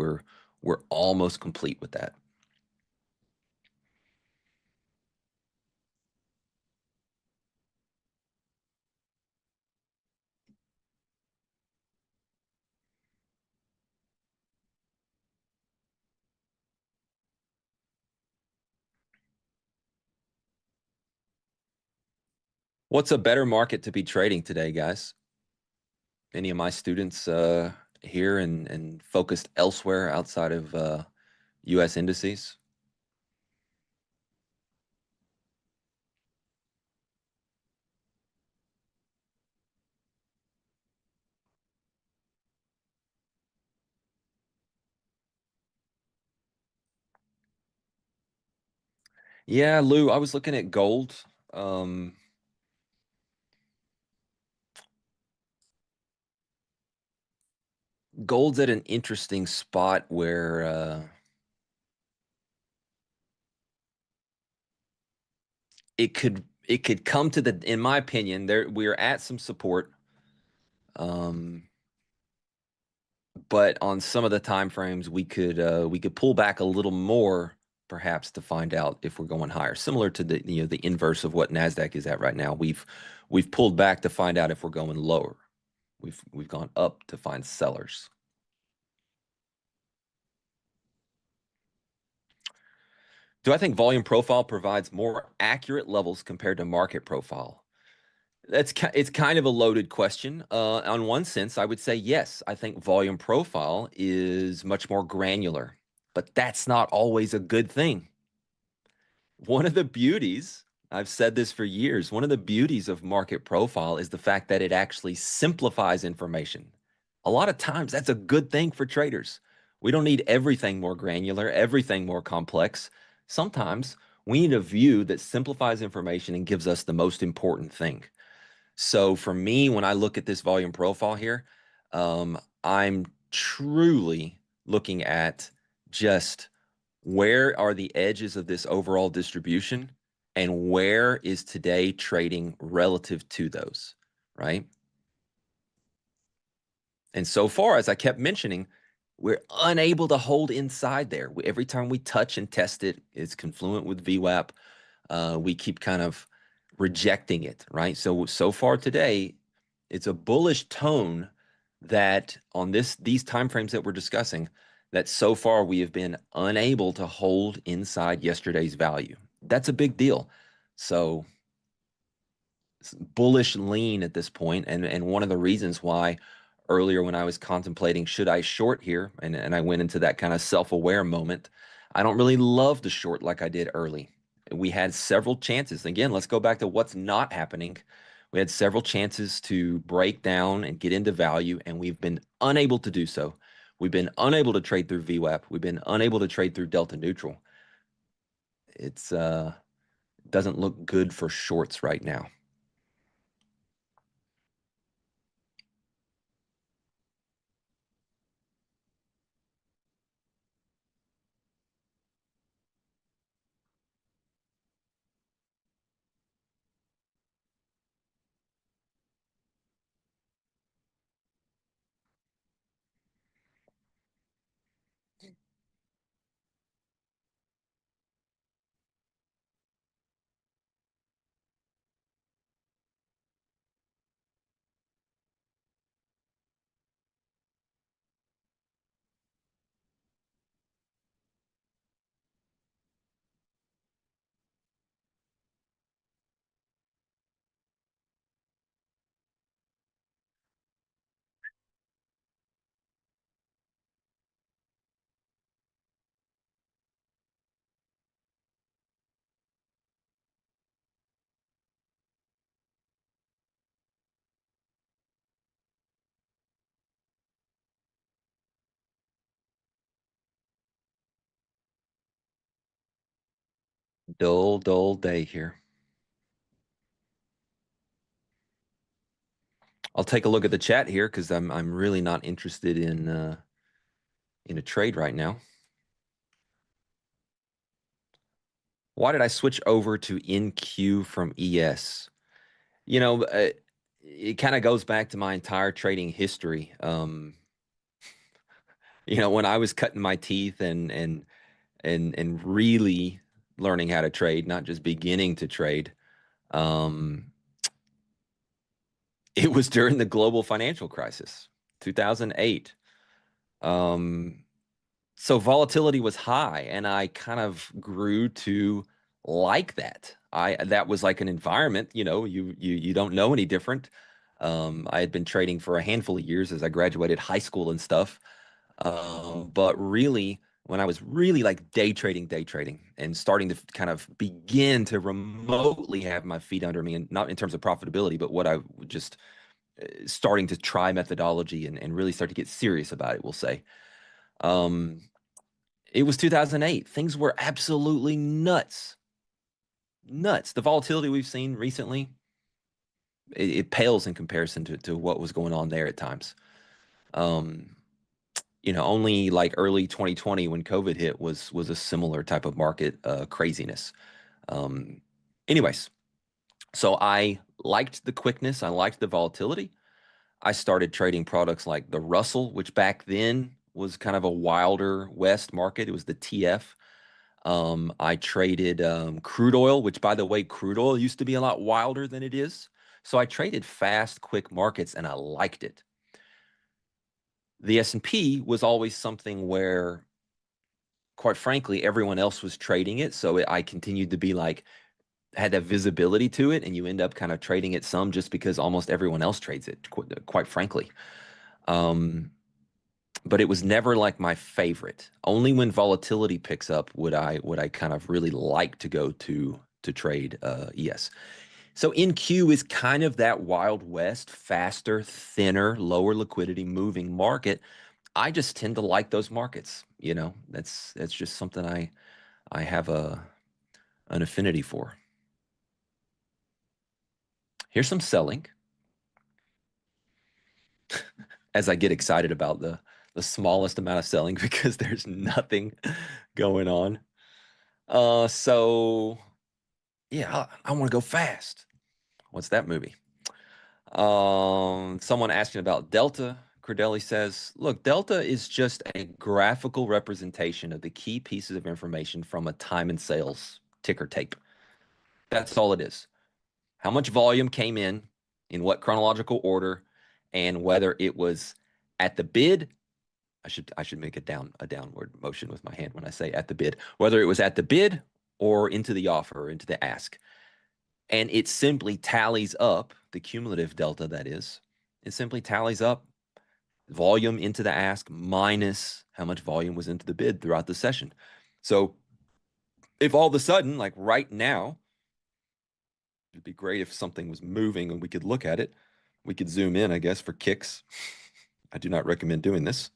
we're almost complete with that. What's a better market to be trading today, guys? Any of my students here and focused elsewhere outside of U.S. indices? Yeah, Lou, I was looking at gold. Gold's at an interesting spot where it could come to the, in my opinion, we're at some support. But on some of the time frames, we could pull back a little more, perhaps, to find out if we're going higher. Similar to the the inverse of what Nasdaq is at right now. We've pulled back to find out if we're going lower. We've gone up to find sellers. Do I think volume profile provides more accurate levels compared to market profile? It's kind of a loaded question. On one sense, I would say yes. I think volume profile is much more granular, but that's not always a good thing. One of the beauties, I've said this for years, one of the beauties of market profile is the fact that it actually simplifies information. A lot of times that's a good thing for traders. We don't need everything more granular, everything more complex. Sometimes we need a view that simplifies information and gives us the most important thing. So for me, when I look at this volume profile here, I'm truly looking at just where are the edges of this overall distribution and where is today trading relative to those, right? And so far, as I kept mentioning, we're unable to hold inside there. Every time we touch and test it, it's confluent with VWAP. We keep kind of rejecting it, right? So far today, it's a bullish tone that on these timeframes that we're discussing, that so far we have been unable to hold inside yesterday's value. That's a big deal. So bullish lean at this point, and one of the reasons why earlier when I was contemplating should I short here, and I went into that kind of self-aware moment, I don't really love to short like I did early. We had several chances. Again, let's go back to what's not happening. We had several chances to break down and get into value, and we've been unable to do so. We've been unable to trade through VWAP. We've been unable to trade through delta neutral. It's doesn't look good for shorts right now. Dull day here. I'll take a look at the chat here because I'm really not interested in a trade right now. Why did I switch over to NQ from ES? You know, it kind of goes back to my entire trading history. You know, when I was cutting my teeth and really learning how to trade, not just beginning to trade. It was during the global financial crisis, 2008. So volatility was high, and I kind of grew to like that. That was like an environment, you know, you don't know any different. I had been trading for a handful of years as I graduated high school and stuff. But really, when I was really like day trading and starting to kind of begin to remotely have my feet under me, and not in terms of profitability, but what I would just starting to try methodology and really start to get serious about it, we'll say. It was 2008. Things were absolutely nuts. Nuts. The volatility we've seen recently, it pales in comparison to what was going on there at times. You know, only like early 2020 when COVID hit was a similar type of market craziness. Anyways, so I liked the quickness. I liked the volatility. I started trading products like the Russell, which back then was kind of a wilder West market. It was the TF. I traded crude oil, which, by the way, crude oil used to be a lot wilder than it is. So I traded fast, quick markets, and I liked it. The S&P was always something where, quite frankly, everyone else was trading it. So I continued to be like, had that visibility to it, and you end up kind of trading it some just because almost everyone else trades it, quite frankly. But it was never like my favorite. Only when volatility picks up would I kind of really like to go to trade ES. So NQ is kind of that Wild West, faster, thinner, lower liquidity moving market. I just tend to like those markets. You know, that's just something I have an affinity for. Here's some selling. As I get excited about the smallest amount of selling because there's nothing going on. So Yeah, I want to go fast. What's that movie? Someone asking about delta. Crudele says, look, delta is just a graphical representation of the key pieces of information from a time and sales ticker tape. That's all it is. How much volume came in what chronological order, and whether it was at the bid. I should make a downward motion with my hand when I say at the bid, whether it was at the bid or into the offer or into the ask. And it simply tallies up the cumulative delta, that is. It simply tallies up volume into the ask minus how much volume was into the bid throughout the session. So if all of a sudden, like right now, it'd be great if something was moving and we could look at it. We could zoom in, I guess, for kicks. I do not recommend doing this.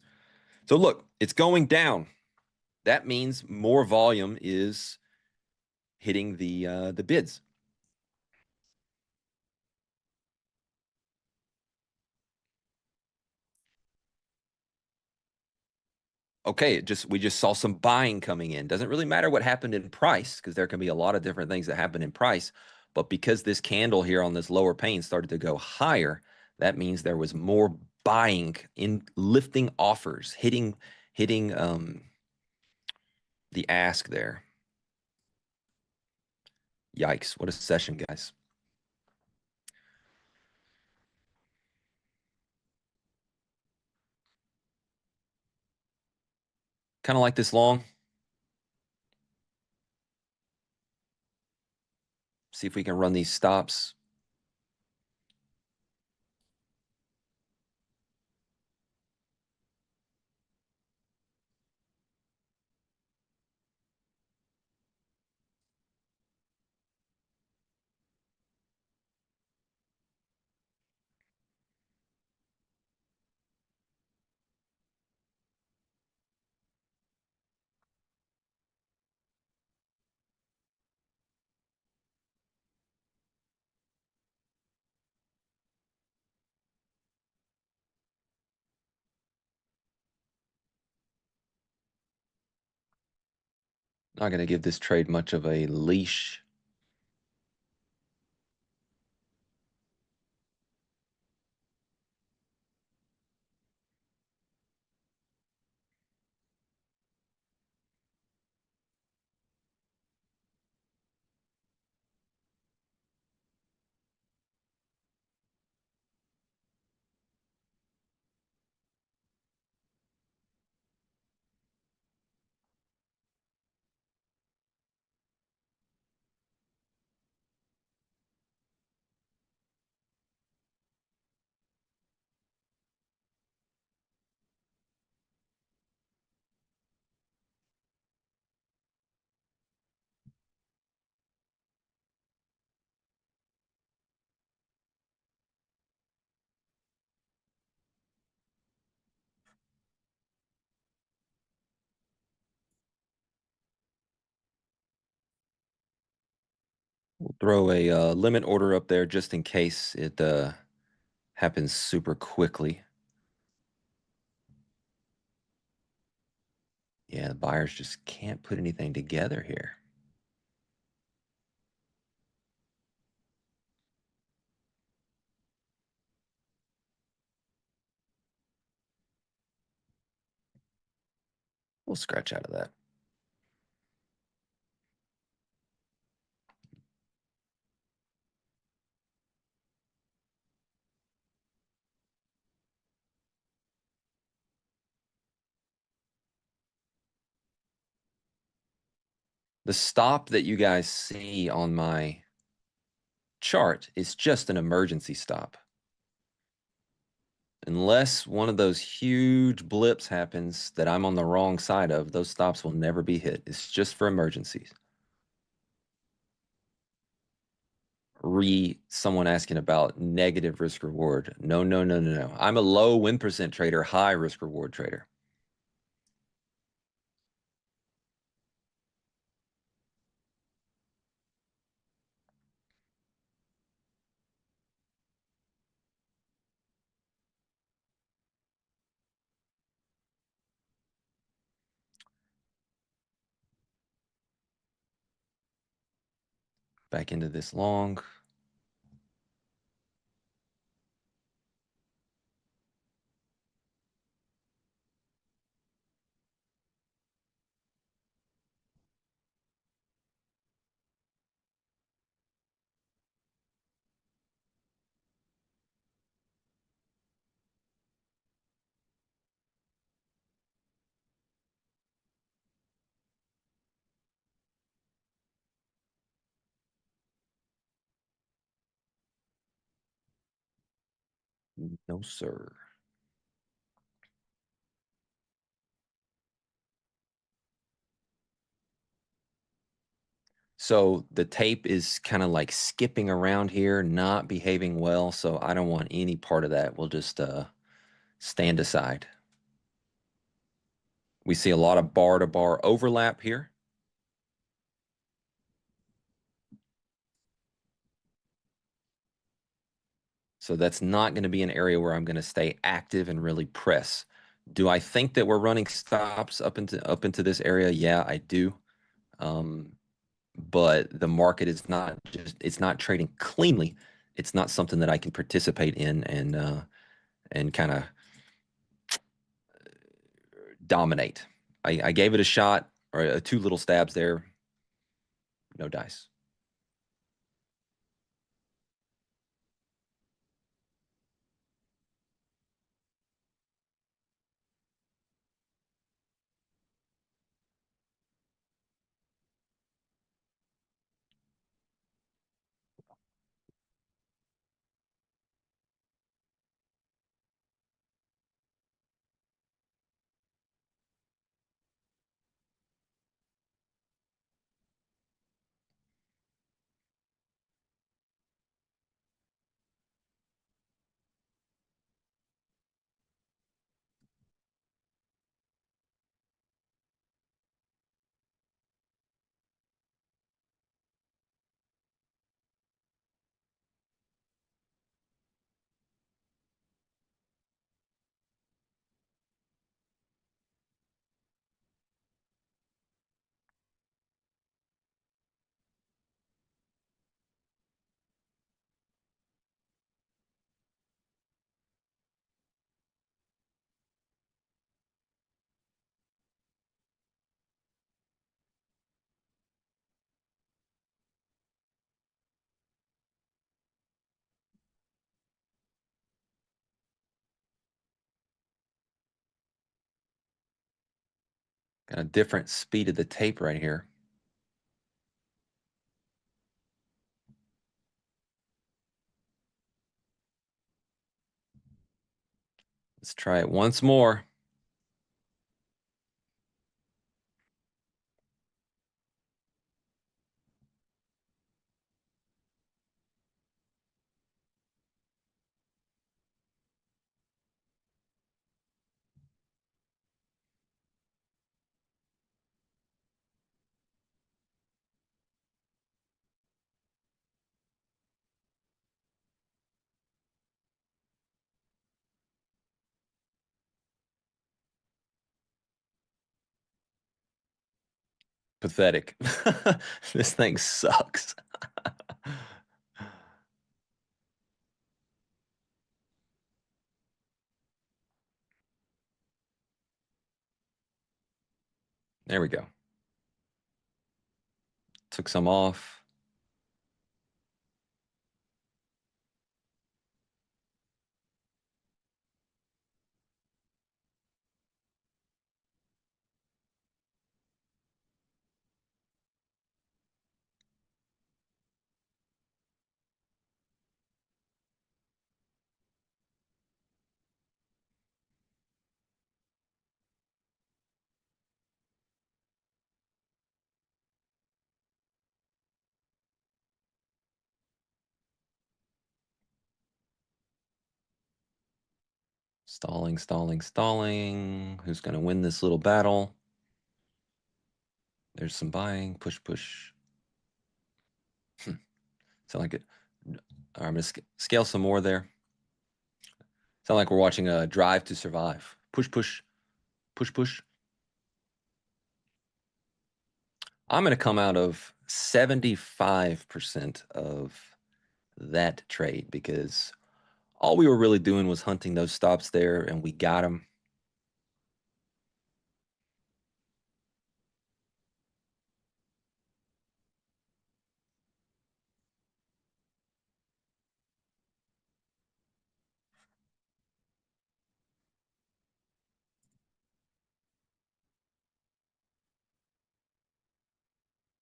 So look, it's going down. That means more volume is hitting the bids. Okay, we just saw some buying coming in. Doesn't really matter what happened in price, because there can be a lot of different things that happen in price. But because this candle here on this lower pane started to go higher, that means there was more buying in lifting offers, hitting the ask there. Yikes, what a session, guys. Kind of like this long. See if we can run these stops. Not going to give this trade much of a leash. We'll throw a limit order up there just in case it happens super quickly. Yeah, the buyers just can't put anything together here. We'll scratch out of that. The stop that you guys see on my chart is just an emergency stop. Unless one of those huge blips happens that I'm on the wrong side of, those stops will never be hit. It's just for emergencies. Someone asking about negative risk reward. No. I'm a low win percent trader, high risk reward trader. back into this long. No, sir. So the tape is kind of like skipping around here, not behaving well. So I don't want any part of that. We'll just stand aside. We see a lot of bar to bar overlap here. So that's not going to be an area where I'm going to stay active and really press. Do I think that we're running stops up into this area? Yeah, I do. But the market is not it's not trading cleanly. It's not something that I can participate in and kind of dominate. I gave it a shot, or 2 little stabs there. No dice. Got a different speed of the tape right here. Let's try it once more. Pathetic. This thing sucks. There we go. Took some off. Stalling, stalling, stalling. Who's going to win this little battle? There's some buying. Push, push. Sound like it. I'm going to scale some more there. Sound like we're watching a Drive to Survive. Push, push, push, push. I'm going to come out of 75% of that trade, because all we were really doing was hunting those stops there, and we got them.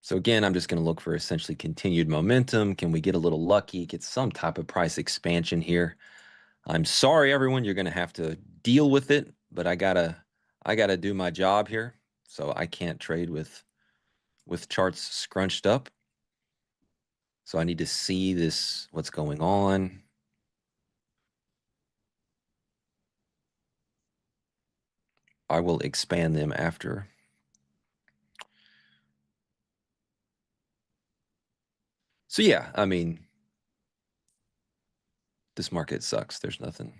So again, I'm just going to look for essentially continued momentum. Can we get a little lucky, get some type of price expansion here? I'm sorry, everyone, you're going to have to deal with it, but I gotta do my job here. So I can't trade with charts scrunched up. So I need to see this, what's going on. I will expand them after. So yeah, I mean, this market sucks. There's nothing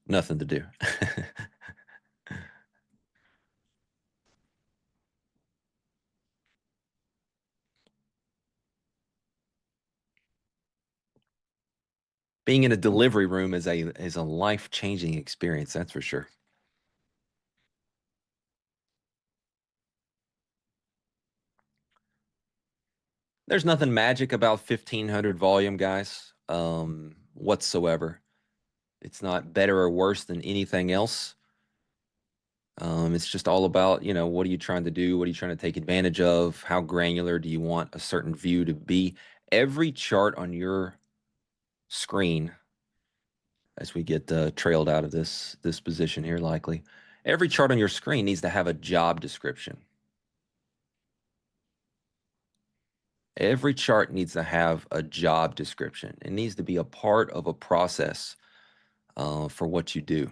to do. Being in a delivery room is a life-changing experience, that's for sure. There's nothing magic about 1500 volume, guys, whatsoever. It's not better or worse than anything else. It's just all about, what are you trying to do? What are you trying to take advantage of? How granular do you want a certain view to be? Every chart on your screen, as we get trailed out of this position here, likely, every chart on your screen needs to have a job description. Every chart needs to have a job description. It needs to be a part of a process for what you do.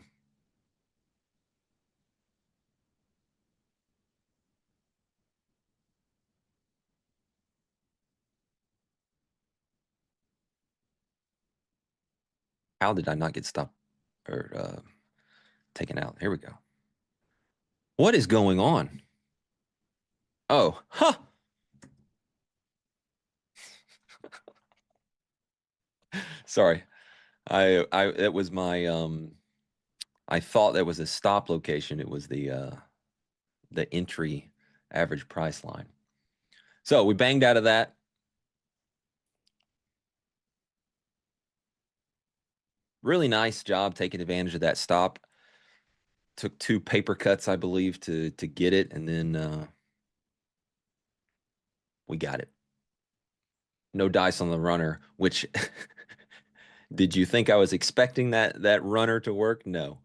How did I not get stopped or taken out? Here we go. What is going on? Oh, huh. Sorry. It was my I thought that was a stop location. It was the entry average price line. So we banged out of that. Really nice job taking advantage of that stop. Took 2 paper cuts, I believe, to get it, and then we got it. No dice on the runner, which did you think I was expecting that runner to work? No.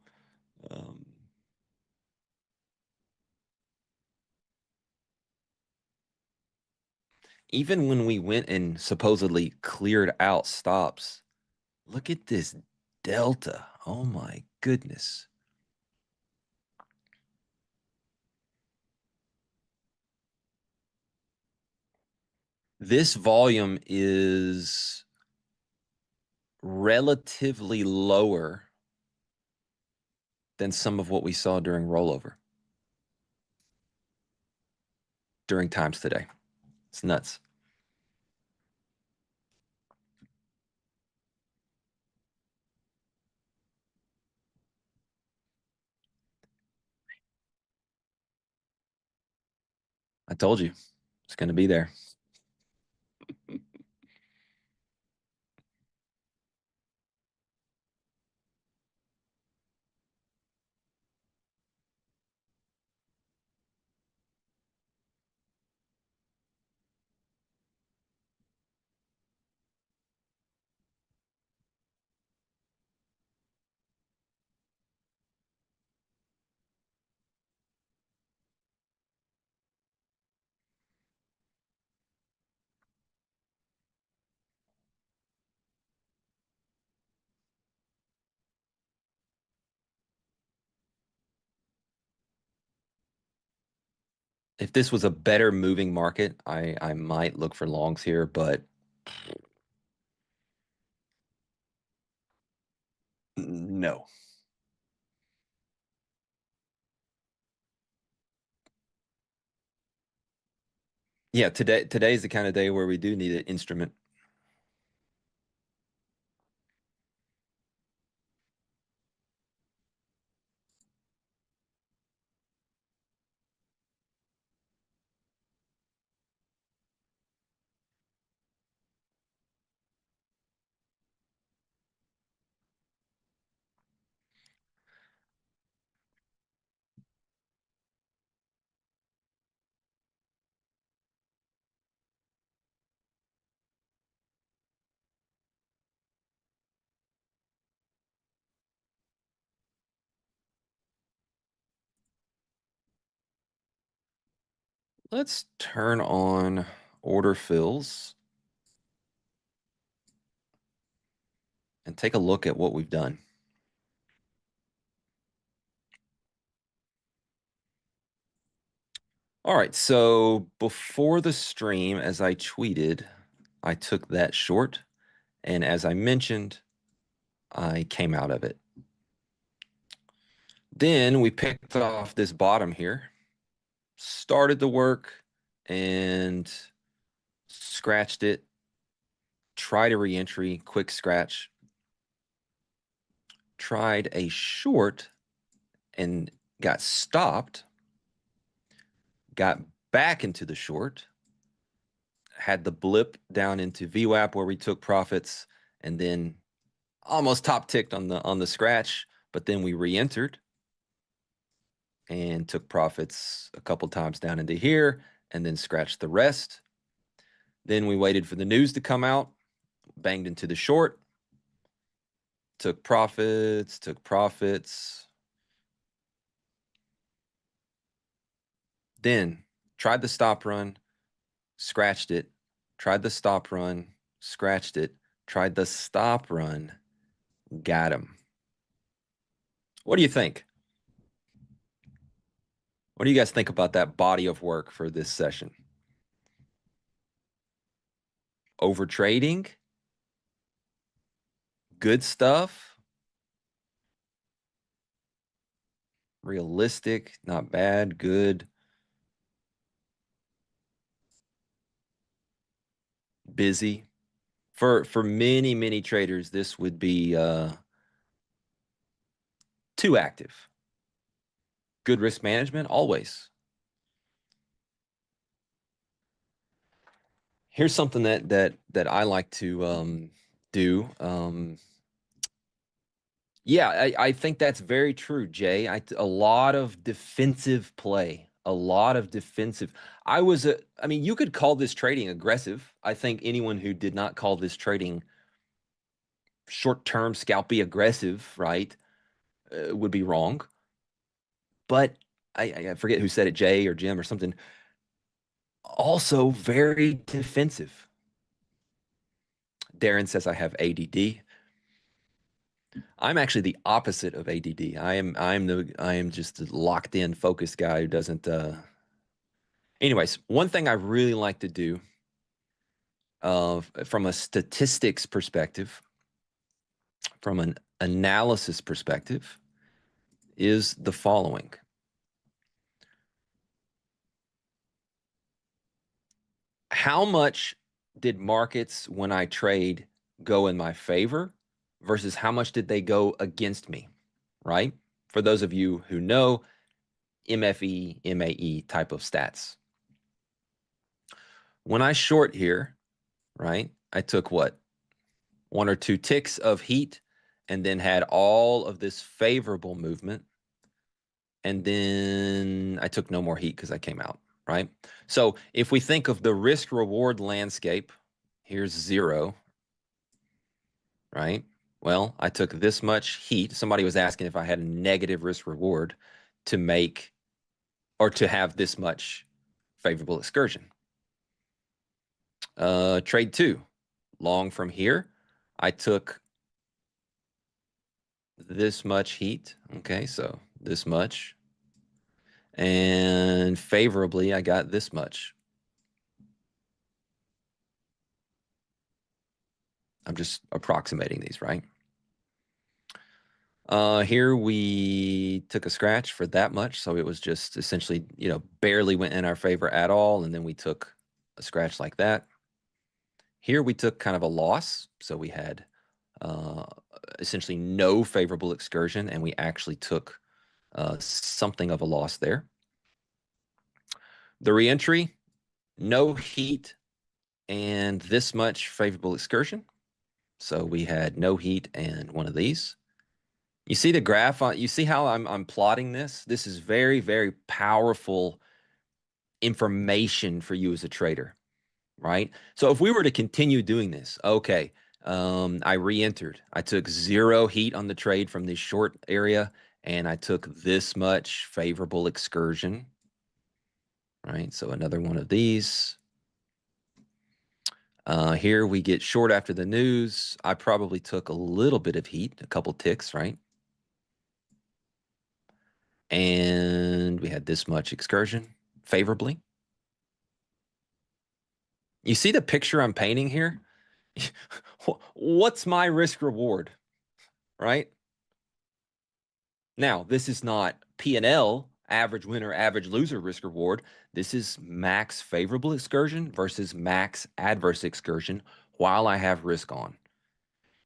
Even when we went and supposedly cleared out stops, look at this delta. Oh my goodness. This volume is relatively lower than some of what we saw during rollover, during times today. It's nuts. I told you it's going to be there. If this was a better moving market, I might look for longs here, but no. Yeah, today's the kind of day where we do need an instrument. Let's turn on order fills and take a look at what we've done. All right, so before the stream, as I tweeted, I took that short, and as I mentioned, I came out of it. Then we picked off this bottom here, started the work, and scratched it, tried a reentry, quick scratch, tried a short and got stopped, got back into the short, had the blip down into VWAP where we took profits, and then almost top ticked on the scratch, but then we re-entered and took profits a couple times down into here and then scratched the rest. Then we waited for the news to come out, banged into the short, took profits, then tried the stop run, scratched it, tried the stop run, scratched it, tried the stop run, got him. What do you think? What do you guys think about that body of work for this session? Over trading? Good stuff? Realistic? Not bad? Good? Busy? For many traders, this would be too active. Good risk management? Always. Here's something that I like to do. Yeah, I think that's very true, Jay. A lot of defensive play, a lot of defensive. I mean, you could call this trading aggressive. I think anyone who did not call this trading short-term scalpy aggressive, right, would be wrong. But I forget who said it, Jay or Jim or something. Also very defensive. Darren says I have ADD. I'm actually the opposite of ADD. I am just a locked in, focused guy who doesn't. Anyways, one thing I really like to do, from a statistics perspective, from an analysis perspective, is the following. How much did markets, when I trade, go in my favor versus how much did they go against me, right? For those of you who know, MFE, MAE type of stats. When I short here, right, I took what? 1 or 2 ticks of heat and then had all of this favorable movement. And then I took no more heat because I came out, right? So if we think of the risk reward landscape, here's 0, right? Well, I took this much heat. Somebody was asking if I had a negative risk reward to make or to have this much favorable excursion. Trade 2, long from here, I took this much heat. Okay, so this much. And favorably, I got this much. I'm just approximating these, right? Here we took a scratch for that much. So it was just essentially, barely went in our favor at all. And then we took a scratch like that. Here we took kind of a loss. So we had essentially no favorable excursion, and we actually took something of a loss there. The reentry, no heat, and this much favorable excursion. So we had no heat and one of these. You see the graph on, you see how I'm plotting this? This is very, very powerful information for you as a trader, right? So if we were to continue doing this, okay, I re-entered. I took 0 heat on the trade from this short area, and I took this much favorable excursion, right? So another one of these. Here we get short after the news. I probably took a little bit of heat, a couple ticks, right? And we had this much excursion favorably. You see the picture I'm painting here? What's my risk reward, right? Now, this is not P&L, average winner, average loser risk reward. This is max favorable excursion versus max adverse excursion while I have risk on.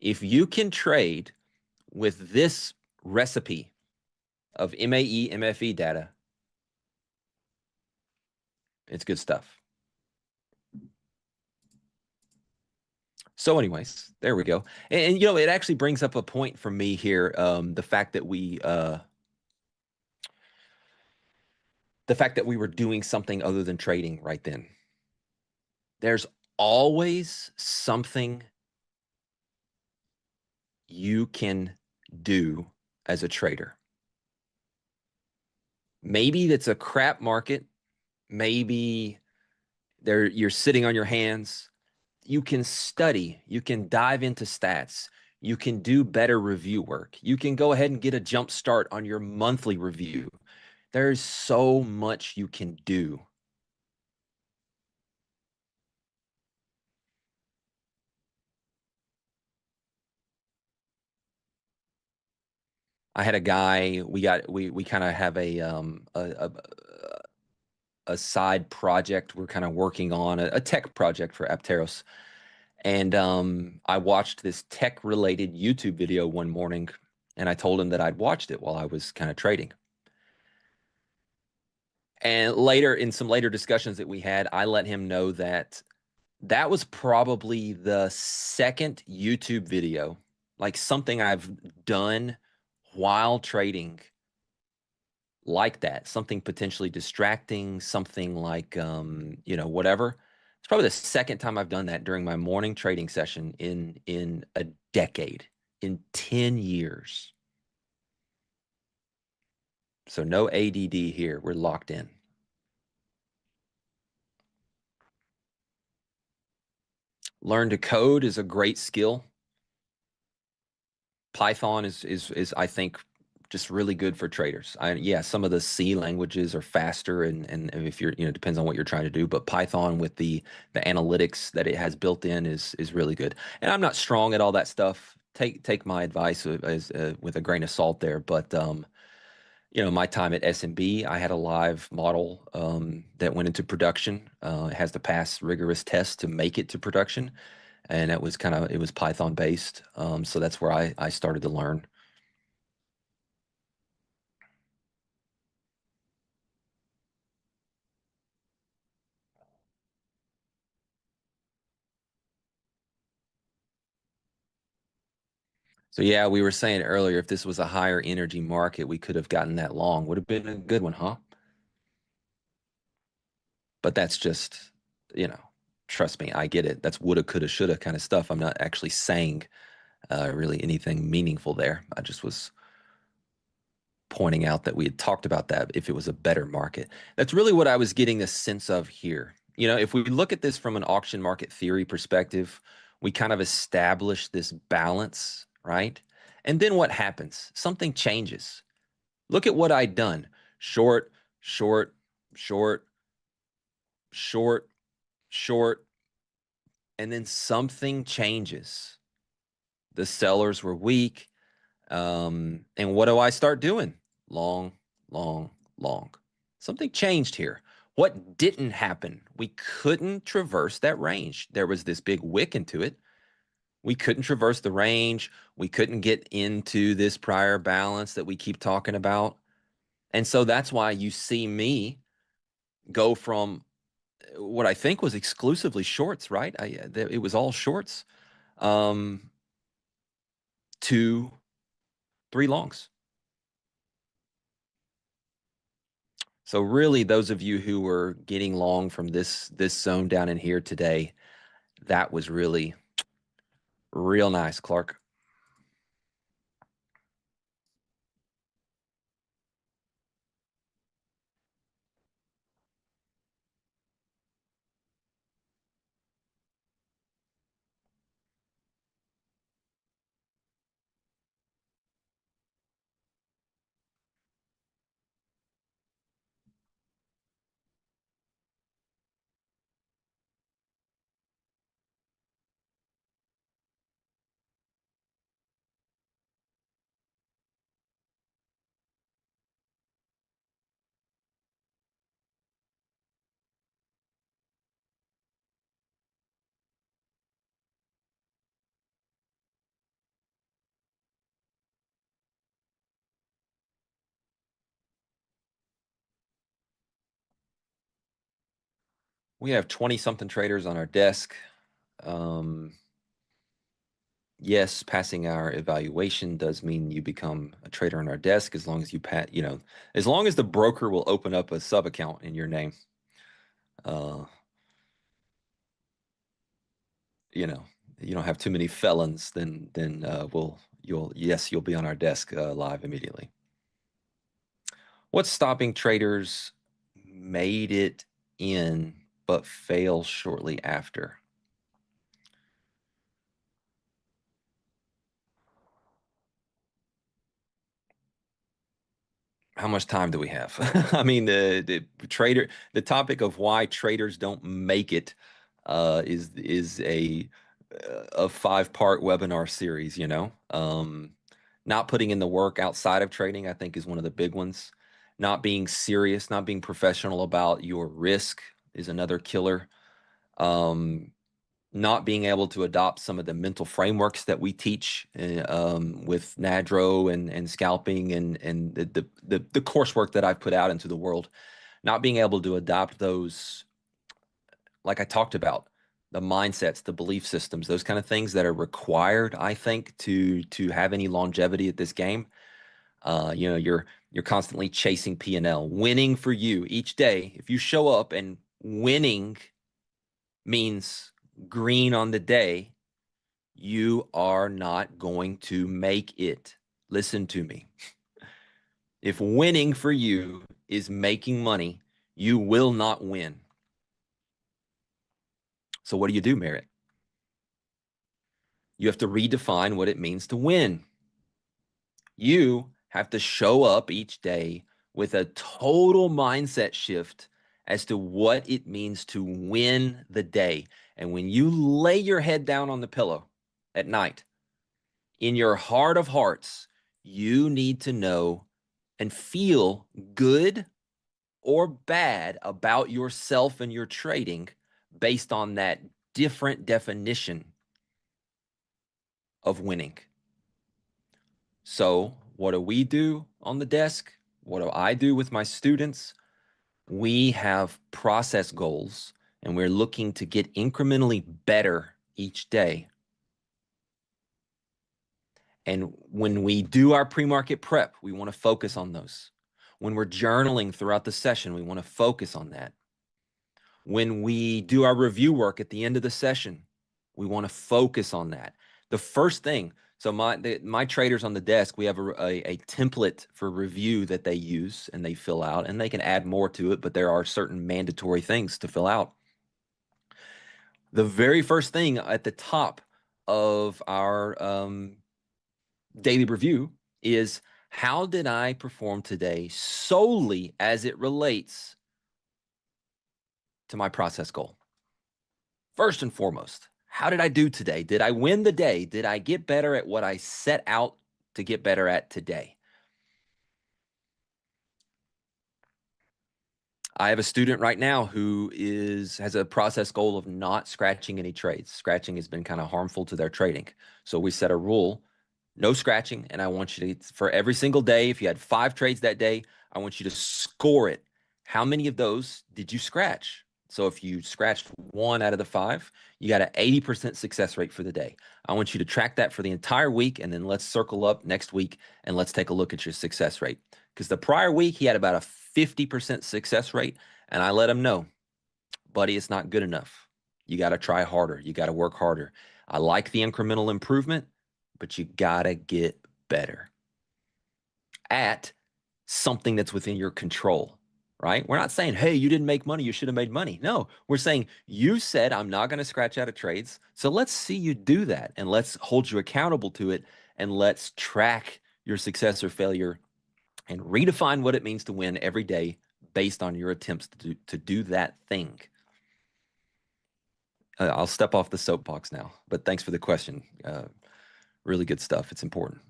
If you can trade with this recipe of MAE, MFE data, it's good stuff. So anyways, there we go. And you know, it actually brings up a point for me here. The fact that we were doing something other than trading right then. There's always something you can do as a trader. Maybe it's a crap market. Maybe you're sitting on your hands. You can study. You can dive into stats. You can do better review work. You can go ahead and get a jump start on your monthly review. There's so much you can do. I had a guy, we kind of have a side project we're kind of working on, a tech project for Apteros. And I watched this tech-related YouTube video one morning, and I told him that I'd watched it while I was kind of trading. And later, in some later discussions that we had, I let him know that that was probably the second YouTube video, like something I've done while trading like that, something potentially distracting, something like, you know, whatever. It's probably the second time I've done that during my morning trading session in a decade, in 10 years. So no ADD here. We're locked in. Learn to code is a great skill. Python is I think just really good for traders. Yeah, some of the C languages are faster, and if you're, you know, depends on what you're trying to do, but Python with the analytics that it has built in is really good. And I'm not strong at all that stuff. Take my advice with a grain of salt there, but you know, my time at SMB, I had a live model that went into production. It has to pass rigorous tests to make it to production, and it was Python based. So that's where I started to learn. So yeah, we were saying earlier, if this was a higher energy market, we could have gotten that long. Would have been a good one, huh? But that's just, you know, trust me, I get it. That's woulda, coulda, shoulda kind of stuff. I'm not actually saying really anything meaningful there. I just was pointing out that we had talked about that if it was a better market. That's really what I was getting a sense of here. You know, if we look at this from an auction market theory perspective, we kind of establish this balance, right? And then what happens? Something changes. Look at what I'd done. Short, short, short, short, short, and then something changes. The sellers were weak. And what do I start doing? Long, long, long. Something changed here. What didn't happen? We couldn't traverse that range. There was this big wick into it. We couldn't traverse the range. We couldn't get into this prior balance that we keep talking about. And so that's why you see me go from what I think was exclusively shorts, right? It was all shorts, to 3 longs. So really, those of you who were getting long from this zone down in here today, that was really real nice, Clark. We have 20-something traders on our desk. Yes, passing our evaluation does mean you become a trader on our desk as long as you as long as the broker will open up a sub account in your name. You don't have too many felons, then you'll be on our desk live immediately. What's stopping traders made it in but fail shortly after? How much time do we have? I mean, the topic of why traders don't make it is a 5-part webinar series. Not putting in the work outside of trading, I think, is one of the big ones. Not being serious, not being professional about your risk is another killer. Not being able to adopt some of the mental frameworks that we teach with NADRO and scalping and the coursework that I've put out into the world, not being able to adopt those, like I talked about, the mindsets, the belief systems, those kind of things that are required, I think, to have any longevity at this game. You're constantly chasing P&L. Winning for you each day, if you show up and winning means green on the day, you are not going to make it. Listen to me. If winning for you is making money, you will not win. So what do, Merritt? You have to redefine what it means to win. You have to show up each day with a total mindset shift as to what it means to win the day. And when you lay your head down on the pillow at night, in your heart of hearts, you need to know and feel good or bad about yourself and your trading based on that different definition of winning. So what do we do on the desk? What do I do with my students? We have process goals, and we're looking to get incrementally better each day. And when we do our pre-market prep, we want to focus on those. When we're journaling throughout the session, we want to focus on that. When we do our review work at the end of the session, we want to focus on that. The first thing, so my traders on the desk, we have a template for review that they use and they fill out, and they can add more to it, but there are certain mandatory things to fill out. The very first thing at the top of our daily review is, how did I perform today solely as it relates to my process goal? First and foremost, how did I do today? Did I win the day? Did I get better at what I set out to get better at today? I have a student right now who has a process goal of not scratching any trades. Scratching has been kind of harmful to their trading. So we set a rule, no scratching. And I want you to, for every single day, if you had 5 trades that day, I want you to score it. How many of those did you scratch? So if you scratched 1 out of the 5, you got an 80% success rate for the day. I want you to track that for the entire week, and then let's circle up next week and let's take a look at your success rate. Because the prior week, he had about a 50% success rate, and I let him know, buddy, it's not good enough. You got to try harder. You got to work harder. I like the incremental improvement, but you got to get better at something that's within your control, right? We're not saying, hey, you didn't make money, you should have made money. No, we're saying you said I'm not going to scratch out of trades. So let's see you do that, and let's hold you accountable to it, and let's track your success or failure and redefine what it means to win every day based on your attempts to do that thing. I'll step off the soapbox now, but thanks for the question. Really good stuff. It's important.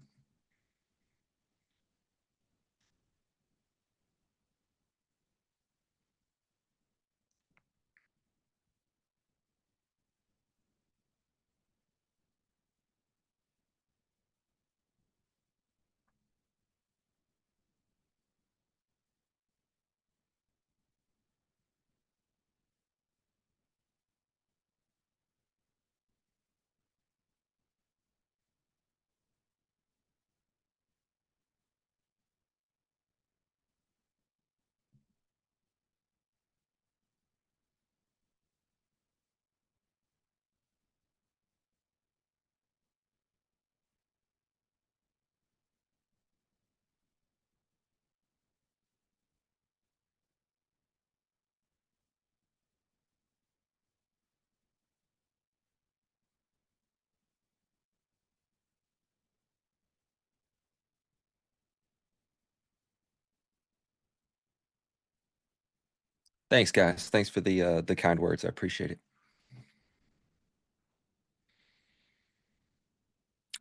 Thanks, guys. Thanks for the kind words. I appreciate it.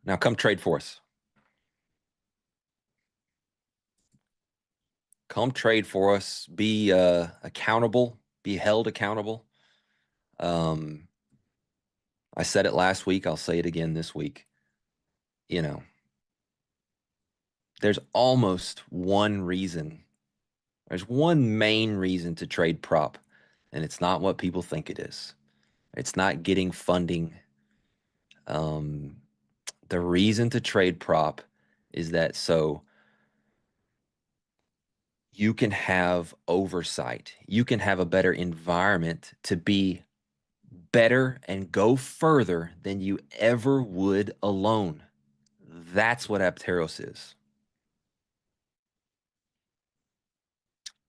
Now come trade for us. Come trade for us. Be accountable. Be held accountable. I said it last week. I'll say it again this week. You know, there's almost one reason. There's one main reason to trade prop, and it's not what people think it is. It's not getting funding. The reason to trade prop is that so you can have oversight. You can have a better environment to be better and go further than you ever would alone. That's what Apteros is.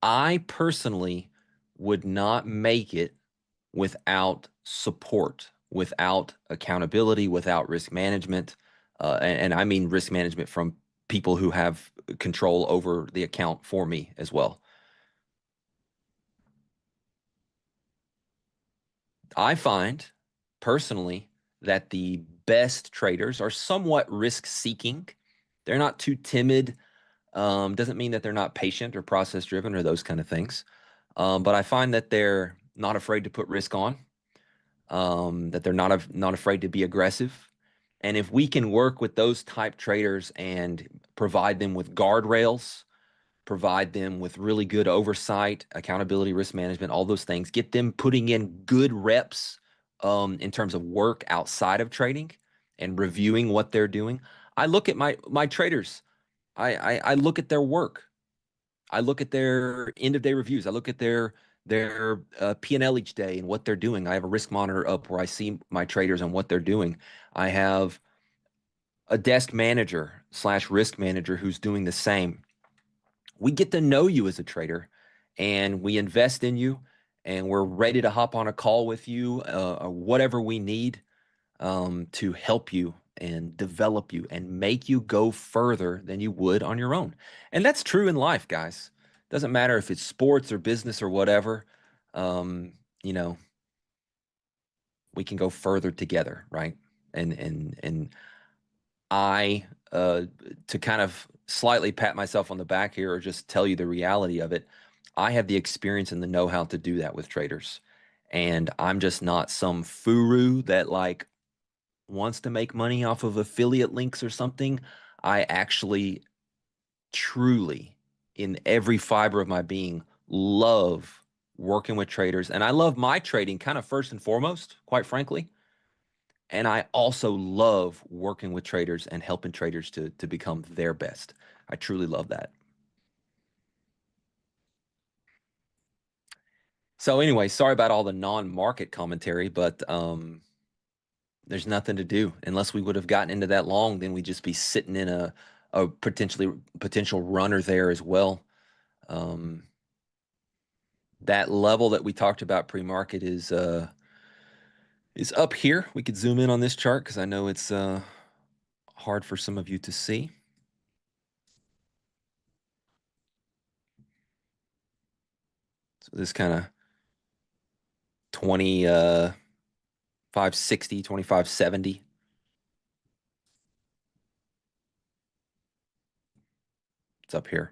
I personally would not make it without support, without accountability, without risk management. And I mean risk management from people who have control over the account for me as well. I find personally that the best traders are somewhat risk seeking. They're not too timid. Doesn't mean that they're not patient or process driven or those kind of things. But I find that they're not afraid to put risk on, that they're not afraid to be aggressive. And if we can work with those type traders and provide them with guardrails, provide them with really good oversight, accountability, risk management, all those things, get them putting in good reps in terms of work outside of trading and reviewing what they're doing. I look at my traders. I look at their work. I look at their end of day reviews. I look at their P&L each day and what they're doing. I have a risk monitor up where I see my traders and what they're doing. I have a desk manager / risk manager who's doing the same. We get to know you as a trader, and we invest in you, and we're ready to hop on a call with you, or whatever we need to help you and develop you and make you go further than you would on your own. And that's true in life, guys. Doesn't matter if it's sports or business or whatever. You know, we can go further together, right? And I to kind of slightly pat myself on the back here or just tell you the reality of it, I have the experience and the know-how to do that with traders. And I'm just not some furu that like wants to make money off of affiliate links or something. I actually truly, in every fiber of my being, love working with traders. And I love my trading kind of first and foremost, quite frankly. And I also love working with traders and helping traders to become their best. I truly love that. So anyway, sorry about all the non-market commentary, but there's nothing to do. Unless we would have gotten into that long, then we'd just be sitting in a potential runner there as well. That level that we talked about pre-market is up here. We could zoom in on this chart because I know it's hard for some of you to see. So this kind of 2560, 2570. It's up here.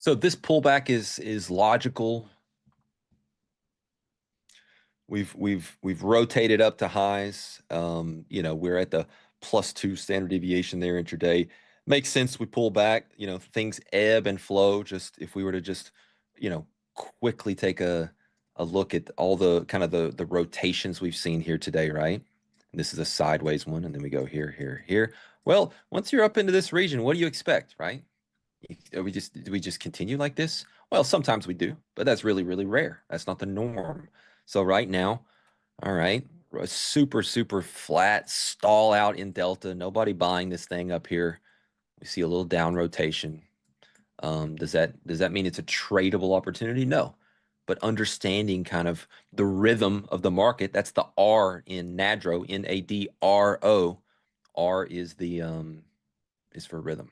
So this pullback is logical. We've rotated up to highs. We're at the +2 standard deviation there intraday. Makes sense. We pull back. Things ebb and flow. Just if we were to just, quickly take a look at all the kind of the rotations we've seen here today, right? And this is a sideways one, and then we go here, here, here. Well, once you're up into this region, what do you expect, right? Do we just continue like this? Well, sometimes we do, but that's really, really rare. That's not the norm. So right now, all right, a super, super flat stall out in Delta. Nobody buying this thing up here. We see a little down rotation. Does that mean it's a tradable opportunity? No. But understanding kind of the rhythm of the market, that's the R in NADRO, NADRO. R is for rhythm.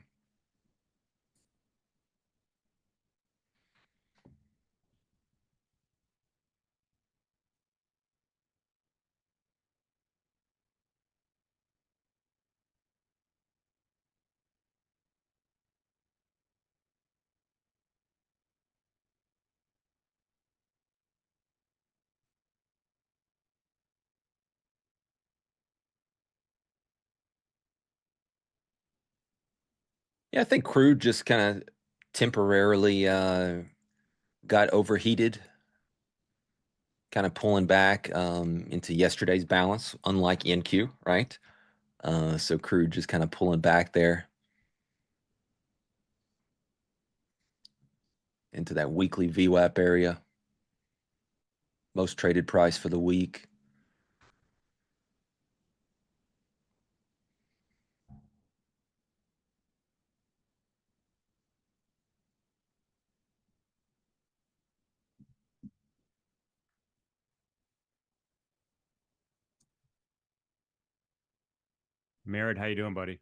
Yeah, I think crude just kind of temporarily got overheated, kind of pulling back into yesterday's balance, unlike NQ, right? So crude just kind of pulling back there into that weekly VWAP area. Most traded price for the week. Merritt, how you doing, buddy?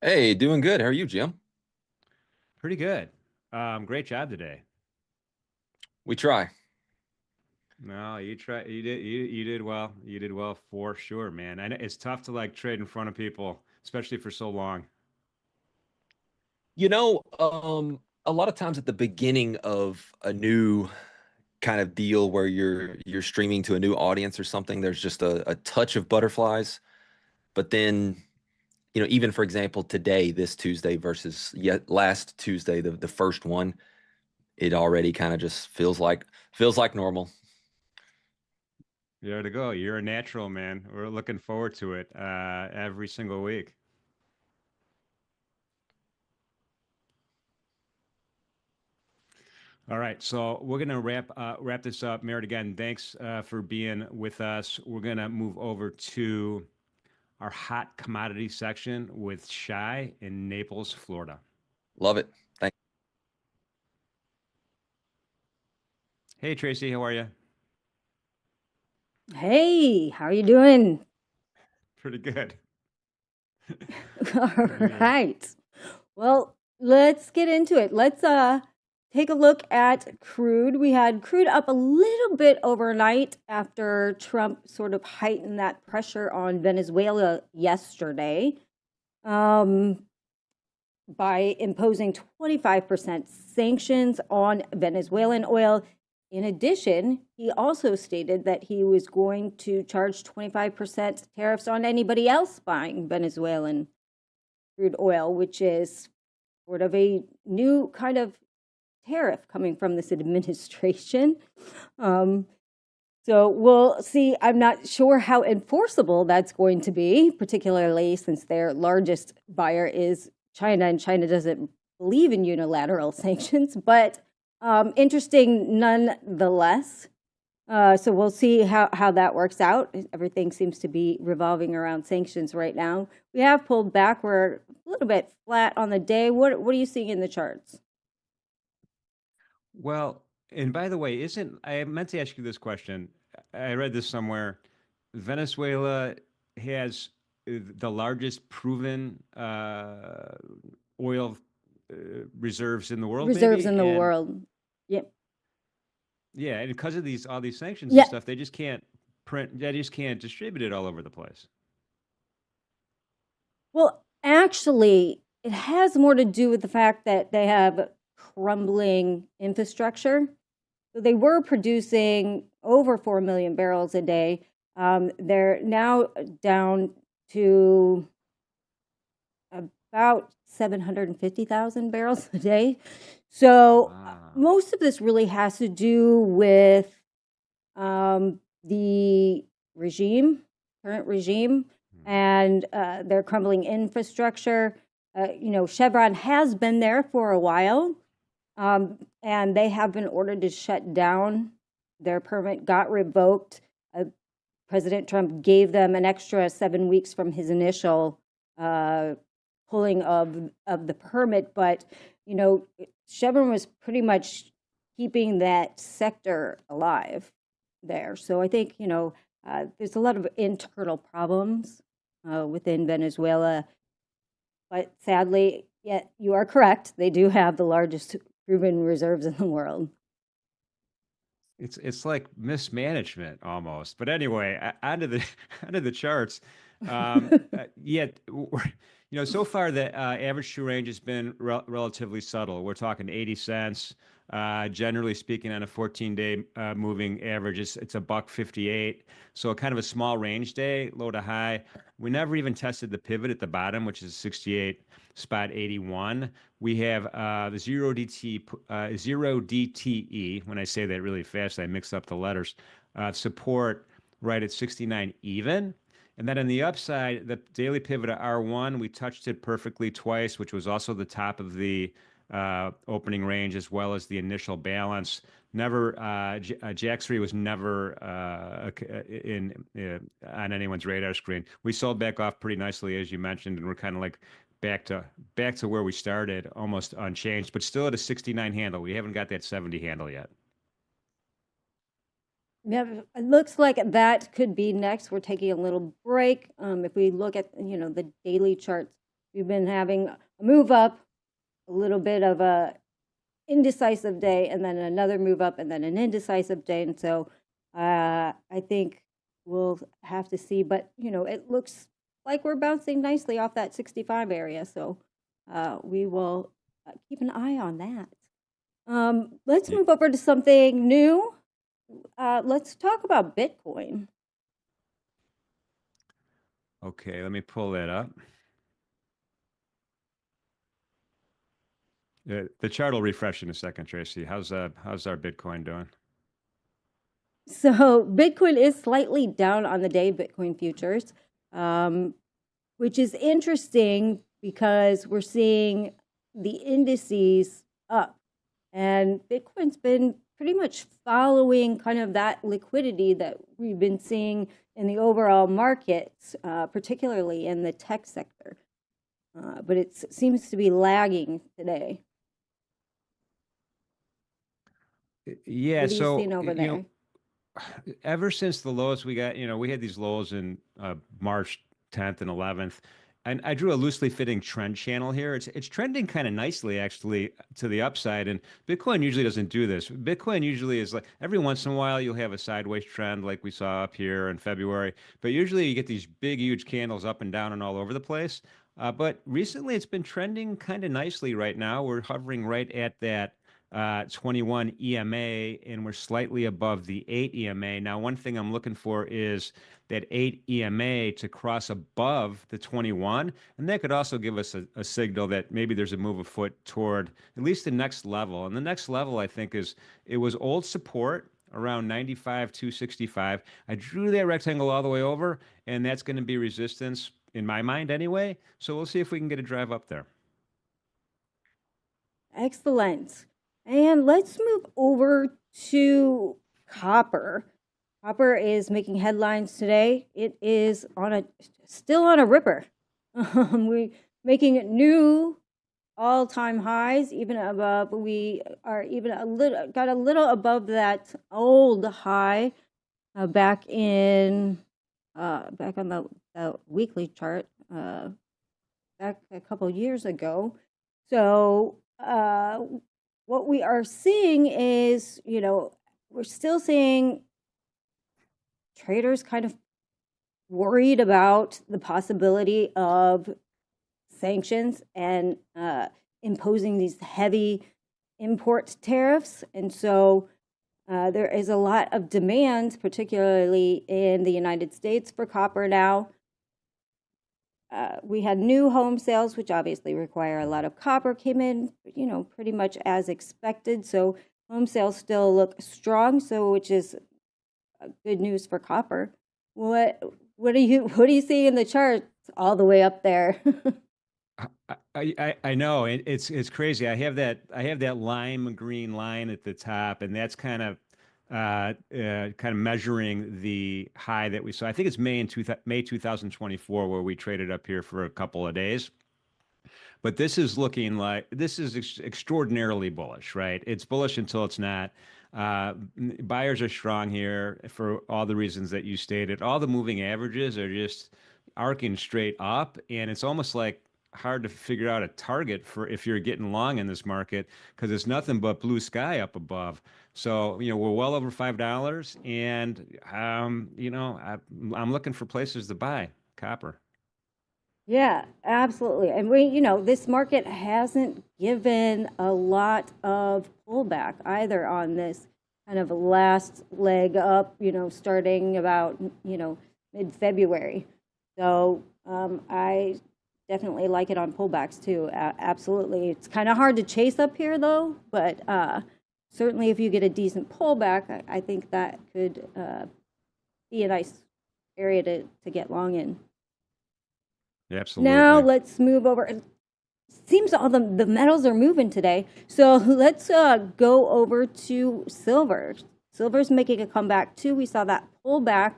Hey, doing good. How are you, Jim? Pretty good. Great job today. We try. No, you did well. You did well for sure, man. I know it's tough to like trade in front of people, especially for so long. A lot of times at the beginning of a new kind of deal where you're streaming to a new audience or something, there's just a touch of butterflies. But then, even for example, today, this Tuesday versus last Tuesday, the first one, it already kind of just feels like normal. There to go. You're a natural, man. We're looking forward to it every single week. All right, so we're gonna wrap this up. Merritt, again, thanks for being with us. We're gonna move over to our hot commodity section with Shai in Naples, Florida. Love it. Thanks. Hey, Tracy, how are you? Hey, how are you doing? Pretty good. All right. Well, let's get into it. Let's take a look at crude. We had crude up a little bit overnight after Trump sort of heightened that pressure on Venezuela yesterday by imposing 25% sanctions on Venezuelan oil. In addition, he also stated that he was going to charge 25% tariffs on anybody else buying Venezuelan crude oil, which is sort of a new kind of tariff coming from this administration. So we'll see. I'm not sure how enforceable that's going to be, particularly since their largest buyer is China, and China doesn't believe in unilateral sanctions, but interesting nonetheless. So we'll see how that works out. Everything seems to be revolving around sanctions right now. We have pulled back. We're a little bit flat on the day. What are you seeing in the charts? Well, and by the way, I meant to ask you this question. I read this somewhere. Venezuela has the largest proven oil reserves in the world. Reserves in the world. Yep. Yeah, and because of all these sanctions Yeah. and stuff, they just can't distribute it all over the place. Well, actually, it has more to do with the fact that they have crumbling infrastructure. So they were producing over 4 million barrels a day. They're now down to about 750,000 barrels a day. So most of this really has to do with the current regime, and their crumbling infrastructure. Chevron has been there for a while, and they have been ordered to shut down. Their permit got revoked. President Trump gave them an extra 7 weeks from his initial pulling of the permit, but Chevron was pretty much keeping that sector alive there. So I think there's a lot of internal problems within Venezuela, but sadly, yet you are correct. They do have the largest proven reserves in the world. It's like mismanagement almost. But anyway, onto the charts. So far the average true range has been relatively subtle. We're talking 80 cents. Generally speaking, on a 14-day moving average, it's $1.58. So kind of a small range day, low to high. We never even tested the pivot at the bottom, which is 68.81. We have the zero DTE. When I say that really fast, I mix up the letters. Support right at 69 even. And then on the upside, the daily pivot at R1, we touched it perfectly twice, which was also the top of the opening range as well as the initial balance. Never, Jack3 was never on anyone's radar screen. We sold back off pretty nicely, as you mentioned, and we're kind of like back to where we started, almost unchanged, but still at a 69 handle. We haven't got that 70 handle yet. Yeah, it looks like that could be next. We're taking a little break. If we look at the daily charts, we've been having a move up a little bit of a indecisive day and then another move up and then an indecisive day. And so I think we'll have to see. But, it looks like we're bouncing nicely off that 65 area. So we will keep an eye on that. Let's move over to something new. Let's talk about Bitcoin. Okay, let me pull that up. The chart will refresh in a second, Tracy. How's our Bitcoin doing? So Bitcoin is slightly down on the day, Bitcoin futures, which is interesting because we're seeing the indices up, and Bitcoin's been pretty much following kind of that liquidity that we've been seeing in the overall markets, particularly in the tech sector. But it seems to be lagging today. Yeah, what are you so seeing over there? Ever since the lows we got, we had these lows in March 10th and 11th, and I drew a loosely fitting trend channel here. It's trending kind of nicely actually to the upside, and Bitcoin usually doesn't do this. Bitcoin usually is like every once in a while you'll have a sideways trend like we saw up here in February, but usually you get these big huge candles up and down and all over the place. But recently it's been trending kind of nicely right now. We're hovering right at that 21 EMA, and we're slightly above the 8 EMA. Now, one thing I'm looking for is that 8 EMA to cross above the 21, and that could also give us a signal that maybe there's a move afoot toward at least the next level. And the next level, I think, it was old support around 95, 265. I drew that rectangle all the way over, and that's going to be resistance in my mind anyway. So we'll see if we can get a drive up there. Excellent. And let's move over to copper. Copper is making headlines today. It is still on a ripper. We're making new all-time highs, even above. We are even got a little above that old high back on the weekly chart back a couple years ago. So what we are seeing is, we're still seeing traders kind of worried about the possibility of sanctions and imposing these heavy import tariffs. And so there is a lot of demand, particularly in the United States, for copper now. We had new home sales, which obviously require a lot of copper, came in, pretty much as expected. So home sales still look strong, which is good news for copper. What do you see in the charts all the way up there? I know it's crazy. I have that lime green line at the top, and that's kind of measuring the high that we saw. I think it's May 2024 where we traded up here for a couple of days. But this is looking like extraordinarily bullish, right? It's bullish until it's not. Buyers are strong here for all the reasons that you stated. All the moving averages are just arcing straight up, and it's almost like hard to figure out a target for if you're getting long in this market because it's nothing but blue sky up above. So, we're well over $5, and I'm looking for places to buy copper. Yeah, absolutely. And this market hasn't given a lot of pullback either on this kind of last leg up, starting about, mid-February. So I definitely like it on pullbacks too. Absolutely. It's kind of hard to chase up here though, but certainly if you get a decent pullback, I think that could be a nice area to get long in. Yeah, absolutely. Now let's move over. It seems all the metals are moving today. So let's go over to silver. Silver's making a comeback too. We saw that pullback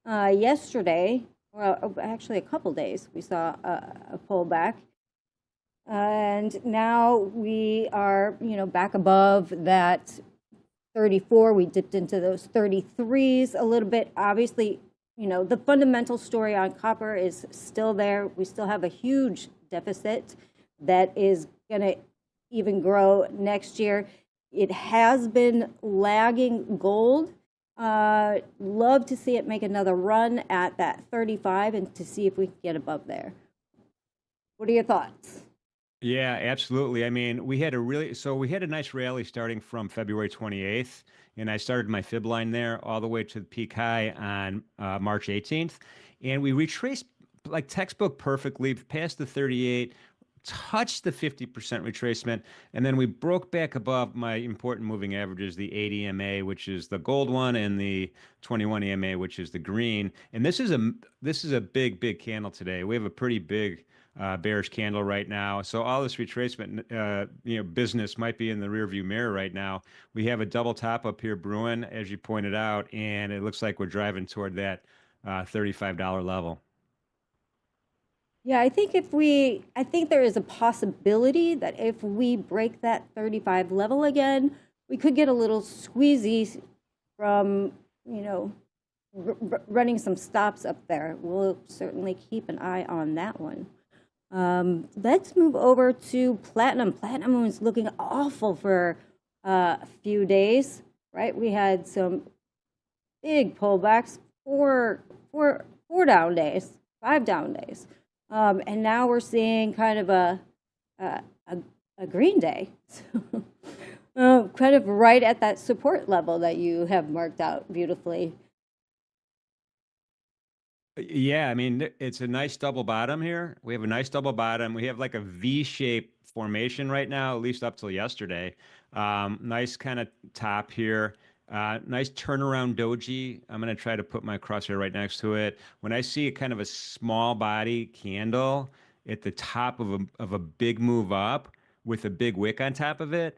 yesterday. Well, actually a couple days we saw a pullback. And now we are, back above that 34. We dipped into those 33s a little bit. Obviously, the fundamental story on copper is still there. We still have a huge deficit that is going to even grow next year. It has been lagging gold. Love to see it make another run at that 35 and to see if we can get above there. What are your thoughts? Yeah, absolutely. I mean, we had a nice rally starting from February 28th, and I started my fib line there all the way to the peak high on March 18th, and we retraced like textbook perfectly past the 38, touched the 50% retracement, and then we broke back above my important moving averages, the 80 EMA, which is the gold one, and the 21 EMA, which is the green. And this is a big candle today. We have a pretty big bearish candle right now. So all this retracement, business might be in the rearview mirror right now. We have a double top up here brewing, as you pointed out, and it looks like we're driving toward that $35 level. Yeah, I think there is a possibility that if we break that 35 level again, we could get a little squeezy from, running some stops up there. We'll certainly keep an eye on that one. Let's move over to platinum. Platinum was looking awful for a few days, right? We had some big pullbacks, four down days, 5 down days. And now we're seeing kind of a green day, kind of right at that support level that you have marked out beautifully. Yeah, I mean, it's a nice double bottom here. We have a nice double bottom. We have like a V-shaped formation right now, at least up till yesterday. Nice kind of top here. Nice turnaround doji. I'm going to try to put my crosshair right next to it. When I see a kind of a small body candle at the top of a big move up with a big wick on top of it,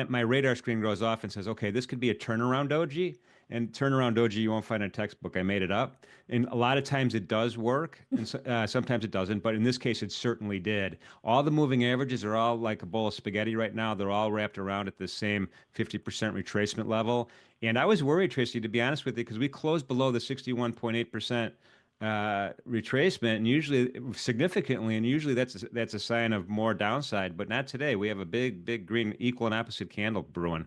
my radar screen goes off and says, okay, this could be a turnaround doji. And turnaround doji you won't find in a textbook. I made it up. And a lot of times it does work, and sometimes it doesn't. But in this case, it certainly did. All the moving averages are all like a bowl of spaghetti right now. They're all wrapped around at the same 50% retracement level. And I was worried, Tracy, to be honest with you, because we closed below the 61.8% retracement, and usually significantly, and usually that's a sign of more downside. But not today. We have a big green equal and opposite candle brewing.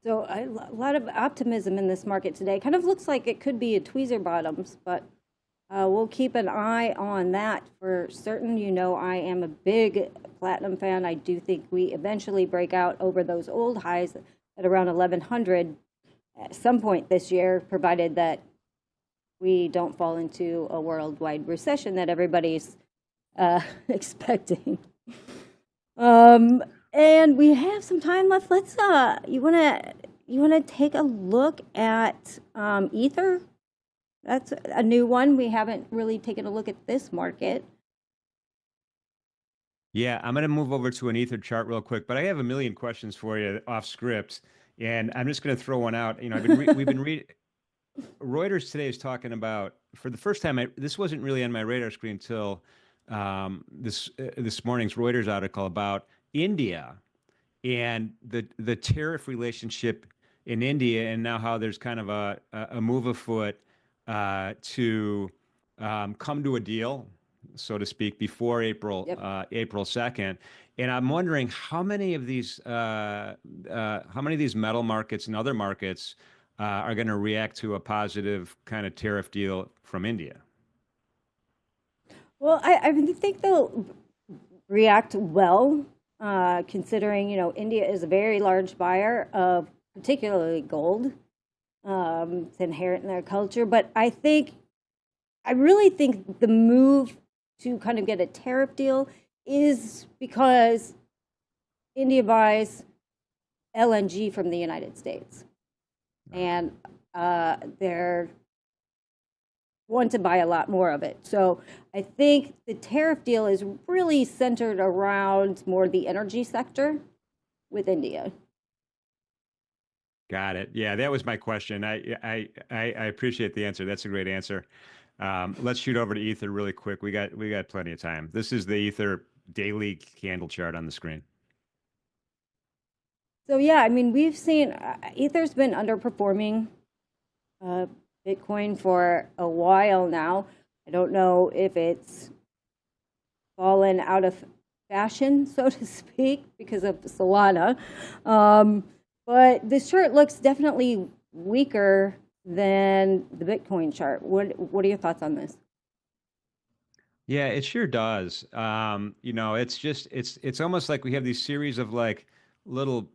So a lot of optimism in this market today. Kind of looks like it could be a tweezer bottoms, but we'll keep an eye on that for certain. I am a big platinum fan. I do think we eventually break out over those old highs at around 1100 at some point this year, provided that we don't fall into a worldwide recession that everybody's expecting. And we have some time left. Let's you wanna take a look at Ether? That's a new one. We haven't really taken a look at this market. Yeah, I'm gonna move over to an Ether chart real quick, but I have a million questions for you off script, and I'm just gonna throw one out. We've been reading. Reuters today is talking about, for the first time, this wasn't really on my radar screen until this morning's Reuters article about India and the tariff relationship in India, and now how there's kind of a move afoot to come to a deal, so to speak, before April 2nd. And I'm wondering how many of these metal markets and other markets are going to react to a positive kind of tariff deal from India. Well, I think they'll react well, considering, India is a very large buyer of particularly gold. It's inherent in their culture. But I really think the move to kind of get a tariff deal is because India buys LNG from the United States. And they're want to buy a lot more of it. So I think the tariff deal is really centered around more the energy sector with India. Got it. Yeah, that was my question. I appreciate the answer. That's a great answer. Let's shoot over to Ether really quick. We got plenty of time. This is the Ether daily candle chart on the screen. So yeah, we've seen Ether's been underperforming Bitcoin for a while now. I don't know if it's fallen out of fashion, so to speak, because of Solana. But this chart looks definitely weaker than the Bitcoin chart. What are your thoughts on this? Yeah, it sure does. It's almost like we have these series of like little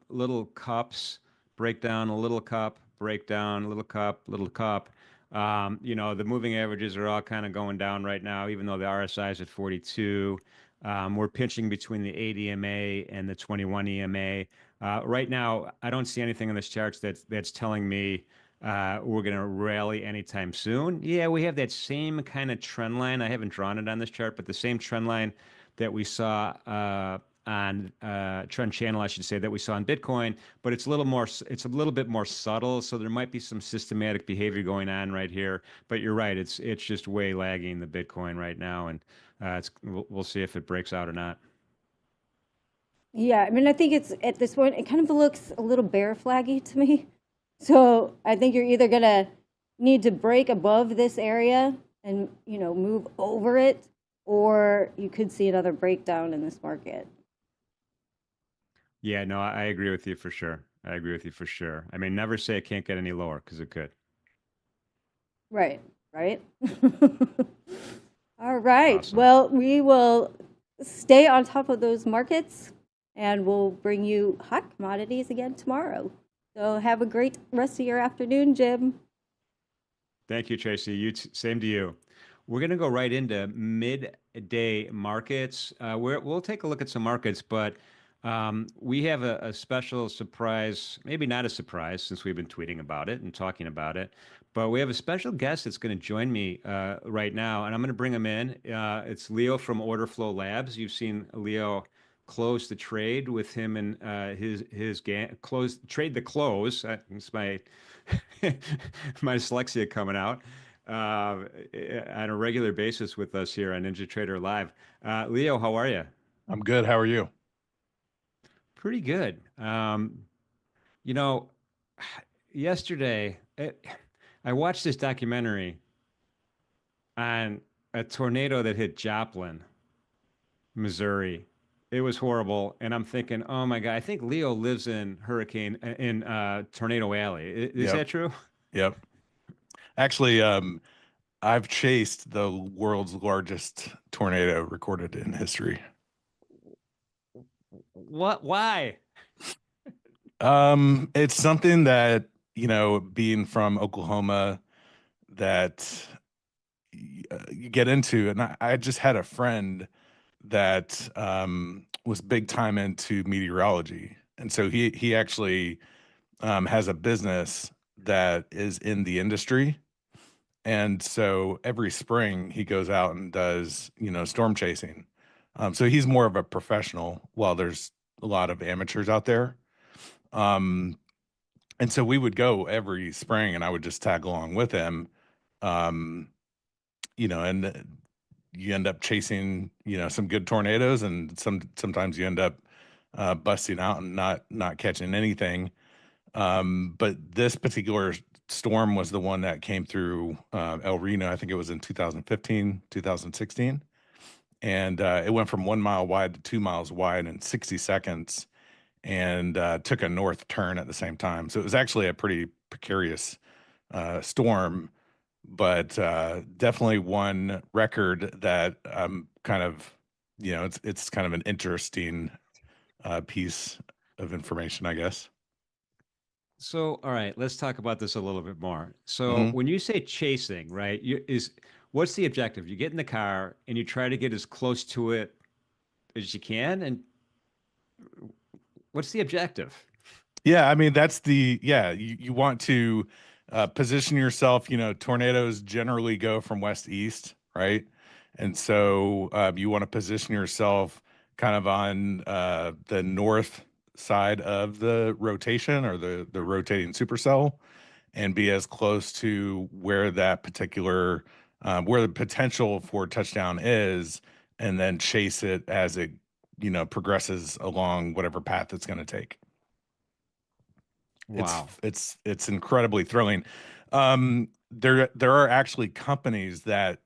cups, break down a little cup, break down a little cup, little cup. The moving averages are all kind of going down right now, even though the RSI is at 42. We're pinching between the 8 EMA and the 21 EMA. Right now, I don't see anything on this chart that's telling me we're going to rally anytime soon. Yeah, we have that same kind of trend line. I haven't drawn it on this chart, but the same trend line that we saw on trend channel, I should say, that we saw in Bitcoin, but it's a little bit more subtle. So there might be some systematic behavior going on right here. But you're right, it's just way lagging the Bitcoin right now, and we'll see if it breaks out or not. Yeah, I mean, I think it's at this point, it kind of looks a little bear flaggy to me. So I think you're either going to need to break above this area and, move over it, or you could see another breakdown in this market. Yeah, no, I agree with you for sure. I agree with you for sure. I mean, never say it can't get any lower because it could. Right, right. All right. Awesome. Well, we will stay on top of those markets and we'll bring you hot commodities again tomorrow. So have a great rest of your afternoon, Jim. Thank you, Tracy. Same to you. We're going to go right into midday markets. We'll take a look at some markets, but we have a special surprise, maybe not a surprise since we've been tweeting about it and talking about it, but we have a special guest that's going to join me right now, and I'm going to bring him in. It's Leo from Order Flow Labs. You've seen Leo close the trade with him and his gang. Trade the close. It's my my dyslexia coming out on a regular basis with us here on NinjaTrader Live. Leo, how are you? I'm good. How are you? Pretty good. You know, yesterday I watched this documentary on a tornado that hit Joplin, Missouri. It was horrible, and I'm thinking, oh my God, I think Leo lives in Tornado Alley. Is Yep. that true? Yep. Actually, I've chased the world's largest tornado recorded in history. What? Why? It's something that, being from Oklahoma, that you get into. And I just had a friend that was big time into meteorology. And so he actually has a business that is in the industry. And so every spring he goes out and does, storm chasing. So he's more of a professional while there's a lot of amateurs out there. And so we would go every spring and I would just tag along with him. And you end up chasing, some good tornadoes, and sometimes you end up busting out and not catching anything. But this particular storm was the one that came through El Reno. I think it was in 2015, 2016. And it went from 1 mile wide to 2 miles wide in 60 seconds and took a north turn at the same time. So it was actually a pretty precarious storm, but definitely one record that kind of, it's kind of an interesting piece of information, I guess. So, all right, let's talk about this a little bit more. So, when you say chasing, right, what's the objective? You get in the car and you try to get as close to it as you can, and what's the objective? Yeah, I mean you want to position yourself. Tornadoes generally go from west to east, right? And so you want to position yourself kind of on the north side of the rotation, or the rotating supercell, and be as close to where that particular where the potential for touchdown is, and then chase it as it progresses along whatever path it's going to take. Wow. It's incredibly thrilling. There are actually companies that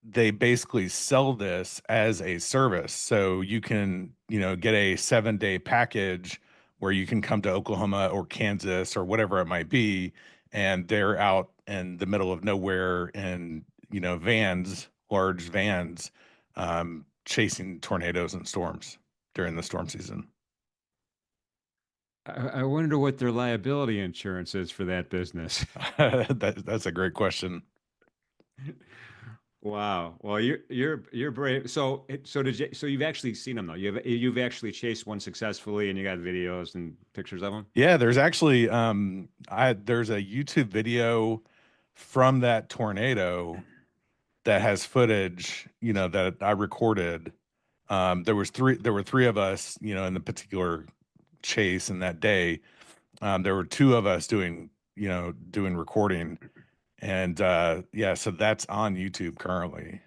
they basically sell this as a service. So you can, get a 7-day package where you can come to Oklahoma or Kansas or whatever it might be, and they're out in the middle of nowhere in, vans, large vans, chasing tornadoes and storms during the storm season. I wonder what their liability insurance is for that business. That's a great question. Wow. Well, you're brave. So you've actually seen them though. You've actually chased one successfully, and you got videos and pictures of them. Yeah, there's actually there's a YouTube video from that tornado that has footage, that I recorded. There were three of us, in the particular chase in that day. There were two of us doing recording, and so that's on YouTube currently.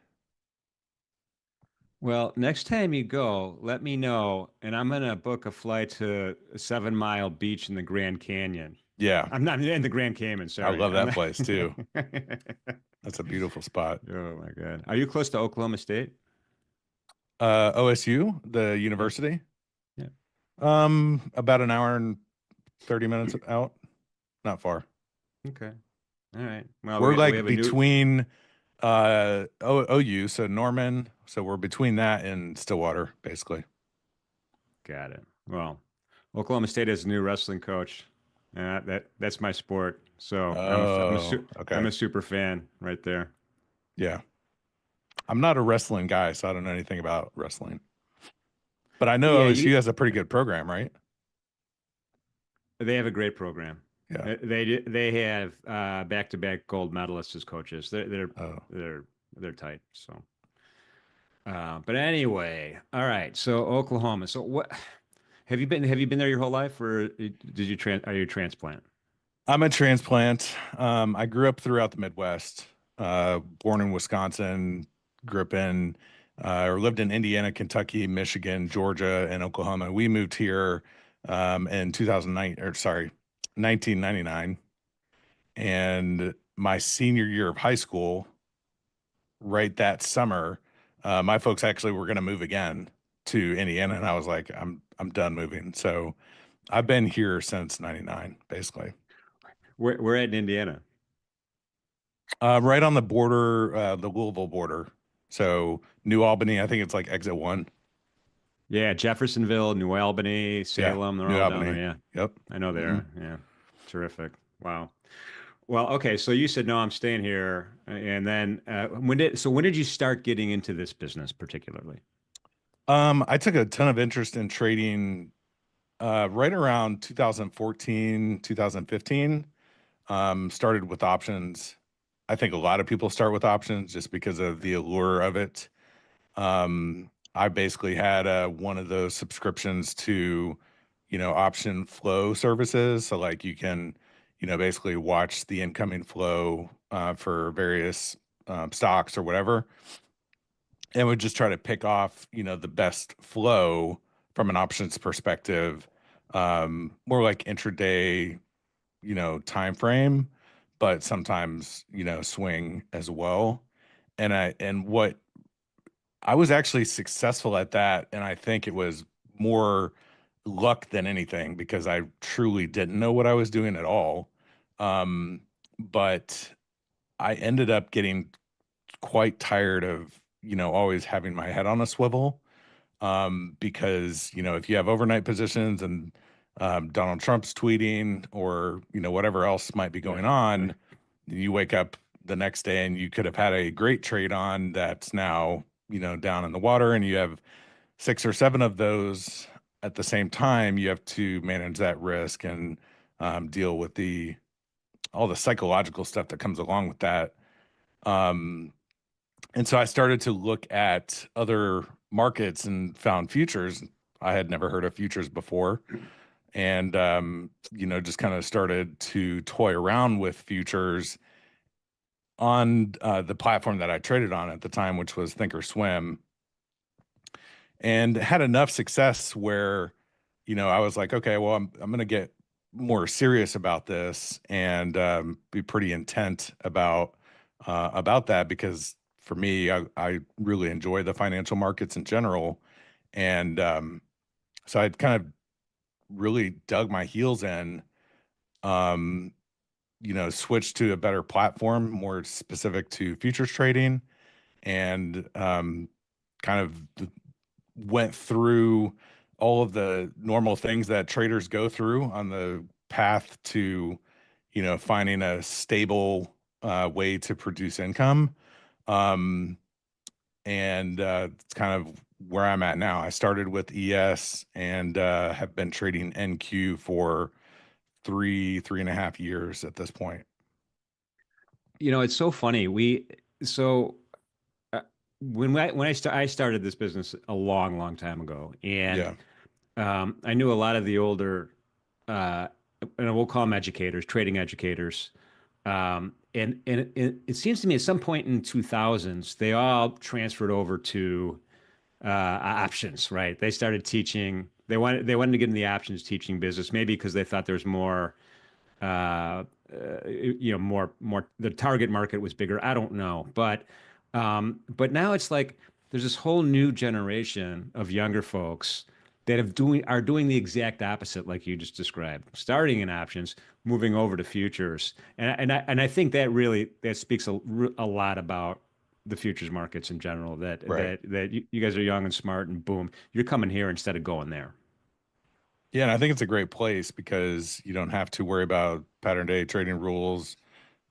Well, next time you go, let me know, and I'm gonna book a flight to a 7 Mile beach in the Grand Canyon. Yeah, I'm not in the Grand Cayman. Sorry, I love I'm that place too. not- That's a beautiful spot. Oh my God. Are you close to Oklahoma State? OSU, the university. Yeah. About an hour and 30 minutes out. Not far. Okay. All right. Well, We're we like have a new- between OU, so Norman, so we're between that and Stillwater, basically. Got it. Well, Oklahoma State has a new wrestling coach. That's my sport. So Okay. I'm a super fan right there. Yeah. I'm not a wrestling guy, so I don't know anything about wrestling. But I know Yeah, OSU has a pretty good program, right? They have a great program. Yeah. They have back-to-back gold medalists as coaches. They're tight. So, but anyway, all right. So Oklahoma. So what have you been there your whole life, or are you a transplant? I'm a transplant. I grew up throughout the Midwest. Born in Wisconsin, grew up in or lived in Indiana, Kentucky, Michigan, Georgia, and Oklahoma. We moved here in 1999. And my senior year of high school, right that summer, my folks actually were going to move again to Indiana, and I was like, I'm done moving. So I've been here since '99, basically. We're at in Indiana. Right on the border, the Louisville border. So New Albany, I think it's like exit 1. Yeah, Jeffersonville, New Albany, Salem, they're New all Albany. down there. Yeah. Yep. I know they are. Yeah. Terrific. Wow. Well, okay. So you said, no, I'm staying here. And then when did you start getting into this business particularly? I took a ton of interest in trading right around 2014, 2015. Started with options. I think a lot of people start with options just because of the allure of it. I basically had one of those subscriptions to, option flow services. So like you can, basically watch the incoming flow for various stocks or whatever, and would just try to pick off, the best flow from an options perspective, more like intraday, time frame, but sometimes, swing as well. And what I was actually successful at that, and I think it was more luck than anything because I truly didn't know what I was doing at all. But I ended up getting quite tired of, always having my head on a swivel. Because, if you have overnight positions and Donald Trump's tweeting or, whatever else might be going on, you wake up the next day and you could have had a great trade on that's now, down in the water, and you have 6 or 7 of those at the same time. You have to manage that risk and deal with all the psychological stuff that comes along with that. And so I started to look at other markets and found futures. I had never heard of futures before. And, just kind of started to toy around with futures on the platform that I traded on at the time, which was Thinkorswim, and had enough success where, I was like, okay, well, I'm going to get more serious about this and be pretty intent about that, because for me, I really enjoy the financial markets in general. And so I'd kind of really dug my heels in, um, switched to a better platform, more specific to futures trading, and kind of went through all of the normal things that traders go through on the path to, finding a stable way to produce income. Um, and it's kind of where I'm at now. I started with ES and have been trading NQ for 3.5 years at this point. It's so funny. So uh, I started this business a long, long time ago, and Yeah. I knew a lot of the older, uh, and we'll call them educators, trading educators. And it seems to me at some point in 2000s, they all transferred over to options, right? They started teaching. They wanted to get in the options teaching business, maybe because they thought there's more, more the target market was bigger. I don't know, but now it's like there's this whole new generation of younger folks that are doing the exact opposite, like you just described, starting in options, moving over to futures, and I think that speaks a lot about the futures markets in general. That Right. that you guys are young and smart, and boom, you're coming here instead of going there. Yeah, and I think it's a great place because you don't have to worry about pattern day trading rules.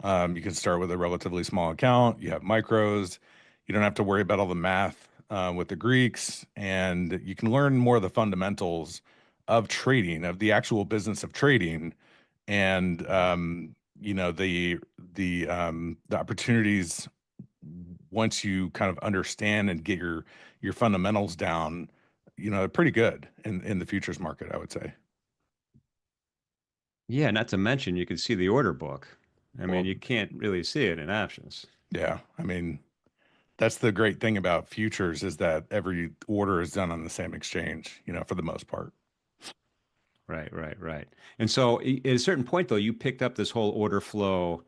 You can start with a relatively small account. You have micros. You don't have to worry about all the math with the Greeks, and you can learn more of the fundamentals of trading, of the actual business of trading, and the opportunities once you kind of understand and get your fundamentals down. They're pretty good in the futures market, I would say. Yeah, not to mention you can see the order book. I mean, Well, you can't really see it in options. yeah, I mean, that's the great thing about futures is that every order is done on the same exchange, for the most part. Right, right, right. And so at a certain point, though, you picked up this whole order flow,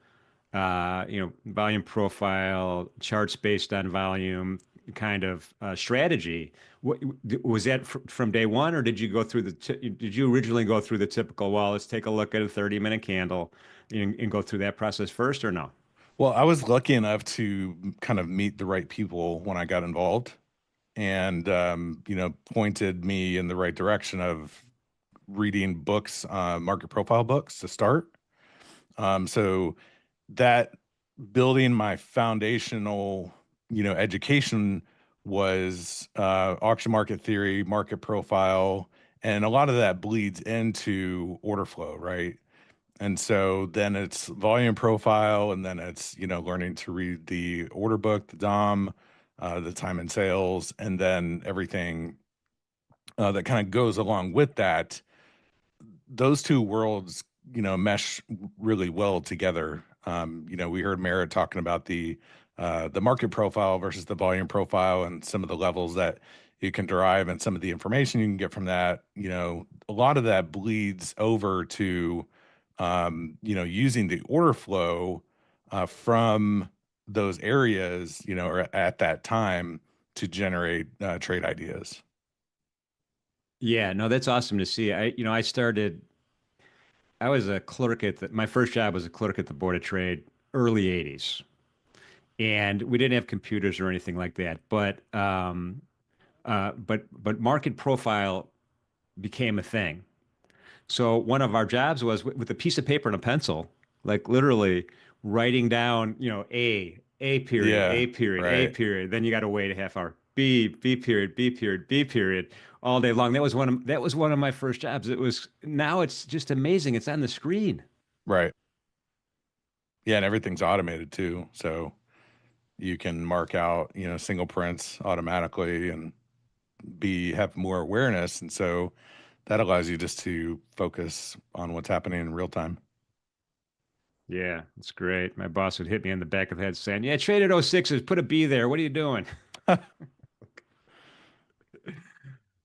volume profile, charts based on volume kind of strategy. What, was that from day one, or did you go through did you originally go through the typical, well, let's take a look at a 30-minute candle and go through that process first, or no? Well, I was lucky enough to kind of meet the right people when I got involved and, pointed me in the right direction of reading books, market profile books to start. So that building my foundational, education was auction market theory, market profile, and a lot of that bleeds into order flow, right? And so then it's volume profile, and then it's, learning to read the order book, the DOM, the time and sales, and then everything that kind of goes along with that. Those two worlds, mesh really well together. We heard Merritt talking about the market profile versus the volume profile and some of the levels that you can derive and some of the information you can get from that. A lot of that bleeds over to using the order flow from those areas, or at that time to generate trade ideas. Yeah, no, that's awesome to see. I was a clerk my first job was a clerk at the Board of Trade, early 80s. And we didn't have computers or anything like that. But market profile became a thing. So one of our jobs was with a piece of paper and a pencil, like literally writing down, A period, Yeah, A period, A right. period. Then you got to wait a half hour. B period, B period, B period, all day long. That was one of my first jobs. Now it's just amazing. It's on the screen. Right. Yeah, and everything's automated too. So you can mark out, single prints automatically and have more awareness. And so that allows you just to focus on what's happening in real time. Yeah, it's great. My boss would hit me in the back of the head saying, "Yeah, traded 06s, put a B there. What are you doing?"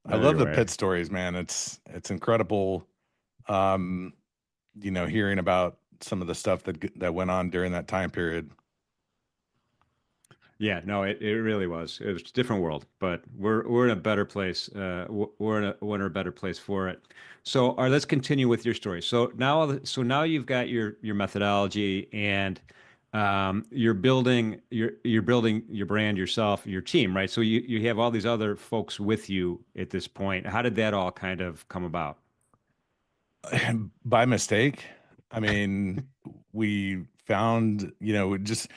I love the Anyway. pit stories, man. It's incredible. Um, hearing about some of the stuff that went on during that time period. Yeah, no, it really was. It was a different world, but we're in a better place. We're in a better place for it. So, all right, let's continue with your story. So now you've got your methodology, and you're building your brand yourself, your team, right? So you have all these other folks with you at this point. How did that all kind of come about? By mistake. I mean, we found, just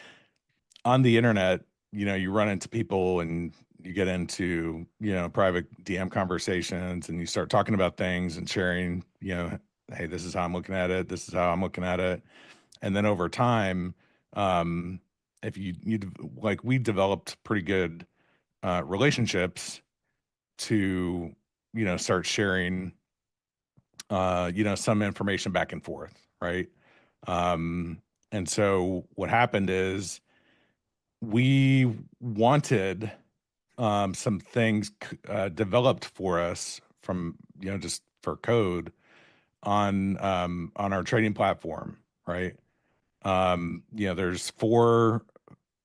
on the internet, you run into people and you get into, private DM conversations and you start talking about things and sharing, hey, this is how I'm looking at it. This is how I'm looking at it. And then over time, um, if like we developed pretty good relationships to, start sharing, some information back and forth, right? And so what happened is we wanted some things developed for us from, just for code on our trading platform, right? There's four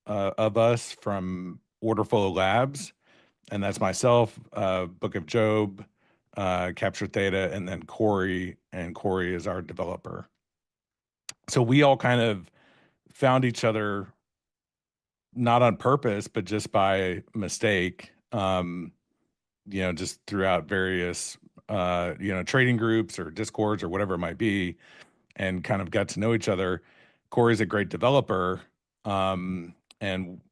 of us from Order Flow Labs, and that's myself, Book of Job, Capture Theta, and then Corey, and Corey is our developer. So we all kind of found each other not on purpose, but just by mistake, just throughout various, trading groups or discords or whatever it might be, and kind of got to know each other. Corey's a great developer. And,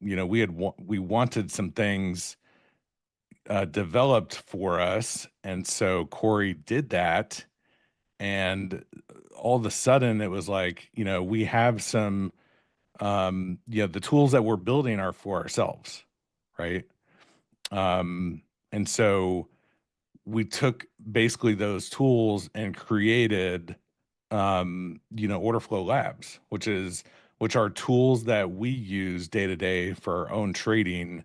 we wanted some things developed for us. And so Corey did that. And all of a sudden it was like, we have some, the tools that we're building are for ourselves, right? And so we took basically those tools and created, Order Flow Labs, which are tools that we use day to day for our own trading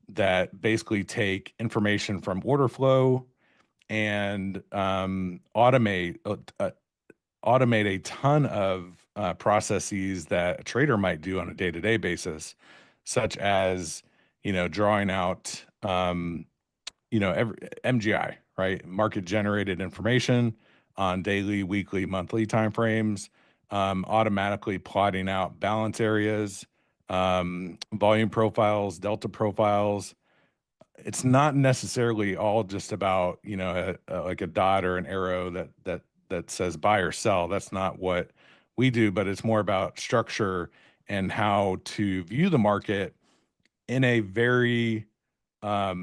that basically take information from order flow and automate a ton of processes that a trader might do on a day-to-day basis, such as, drawing out, every MGI, right? Market generated information on daily, weekly, monthly timeframes, automatically plotting out balance areas, volume profiles, delta profiles. It's not necessarily all just about, like a dot or an arrow that says buy or sell. That's not what we do, but it's more about structure and how to view the market in a very, I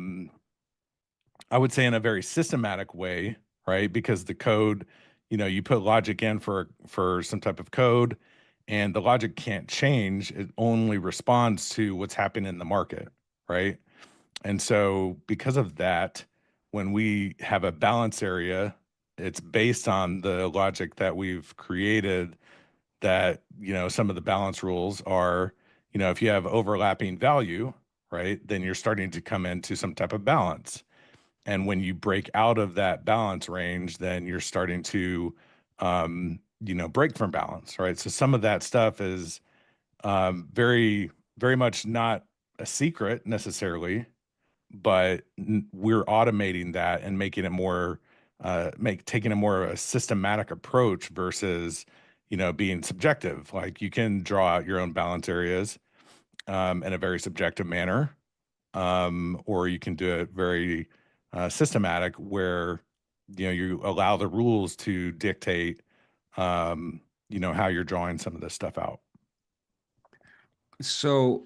would say in a very systematic way, right? Because the code, you put logic in for some type of code, and the logic can't change. It only responds to what's happening in the market, right? And so because of that, when we have a balance area, it's based on the logic that we've created that, some of the balance rules are, if you have overlapping value, right, then you're starting to come into some type of balance. And when you break out of that balance range, then you're starting to, break from balance, right? So some of that stuff is very, very much not a secret necessarily, but we're automating that and making it more, taking a more a systematic approach versus, being subjective. Like you can draw out your own balance areas in a very subjective manner, or you can do it very systematic where you allow the rules to dictate how you're drawing some of this stuff out. So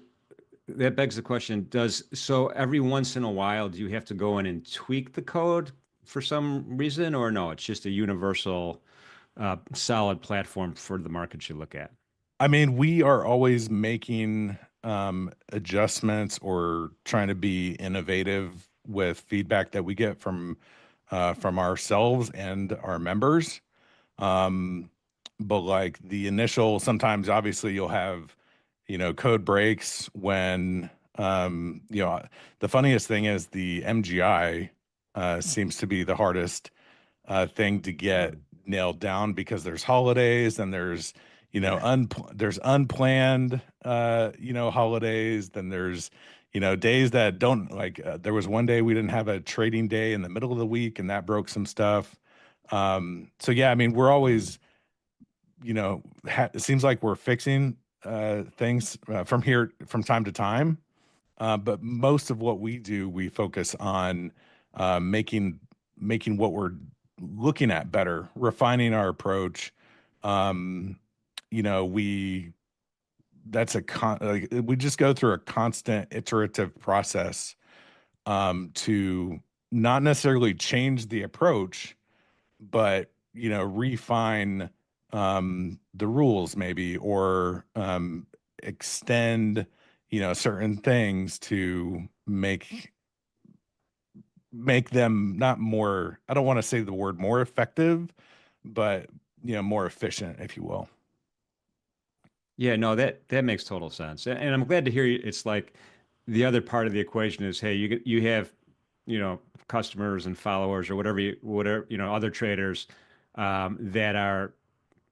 that begs the question, so every once in a while, do you have to go in and tweak the code for some reason, or no, it's just a universal solid platform for the market you look at? I mean, we are always making adjustments or trying to be innovative with feedback that we get from ourselves and our members. But like the initial, sometimes obviously you'll have, code breaks when, the funniest thing is the MGI seems to be the hardest thing to get nailed down because there's holidays and there's, you know, there's unplanned, you know, holidays. Then there's, you know, days that don't like, there was one day we didn't have a trading day in the middle of the week and that broke some stuff. So yeah, I mean, we're always, you know, it seems like we're fixing things from time to time. But most of what we do, we focus on making what we're looking at better, refining our approach. Um, you know, we we just go through a constant iterative process to not necessarily change the approach, but you know, refine the rules maybe, or extend, you know, certain things to make them not more, I don't want to say the word more effective, but you know, more efficient, if you will. Yeah, no, that makes total sense. And I'm glad to hear you. It's like the other part of the equation is, hey, you have, you know, customers and followers or whatever, you know, other traders that are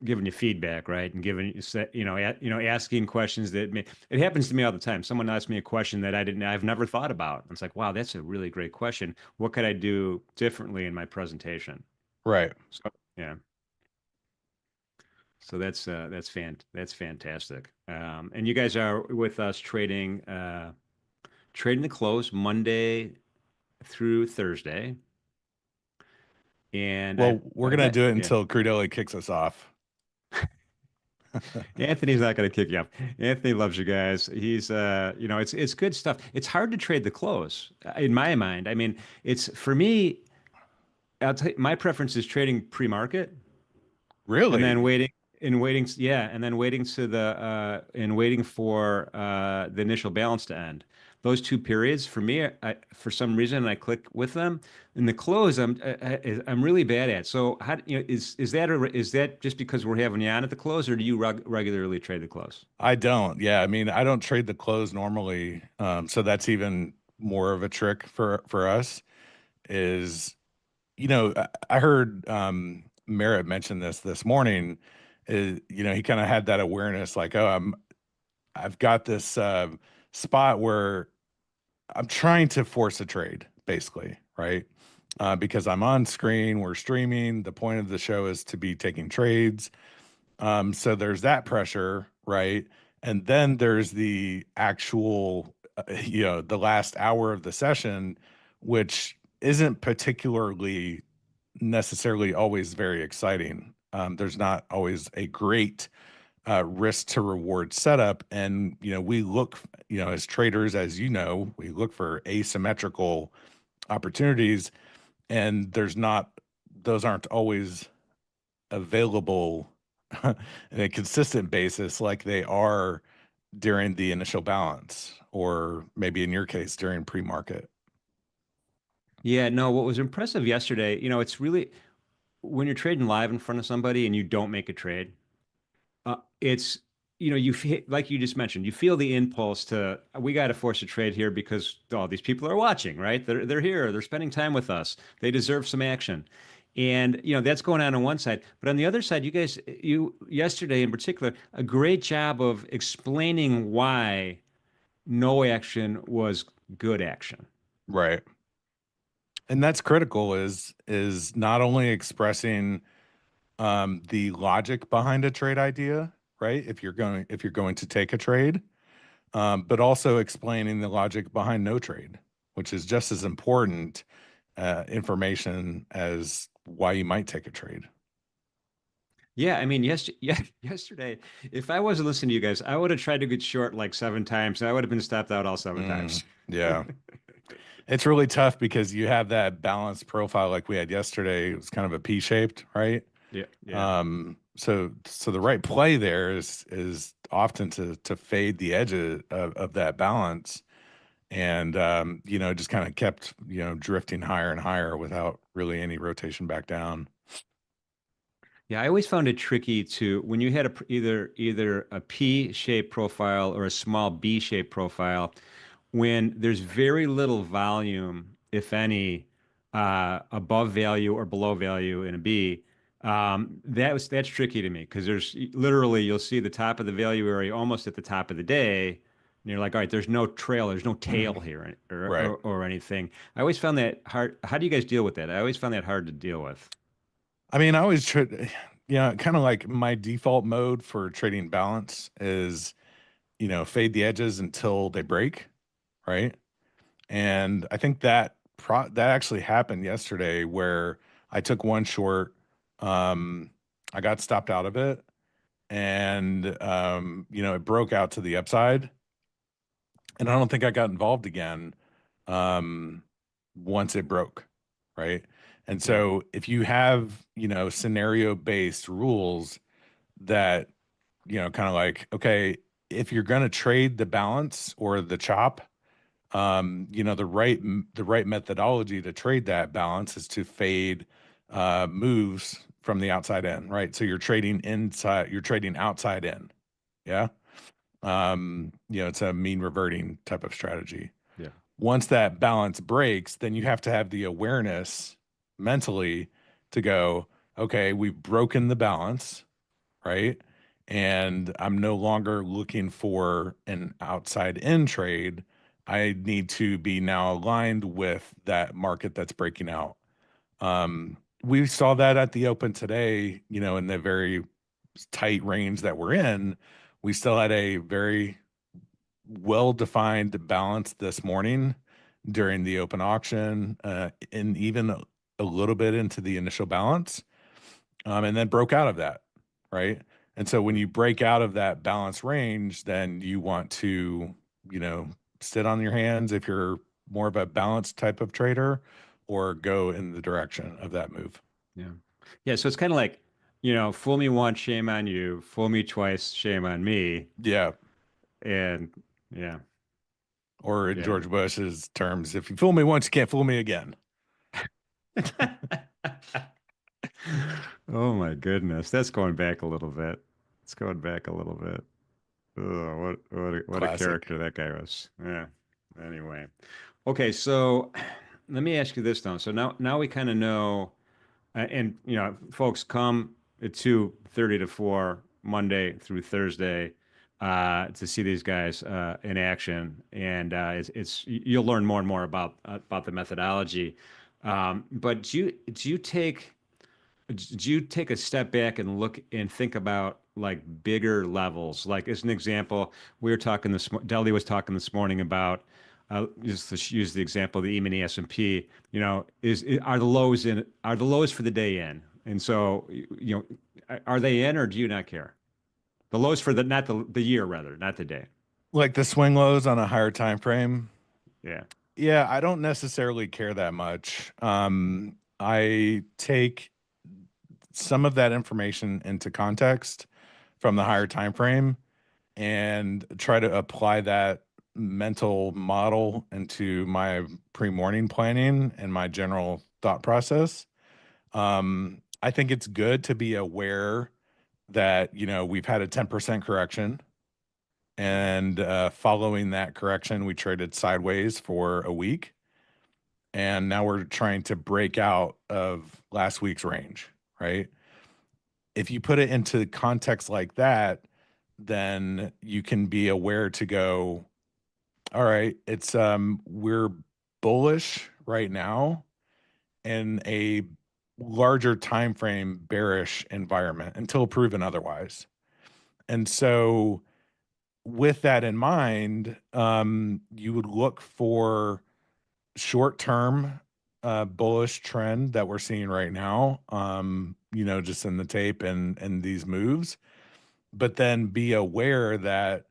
giving you feedback, right? And giving you, asking questions it happens to me all the time. Someone asks me a question that I've never thought about. It's like, wow, that's a really great question. What could I do differently in my presentation? Right. So, yeah. So that's fantastic. And you guys are with us trading the close Monday through Thursday. And Well, we're gonna do it yeah. until Crudele kicks us off. Anthony's not going to kick you off. Anthony loves you guys. He's, it's good stuff. It's hard to trade the close in my mind. I mean, it's for me. I'll tell you, my preference is trading pre-market and then Really? waiting to and waiting for the initial balance to end. Those two periods for me, for some reason, I click with them. In the close, I'm really bad at. So how is that just because we're having you on at the close, or do you regularly trade the close? I don't. Yeah, I mean, I don't trade the close normally. So that's even more of a trick for us is, you know, I heard Merritt mention this morning. Is, you know, he kind of had that awareness, like, oh, I've got this spot where I'm trying to force a trade, basically, right? Because I'm on screen, we're streaming. The point of the show is to be taking trades. So there's that pressure, right? And then there's the actual, you know, the last hour of the session, which isn't particularly necessarily always very exciting. There's not always a great risk to reward setup. And, you know, we look, you know, as traders, as you know, we look for asymmetrical opportunities, and those aren't always available in a consistent basis like they are during the initial balance, or maybe in your case during pre-market. Yeah, no, what was impressive yesterday, it's really when you're trading live in front of somebody and you don't make a trade, it's like you just mentioned, you feel the impulse to we got to force a trade here because all these people are watching, right? They're here, they're spending time with us, they deserve some action, and that's going on one side. But on the other side, you yesterday in particular, a great job of explaining why no action was good action. Right. And that's critical, is not only expressing the logic behind a trade idea, right? If you're going to take a trade, but also explaining the logic behind no trade, which is just as important information as why you might take a trade. Yeah, I mean, yesterday, if I wasn't listening to you guys, I would have tried to get short like 7 times, and I would have been stopped out all 7 times. Yeah. It's really tough because you have that balanced profile like we had yesterday. It was kind of a P-shaped, right? Yeah, yeah. So the right play there is often to fade the edge of that balance, and just kind of kept drifting higher and higher without really any rotation back down. Yeah, I always found it tricky to when you had either a P-shaped profile or a small B-shaped profile, when there's very little volume, if any, above value or below value in a B, That's tricky to me because there's literally you'll see the top of the value area almost at the top of the day, and you're like, all right, there's no trail, there's no tail here Right. or anything. I always found that hard. How do you guys deal with that? I always found that hard to deal with. I mean, I always try, kind of like my default mode for trading balance is, fade the edges until they break, right? And I think that actually happened yesterday where I took one short, I got stopped out of it, and it broke out to the upside, and I don't think I got involved again um, once it broke, right? And so if you have, scenario based rules that, kind of like, okay, if you're going to trade the balance or the chop, the right methodology to trade that balance is to fade moves from the outside in, right? So you're trading outside in. Yeah. It's a mean reverting type of strategy. Yeah. Once that balance breaks, then you have to have the awareness mentally to go, okay, we've broken the balance, right? And I'm no longer looking for an outside in trade. I need to be now aligned with that market that's breaking out. We saw that at the open today, in the very tight range that we're in. We still had a very well-defined balance this morning during the open auction, and even a little bit into the initial balance, and then broke out of that, right? And so when you break out of that balance range, then you want to, sit on your hands if you're more of a balanced type of trader, or go in the direction of that move. Yeah. Yeah. So it's kind of like, fool me once, shame on you. Fool me twice, shame on me. Yeah. And yeah. Or in Yeah. George Bush's terms, if you fool me once, you can't fool me again. Oh my goodness. That's going back a little bit. It's going back a little bit. Oh, what a Classic. character that guy was. Yeah. Anyway. Okay, so let me ask you this though. So now we kind of know, and folks, come at 2:30 to 4 Monday through Thursday to see these guys in action, and you'll learn more and more about the methodology. But do you take a step back and look and think about like bigger levels? Like as an example, we were talking Deli was talking this morning about just to use the example of the E-mini S&P. Are the lows for the day in? And so are they in or do you not care? The lows for not the year rather, not the day. Like the swing lows on a higher time frame. Yeah. Yeah, I don't necessarily care that much. I take some of that information into context from the higher time frame and try to apply that mental model into my pre-morning planning and my general thought process. I think it's good to be aware that, we've had a 10% correction, and following that correction, we traded sideways for a week. And now we're trying to break out of last week's range, right? If you put it into context like that, then you can be aware to go, all right, it's we're bullish right now in a larger time frame bearish environment until proven otherwise. And so with that in mind, you would look for short-term bullish trend that we're seeing right now, just in the tape and these moves, but then be aware that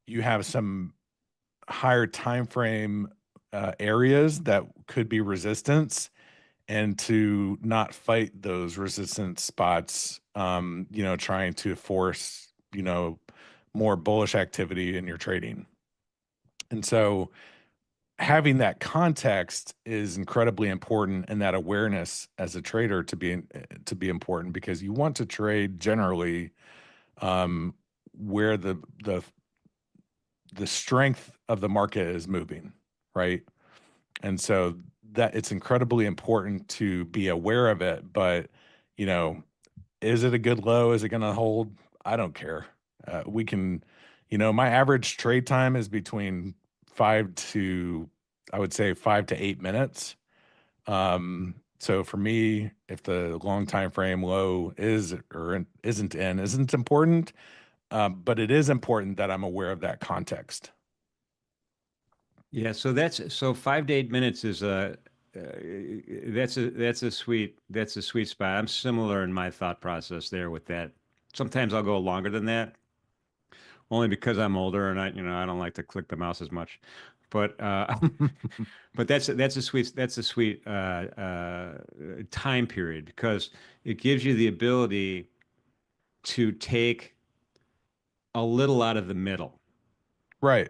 you have some higher time frame areas that could be resistance, and to not fight those resistance spots, trying to force, more bullish activity in your trading. And so having that context is incredibly important, and that awareness as a trader to be important, because you want to trade generally where the strength of the market is moving, right? And so that it's incredibly important to be aware of it, but is it a good low? Is it going to hold? I don't care. We can, my average trade time is between I would say 5 to 8 minutes. So for me, if the long time frame low is or isn't important, but it is important that I'm aware of that context. Yeah, so 5 to 8 minutes is that's a sweet spot. I'm similar in my thought process there with that. Sometimes I'll go longer than that, only because I'm older and I don't like to click the mouse as much. But but that's a sweet time period because it gives you the ability to take a little out of the middle. Right.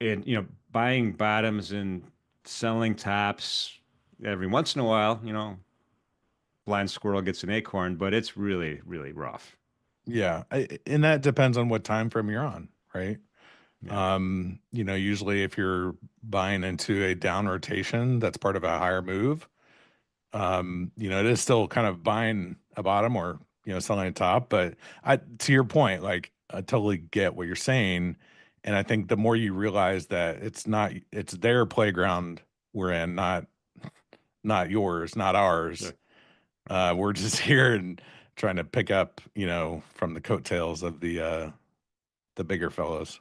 And buying bottoms and selling tops every once in a while, blind squirrel gets an acorn, but it's really, really rough. Yeah. And that depends on what time frame you're on, right? Yeah. Usually if you're buying into a down rotation, that's part of a higher move. It is still kind of buying a bottom or, selling a top, but to your point, like I totally get what you're saying. And I think the more you realize that it's their playground we're in, not yours, not ours. We're just here and trying to pick up, from the coattails of the bigger fellows.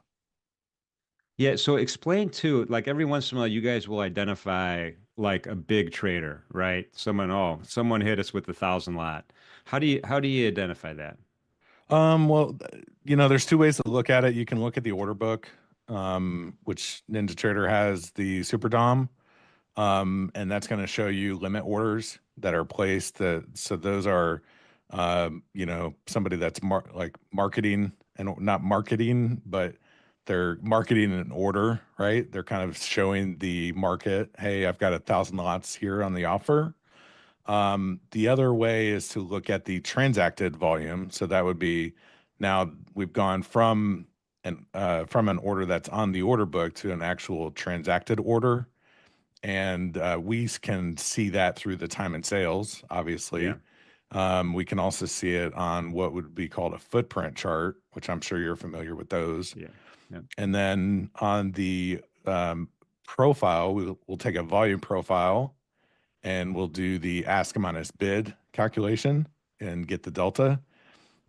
Yeah, so explain too, like every once in a while you guys will identify like a big trader, right? Someone hit us with 1,000 lot. How do you identify that? Well, there's two ways to look at it. You can look at the order book, which NinjaTrader has the Super Dom, and that's going to show you limit orders that are placed. So those are, somebody that's marketing and not marketing, but they're marketing an order, right? They're kind of showing the market, hey, I've got 1,000 lots here on the offer. The other way is to look at the transacted volume. So that would be now we've gone from an order that's on the order book to an actual transacted order. And we can see that through the time and sales, obviously. Yeah. We can also see it on what would be called a footprint chart, which I'm sure you're familiar with those. Yeah. Yeah. And then on the profile, we'll take a volume profile and we'll do the ask minus bid calculation and get the delta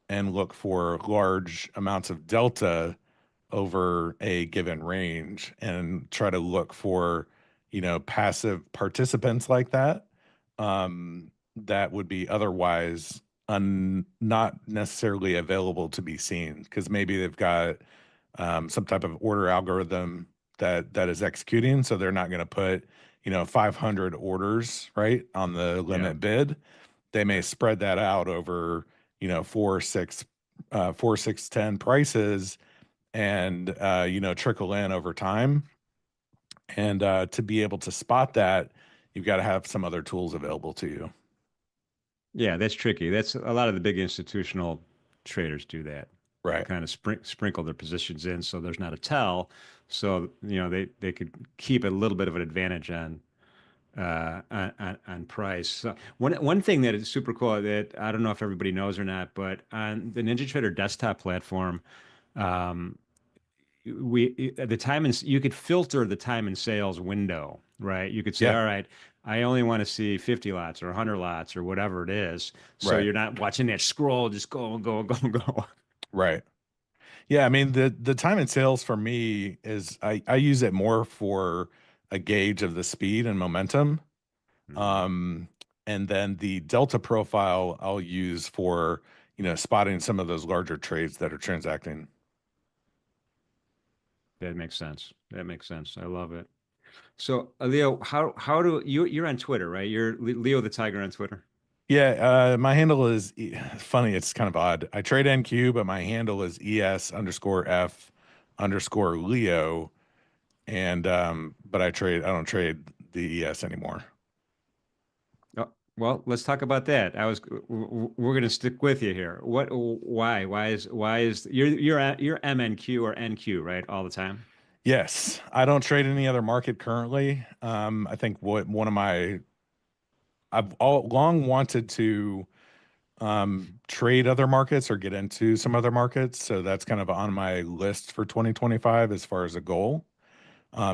and look for large amounts of delta over a given range and try to look for, passive participants like that, that would be otherwise not necessarily available to be seen because maybe they've got some type of order algorithm that is executing. So they're not going to put, 500 orders, right, on the limit bid. They may spread that out over, 10 prices and, trickle in over time. And to be able to spot that, you've got to have some other tools available to you. Yeah, that's tricky. That's a lot of the big institutional traders do that. They Right. kind of sprinkle their positions in so there's not a tell. So, they could keep a little bit of an advantage on price. So one thing that is super cool that I don't know if everybody knows or not, but on the NinjaTrader desktop platform, you could filter the time and sales window, right? You could say, Yeah. all right, I only want to see 50 lots or 100 lots or whatever it is. So Right. you're not watching that scroll just go and go and go and go. Right. Yeah, I mean the time and sales for me is I use it more for a gauge of the speed and momentum. Um, and then the delta profile I'll use for, spotting some of those larger trades that are transacting. That makes sense. That makes sense. I love it. So, Leo, how do you're on Twitter, right? You're Leo the Tiger on Twitter. Yeah, my handle is funny. It's kind of odd. I trade NQ, but my handle is ES_F_Leo. And but I don't trade the ES anymore. Oh, well, let's talk about that. We're going to stick with you here. Why is you're MNQ or NQ, right? All the time. Yes, I don't trade any other market currently. I think I've long wanted to trade other markets or get into some other markets. So that's kind of on my list for 2025 as far as a goal,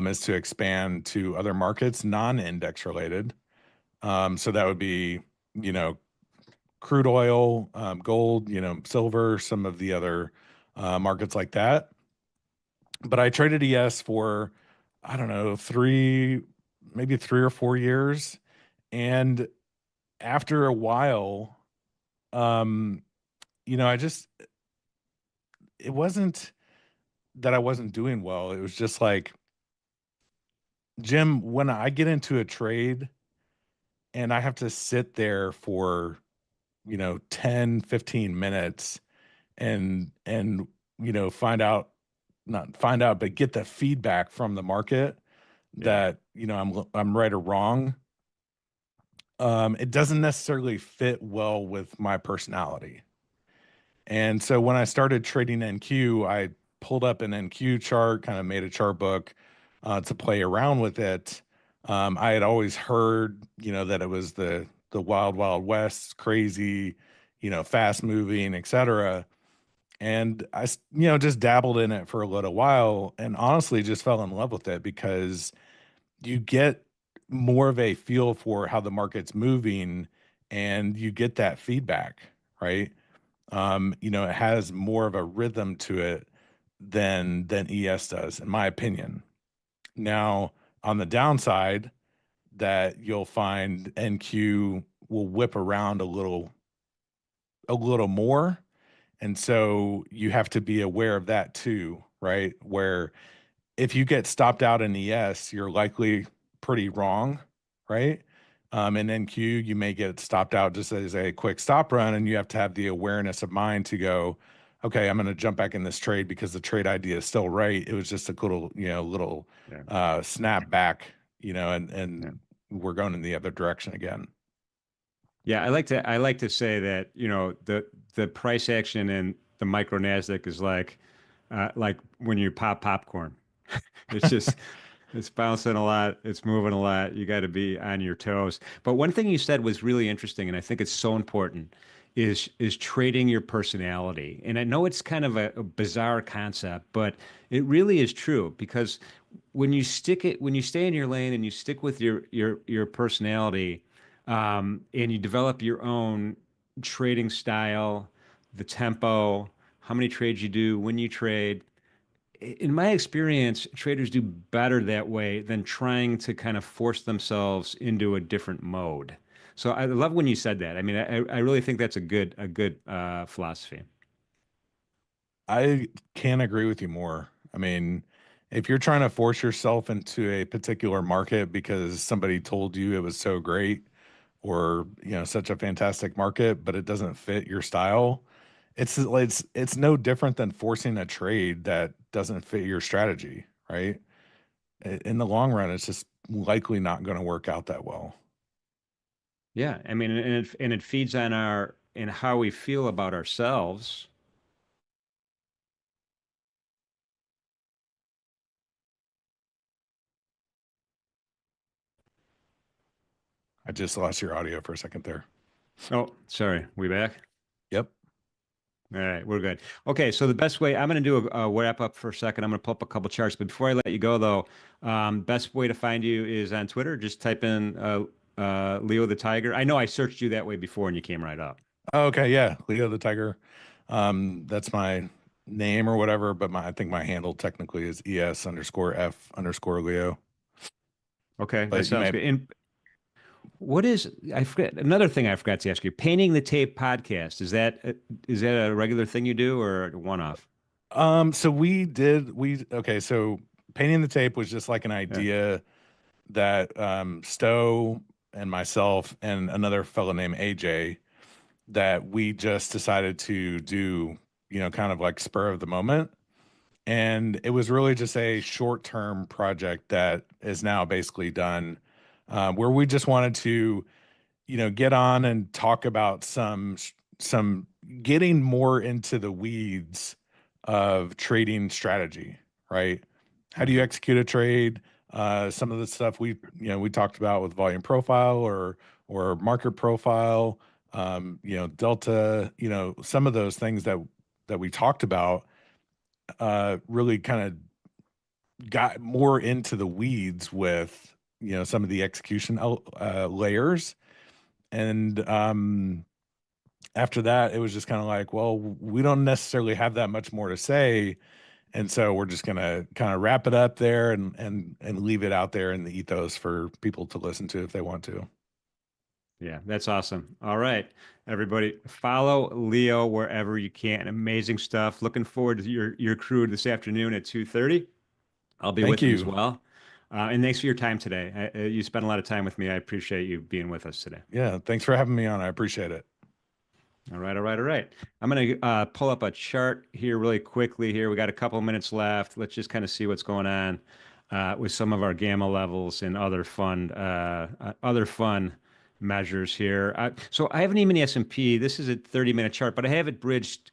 is to expand to other markets, non-index related. So that would be, you know, crude oil, gold, you know, silver, some of the other markets like that. But I traded ES for, I don't know, maybe 3 or 4 years. And after a while, you know, it wasn't that I wasn't doing well. It was just like, Jim, when I get into a trade and I have to sit there for, you know, 10, 15 minutes and you know, not find out, but get the feedback from the market that, you know, I'm right or wrong. It doesn't necessarily fit well with my personality. And so when I started trading NQ, I pulled up an NQ chart, kind of made a chart book to play around with it. I had always heard, you know, that it was the wild, wild west, crazy, you know, fast moving, etc. And you know, just dabbled in it for a little while and honestly just fell in love with it because you get more of a feel for how the market's moving and you get that feedback, right? You know, it has more of a rhythm to it than ES does, in my opinion. Now, on the downside, that you'll find NQ will whip around a little more. And so you have to be aware of that too, right? Where if you get stopped out in ES, you're likely pretty wrong, right? In NQ, you may get stopped out just as a quick stop run, and you have to have the awareness of mind to go, okay, I'm going to jump back in this trade because the trade idea is still right. It was just a little, you know, snap back, you know, and we're going in the other direction again. Yeah, I like to say that, you know, the price action in the micro Nasdaq is like when you pop popcorn. It's just it's bouncing a lot, it's moving a lot. You got to be on your toes. But one thing you said was really interesting, and I think it's so important, is trading your personality. And I know it's kind of a bizarre concept, but it really is true because when you stay in your lane and you stick with your personality, and you develop your own trading style, the tempo, how many trades you do, when you trade. In my experience, traders do better that way than trying to kind of force themselves into a different mode. So I love when you said that. I mean, I really think that's a good philosophy. I can't agree with you more. I mean, if you're trying to force yourself into a particular market because somebody told you it was so great or, you know, such a fantastic market, but it doesn't fit your style, it's no different than forcing a trade that doesn't fit your strategy, right? In the long run, it's just likely not going to work out that well. Yeah, I mean, and it feeds on our and how we feel about ourselves. I just lost your audio for a second there. Oh, sorry. We back? Yep. All right, we're good. Okay, so the best way, I'm going to do a wrap up for a second. I'm going to pull up a couple charts, but before I let you go, though, best way to find you is on Twitter. Just type in Leo the Tiger. I know I searched you that way before, and you came right up. Oh, okay, yeah, Leo the Tiger. That's my name or whatever, but I think my handle technically is ES_F_Leo. Okay, But that sounds good. And what is I forget another thing I forgot to ask you? Painting the Tape podcast, is that a regular thing you do or a one-off? So okay, so Painting the Tape was just like an idea that Stowe and myself and another fellow named AJ that we just decided to do, you know, kind of like spur of the moment. And it was really just a short-term project that is now basically done, where we just wanted to, you know, get on and talk about some getting more into the weeds of trading strategy, right? How do you execute a trade? Some of the stuff we talked about with volume profile or market profile, Delta, some of those things that we talked about really kind of got more into the weeds with, some of the execution layers. And after that, it was just kind of like, well, we don't necessarily have that much more to say. And so we're just going to kind of wrap it up there and leave it out there in the ethos for people to listen to if they want to. Yeah, that's awesome. All right, everybody, follow Leo wherever you can. Amazing stuff. Looking forward to your crew this afternoon at 2:30. I'll be with Thank them as you. well. And thanks for your time today. You spent a lot of time with me. I appreciate you being with us today. Yeah, thanks for having me on. I appreciate it. All right, all right, all right. I'm going to pull up a chart here really quickly here. We got a couple of minutes left. Let's just kind of see what's going on with some of our gamma levels and other fun measures here. So I haven't even the S&P. This is a 30-minute chart, but I have it bridged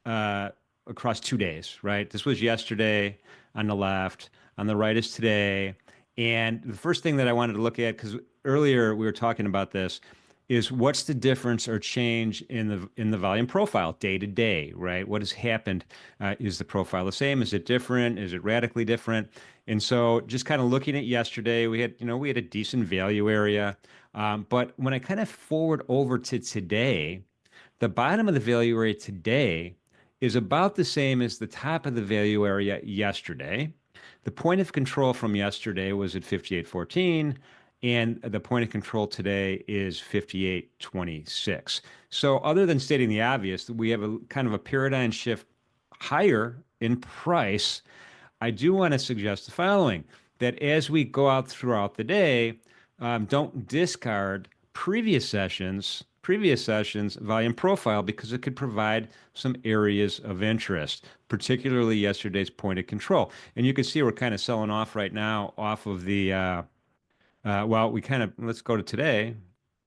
across 2 days, right? This was yesterday on the left. On the right is today. And the first thing that I wanted to look at, because earlier we were talking about this, is what's the difference or change in the volume profile day to day, right? What has happened? Is the profile the same? Is it different? Is it radically different? And so just kind of looking at yesterday, we had a decent value area. But when I kind of forward over to today, the bottom of the value area today is about the same as the top of the value area yesterday. The point of control from yesterday was at 58.14. And the point of control today is 58.26. So other than stating the obvious, we have a kind of a paradigm shift higher in price. I do want to suggest the following, that as we go out throughout the day, don't discard previous sessions volume profile, because it could provide some areas of interest, particularly yesterday's point of control. And you can see we're kind of selling off right now off of the let's go to today,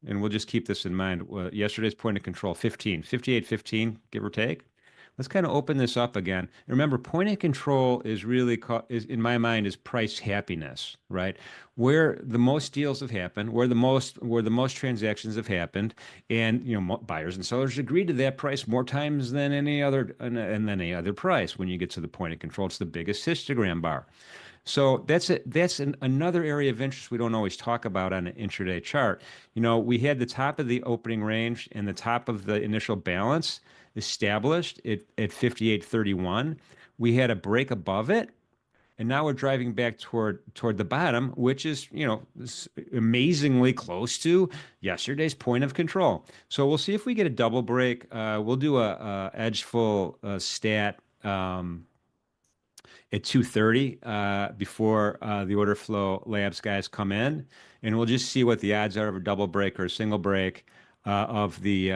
and we'll just keep this in mind. Yesterday's point of control, 58.15, give or take. Let's kind of open this up again. Remember, point of control is really, in my mind, is price happiness, right? Where the most deals have happened, where the most transactions have happened, and buyers and sellers agreed to that price more times than any other price. When you get to the point of control, it's the biggest histogram bar. So that's another area of interest we don't always talk about on an intraday chart. We had the top of the opening range and the top of the initial balance established at 58.31. We had a break above it, and now we're driving back toward the bottom, which is amazingly close to yesterday's point of control. So we'll see if we get a double break. We'll do a edgeful stat at 2:30 before the order flow labs guys come in, and we'll just see what the odds are of a double break or a single break of the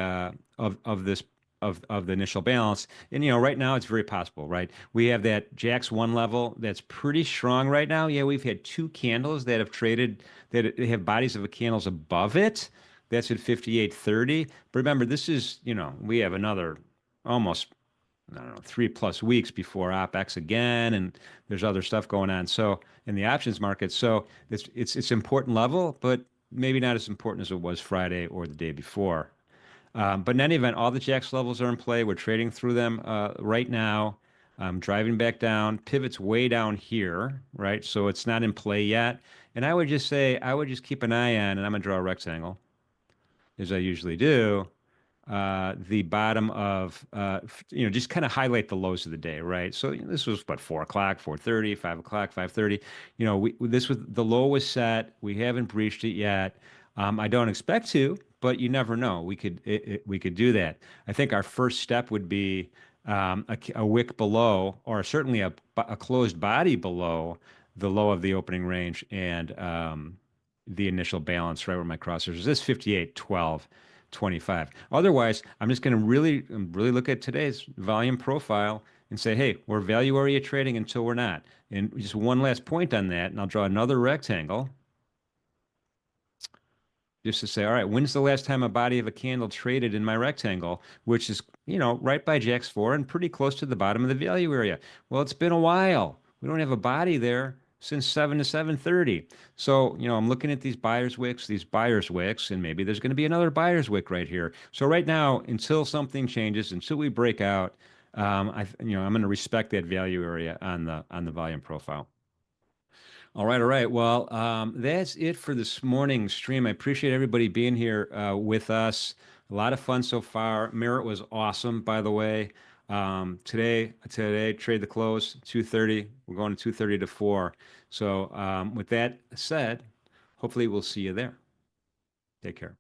initial balance. And right now it's very possible, right? We have that JAX 1 level that's pretty strong right now. Yeah, we've had 2 candles that have traded that have bodies of candles above it. That's at 58.30. But remember, this is we have another almost 3+ weeks before OPEX again, and there's other stuff going on. So in the options market, so it's important level, but maybe not as important as it was Friday or the day before. But in any event, all the JAX levels are in play. We're trading through them right now. Driving back down, pivots way down here, right? So it's not in play yet. And I would just keep an eye on, and I'm gonna draw a rectangle, as I usually do. The bottom of, just kind of highlight the lows of the day, right? So this was 4 o'clock, 4:30, 5 o'clock, 5:30. The low was set. We haven't breached it yet. I don't expect to, but you never know. We could do that. I think our first step would be a wick below, or certainly a closed body below the low of the opening range and the initial balance, right where my crosshairs is. This 58.12.25. Otherwise, I'm just going to really look at today's volume profile and say, hey, we're value area trading until we're not. And just one last point on that, and I'll draw another rectangle just to say, all right, when's the last time a body of a candle traded in my rectangle, which is, right by JAX 4 and pretty close to the bottom of the value area? Well, it's been a while. We don't have a body there since 7 to 7:30. So, I'm looking at these buyers wicks, and maybe there's going to be another buyers wick right here. So right now, until something changes, until we break out, I'm going to respect that value area on the volume profile. All right, all right. Well, that's it for this morning's stream. I appreciate everybody being here with us. A lot of fun so far. Merritt was awesome, by the way. Today, trade the close 2:30. We're going to 2:30 to 4. So with that said, hopefully we'll see you there. Take care.